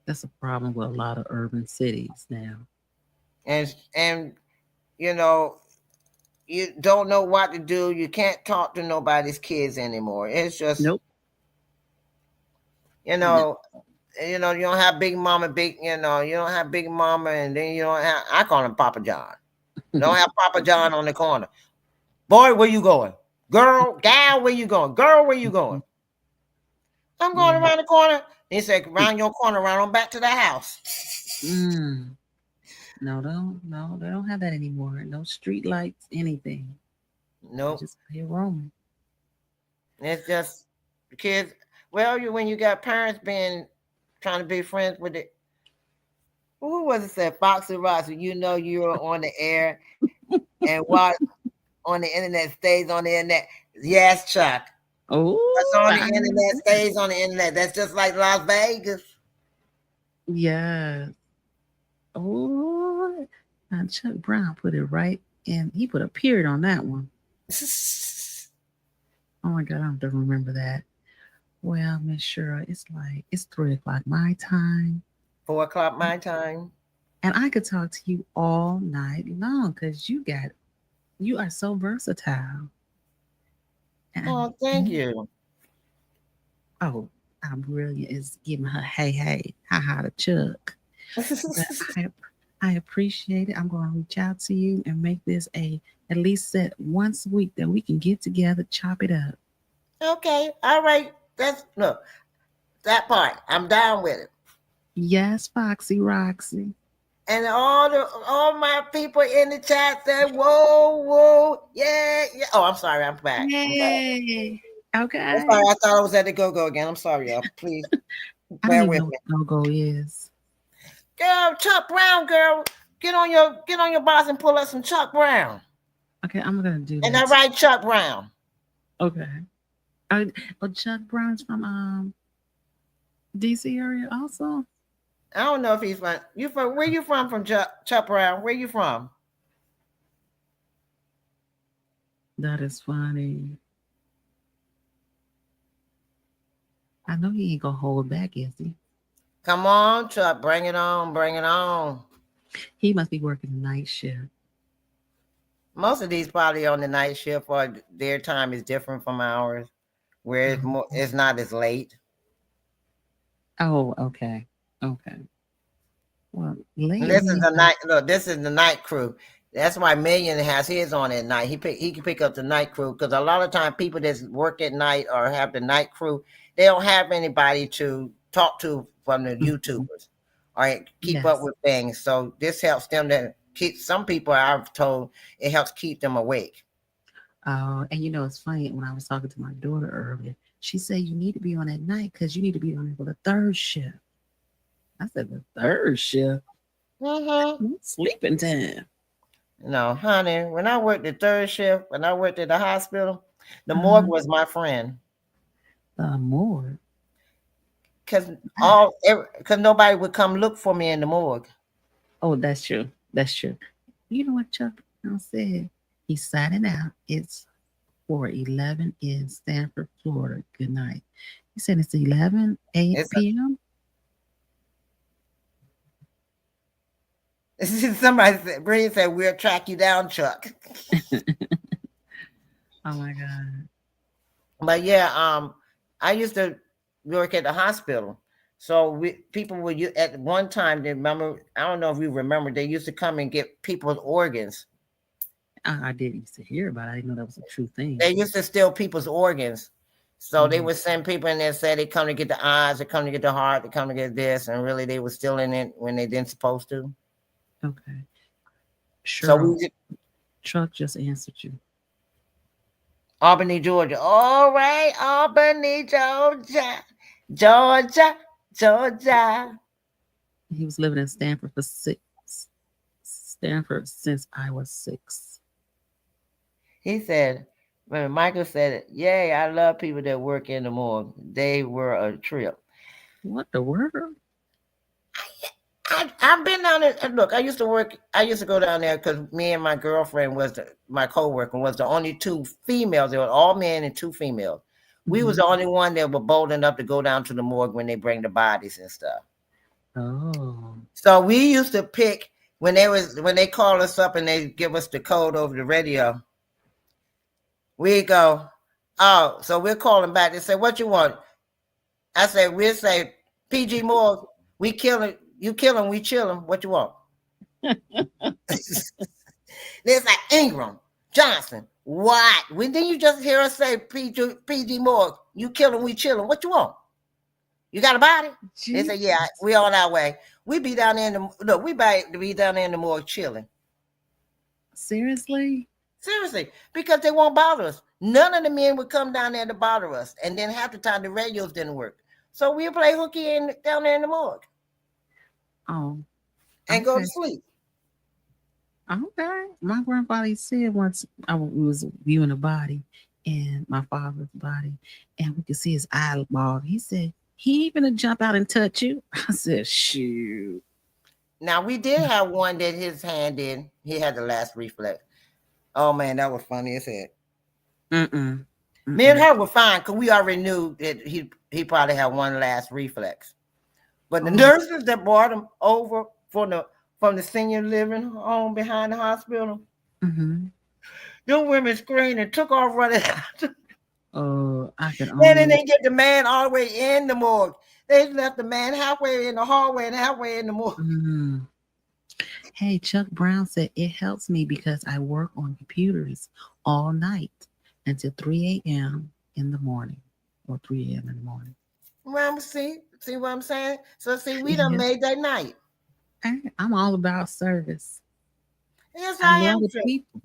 That's a problem with a lot of urban cities now. And you know, you don't know what to do. You can't talk to nobody's kids anymore. It's just nope. You know, you don't have Big Mama, you don't have Big Mama, and then you don't have, I call him Papa John. You don't have Papa John on the corner. Boy, where you going? Girl, gal, where you going? Girl, where you going? I'm going around the corner. He said, around your corner, around on back to the house. No, they don't have that anymore. No street lights, anything. Nope. Just here roaming. It's just the kids. Well, when you got parents trying to be friends with it. Who was it said? Foxy Roxy, you know you're on the air and what on the internet stays on the internet. Yes, Chuck. Oh, what's on the internet stays on the internet. That's just like Las Vegas. Yeah. Oh, and Chuck Brown put it right in. He put a period on that one. Oh my God, I don't remember that. Well, Miss Shura, it's 3:00 my time. 4:00 my time. And I could talk to you all night long because you are so versatile. And thank you. Oh, I'm brilliant is giving her hey, ha to Chuck. But I appreciate it. I'm going to reach out to you and make this at least set once a week that we can get together, chop it up. Okay, all right. That's look that part. I'm down with it. Yes, Foxy Roxy. And all my people in the chat said, "Whoa, yeah." Oh, I'm sorry. I'm back. Yay. Okay. I'm sorry. I thought I was at the go again. I'm sorry, y'all. Please I bear don't with even me. know what go is. Girl, Chuck Brown, girl, get on your box and pull up some Chuck Brown. Okay, I'm gonna do that. And I write Chuck Brown. Okay. Chuck Brown's from DC area also. I don't know if he's from. Where you from Chuck Brown? Where you from? That is funny. I know he ain't gonna hold back, is he? Come on, Chuck, bring it on, bring it on. He must be working night shift. Most of these probably on the night shift, or their time is different from ours, where it's not as late. Oh, okay. Well, late. This is the night. Look, this is the night crew. That's why Million has his on at night. He can pick up the night crew because a lot of time people that work at night or have the night crew, they don't have anybody to talk to from the YouTubers or keep up with things. So this helps them to keep. Some people I've told it helps keep them awake. Oh, and it's funny when I was talking to my daughter earlier. She said you need to be on at night because you need to be on it for the third shift. I said the third shift. Sleeping time. No, honey. When I worked the third shift, when I worked at the hospital, the morgue was my friend. The morgue. Because nobody would come look for me in the morgue. Oh, that's true. That's true. You know what Chuck Brown said? He's signing out. It's 4:11 in Stanford, Florida. Good night. He said it's 11 p.m. Somebody said, Bree said, "We'll track you down, Chuck." Oh my God. But yeah, I used to work at the hospital. So people would at one time, they remember, I don't know if you remember, they used to come and get people's organs. I did used to hear about it. I didn't know that was a true thing. They used to steal people's organs. So they would send people in there and say they come to get the eyes, they come to get the heart, they come to get this, and really they were stealing it when they didn't supposed to. Okay. Sure. So Chuck just answered you. Albany, Georgia. All right, Albany, Georgia. He was living in Stanford since I was 6. He said, when Michael said it, yay, I love people that work in the morgue. They were a trip. What the world? I've been down there. Look, I used to go down there because me and my girlfriend my co-worker was the only 2 females. They were all men and 2 females. We was the only one that were bold enough to go down to the morgue when they bring the bodies and stuff. Oh. So we used to pick when they call us up and they give us the code over the radio. We go, oh, so we're calling back. They say, what you want? I say, we'll say, PG Morgue, we killing. You kill him, we chill him. What you want? It's like Ingram, Johnson. What? When didn't you just hear us say PG Morgue? You kill him, we chill him. What you want? You got a body? Jeez. They say, yeah, we on our way. We be down there we be down there in the morgue chilling. Seriously? Seriously, because they won't bother us. None of the men would come down there to bother us. And then half the time the radios didn't work. So we'll play hooky down there in the morgue. Oh. And go to sleep. Okay. My grandfather said once I was viewing a body and my father's body, and we could see his eyeball. He said, he even to jump out and touch you. I said, shoot. Now we did have one that his hand did. He had the last reflex. Oh man, that was funny as hell. Me and her were fine because we already knew that he probably had one last reflex. But the nurses that brought him over from the senior living home behind the hospital, them women screamed and took off running out. I could Then only. they get the man all the way in the morgue. They left the man halfway in the hallway and halfway in the morgue. Mm. Hey, Chuck Brown said it helps me because I work on computers all night until 3 a.m. in the morning or 3 a.m. in the morning. Well, see what I'm saying? So see, we done Yes, made that night. I'm all about service. Yes, I I am. love the people.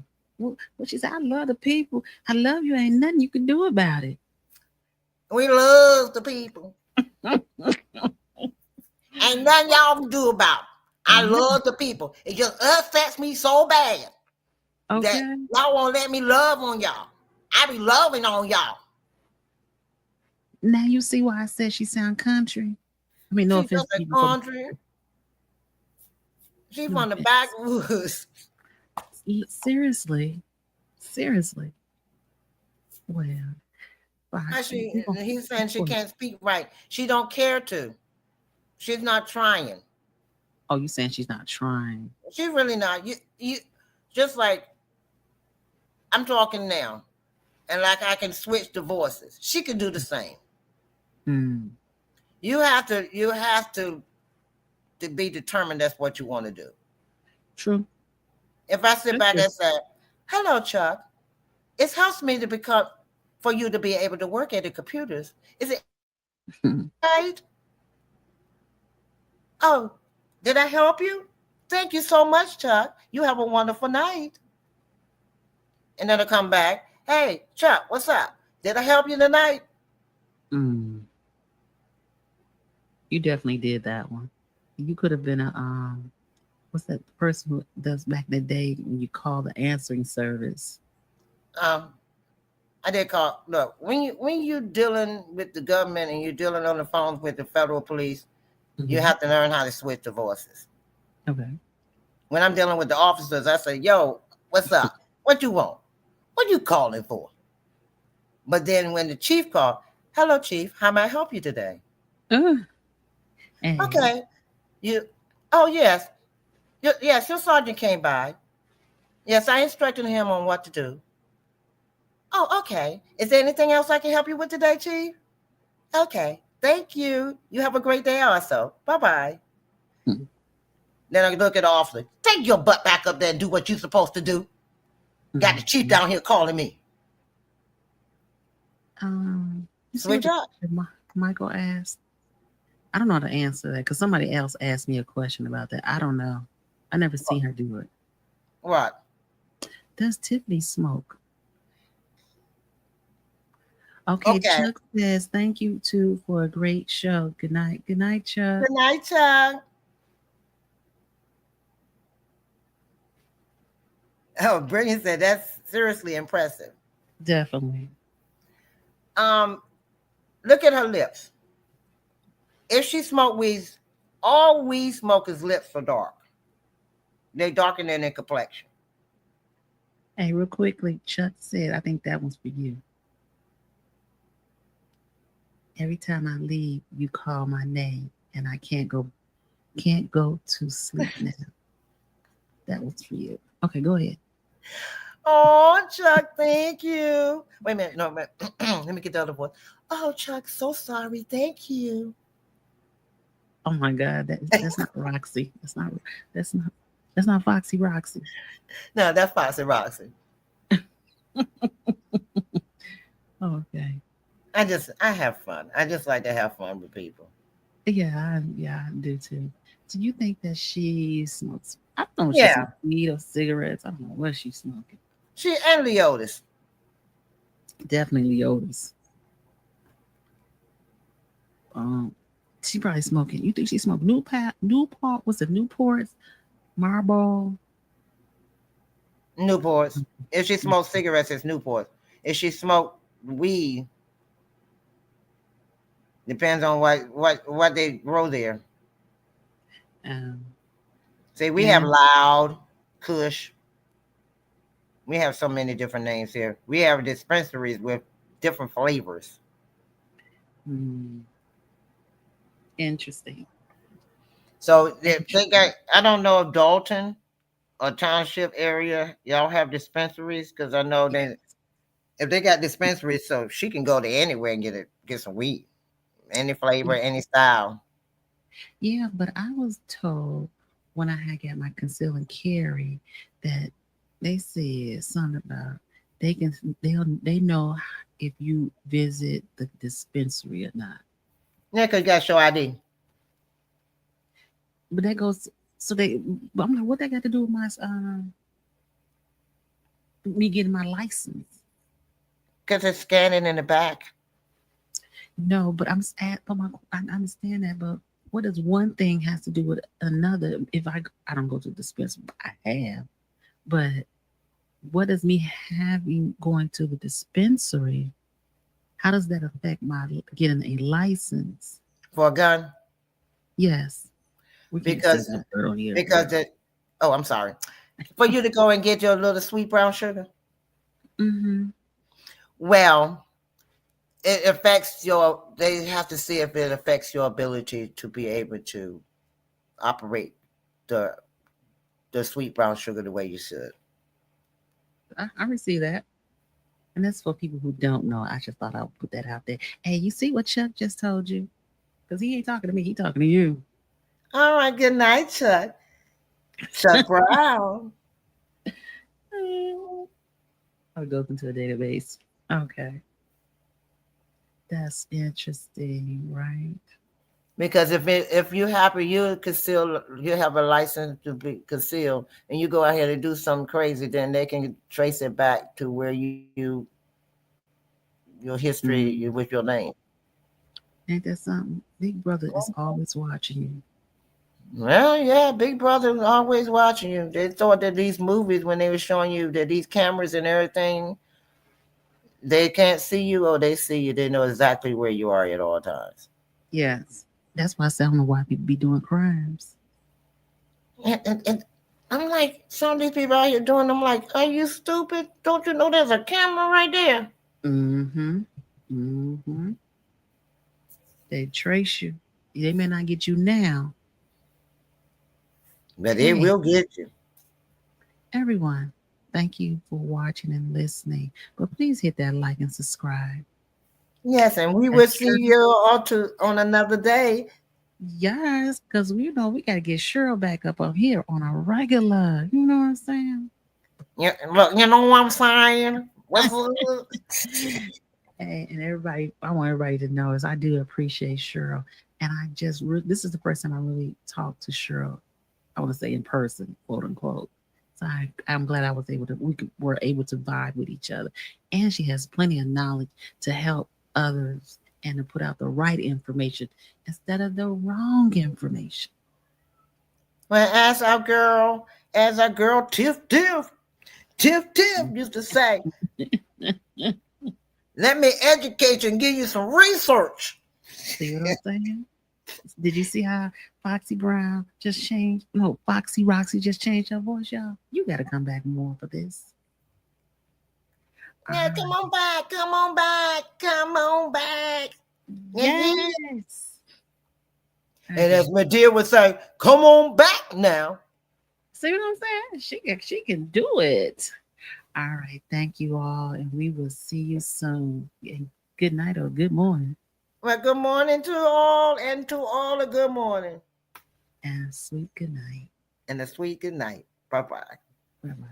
What she said, I love the people. I love you. Ain't nothing you can do about it. We love the people. Ain't nothing y'all can do about it. I love the people. It just upsets me so bad that y'all won't let me love on y'all. I be loving on y'all. Now you see why I said she sound country. I mean, no She offense just to a people. country. She from the backwoods. Seriously. Well, He's saying she can't speak right. She don't care to. She's not trying. Oh, you saying she's not trying? She's really not. You just like I'm talking now, and like I can switch the voices. She can do the same. Mm. You have to be determined that's what you want to do. True. If I sit back and say, "Hello, Chuck," it helps me for you to be able to work at the computers. Is it right? Oh, did I help you? Thank you so much, Chuck. You have a wonderful night. And then I'll come back. Hey, Chuck, what's up? Did I help you tonight? Mm. You definitely did that one. You could have been a what's that person who does back in the day when you call the answering service? I did call. Look, when you're dealing with the government and you're dealing on the phones with the federal police, you have to learn how to switch the voices. Okay. When I'm dealing with the officers, I say, "Yo, what's up? What you want? What you calling for?" But then when the chief called, "Hello, chief. How may I help you today?" Okay. Oh, yes. Yes, your sergeant came by. Yes, I instructed him on what to do. Oh, okay. Is there anything else I can help you with today, chief? Okay. Thank you. You have a great day also. Bye-bye. Then I look at the officer. Take your butt back up there and do what you're supposed to do. Got the chief down here calling me. Switch up. Michael asked. I don't know how to answer that because somebody else asked me a question about that. I don't know. I never seen her do it. What? Does Tiffany smoke? Okay, Chuck says, thank you too for a great show. Good night. Good night, Chuck. Good night, Chuck. Oh, Brittany said that's seriously impressive. Definitely. Look at her lips. If she smoked weed, all weed smokers' lips are dark. They darken in their complexion. Hey, real quickly, Chuck said, I think that one's for you. Every time I leave, you call my name, and I can't go to sleep now. That was for you. Okay, go ahead. Oh, Chuck, thank you. Wait a minute. No, let me get the other voice. Oh, Chuck, so sorry. Thank you. Oh my God, that's not Roxy. That's not Foxy Roxy. No, that's Foxy Roxy. Okay. I have fun. I just like to have fun with people. Yeah, I do too. Do you think that she smokes? I don't know if she smokes weed or cigarettes. I don't know what she's smoking. She and Leotis. Definitely Leotis. She probably smoking. You think she smoked Newport? What's it? Newports? Marlboro? Newports. If she smokes cigarettes, it's Newport. If she smoked weed, depends on what they grow there. See, we have Loud, Kush. We have so many different names here. We have dispensaries with different flavors. Interesting. So they got, I don't know if Dalton or Township area, y'all have dispensaries, because I know if they got dispensaries, so she can go to anywhere and get some weed, any flavor, any style. Yeah, but I was told when I had got my conceal and carry that they said something about they know if you visit the dispensary or not. Yeah, because you got to show ID. But that goes but I'm like, what that got to do with my me getting my license? Because it's scanning in the back. No, but I understand that, but what does one thing has to do with another? If I don't go to the dispensary, I have, but what does me going to the dispensary? How does that affect my getting a license for a gun? Yes, because I'm sorry, for you to go and get your little sweet brown sugar. Mm-hmm. Well, it affects they have to see if it affects your ability to be able to operate the sweet brown sugar the way you should. I receive that. And that's for people who don't know. I just thought I would put that out there. Hey, you see what Chuck just told you? Because he ain't talking to me. He talking to you. All right. Good night, Chuck. Chuck Brown. I'll go into a database. Okay. That's interesting, right? Because if you're happy, you have a license to be concealed, and you go out here to do something crazy, then they can trace it back to where your history with your name. Ain't that something? Big Brother is always watching you. Well, yeah, Big Brother is always watching you. They thought that these movies, when they were showing you that these cameras and everything, they can't see you or they see you. They know exactly where you are at all times. Yes. That's why I say I don't know why people be doing crimes. And I'm like, some of these people out here doing, I'm like, are you stupid? Don't you know there's a camera right there? Mm-hmm. Mm-hmm. They trace you. They may not get you now. But they will get you. Everyone, thank you for watching and listening. But please hit that like and subscribe. Yes, and we will see you all on another day. Yes, because we got to get Cheryl back up here on a regular. You know what I'm saying? Yeah, look, you know what I'm saying? And everybody, I want everybody to know is I do appreciate Cheryl. And I just, this is the first time I really talked to Cheryl, I want to say in person, quote unquote. So I'm glad I was were able to vibe with each other. And she has plenty of knowledge to help others and to put out the right information instead of the wrong information. Well, as our girl Tiff used to say, let me educate you and give you some research. See what I'm saying? Did you see how Foxy Brown just changed? No, Foxy Roxy just changed her voice, y'all. You got to come back more for this. Yeah, come on back. Yes. And as Medea would say, come on back now. See what I'm saying? She can do it. All right. Thank you all. And we will see you soon. And good night or good morning. Well, good morning to all, and to all a good morning. And a sweet good night. And a sweet good night. Bye-bye. Bye-bye.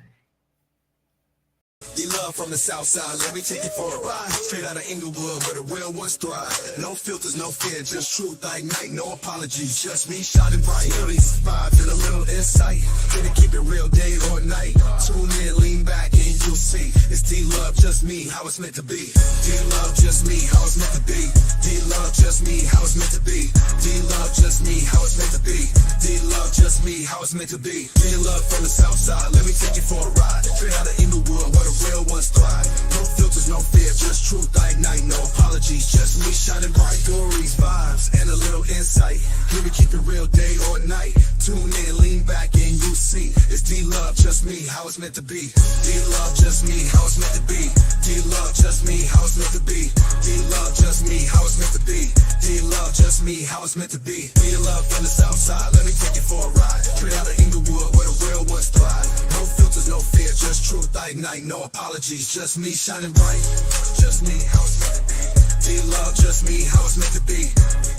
The love from the south side, let me take you for a ride. Straight out of Inglewood, where the real ones thrive. No filters, no fear, just truth like night. No apologies, just me shining bright. These vibes and a little insight. Gonna keep it real day or night. Tune in, lean back, and you'll see. It's D-Love, just me, how it's meant to be. D-Love, just me, how it's meant to be. D-Love, just me, how it's meant to be. D-Love, just me, how it's meant to be. D-Love, just me, how it's meant to be. D-Love from the south side, let me take you for a ride. Straight out of Inglewood, where the real ones thrive. No filters, no fear, just truth like night. No apologies, just me shining bright. Stories, vibes, and a little insight. Here we keep it real day or night. Tune in, lean back, and you see. It's D-Love, just me, how it's meant to be. D-Love, just me, how it's meant to be. D-Love, just me, how it's meant to be. D-Love, just me, how it's meant to be. D-Love, just me, how it's meant to be. D-Love from the south side, let me take you for a ride. Straight out of Inglewood, where the real ones thrive. No filters, no fear, just truth like night. night, no apologies, just me shining bright. Just me, how it's meant to be. D-Love, just me, how it's meant to be.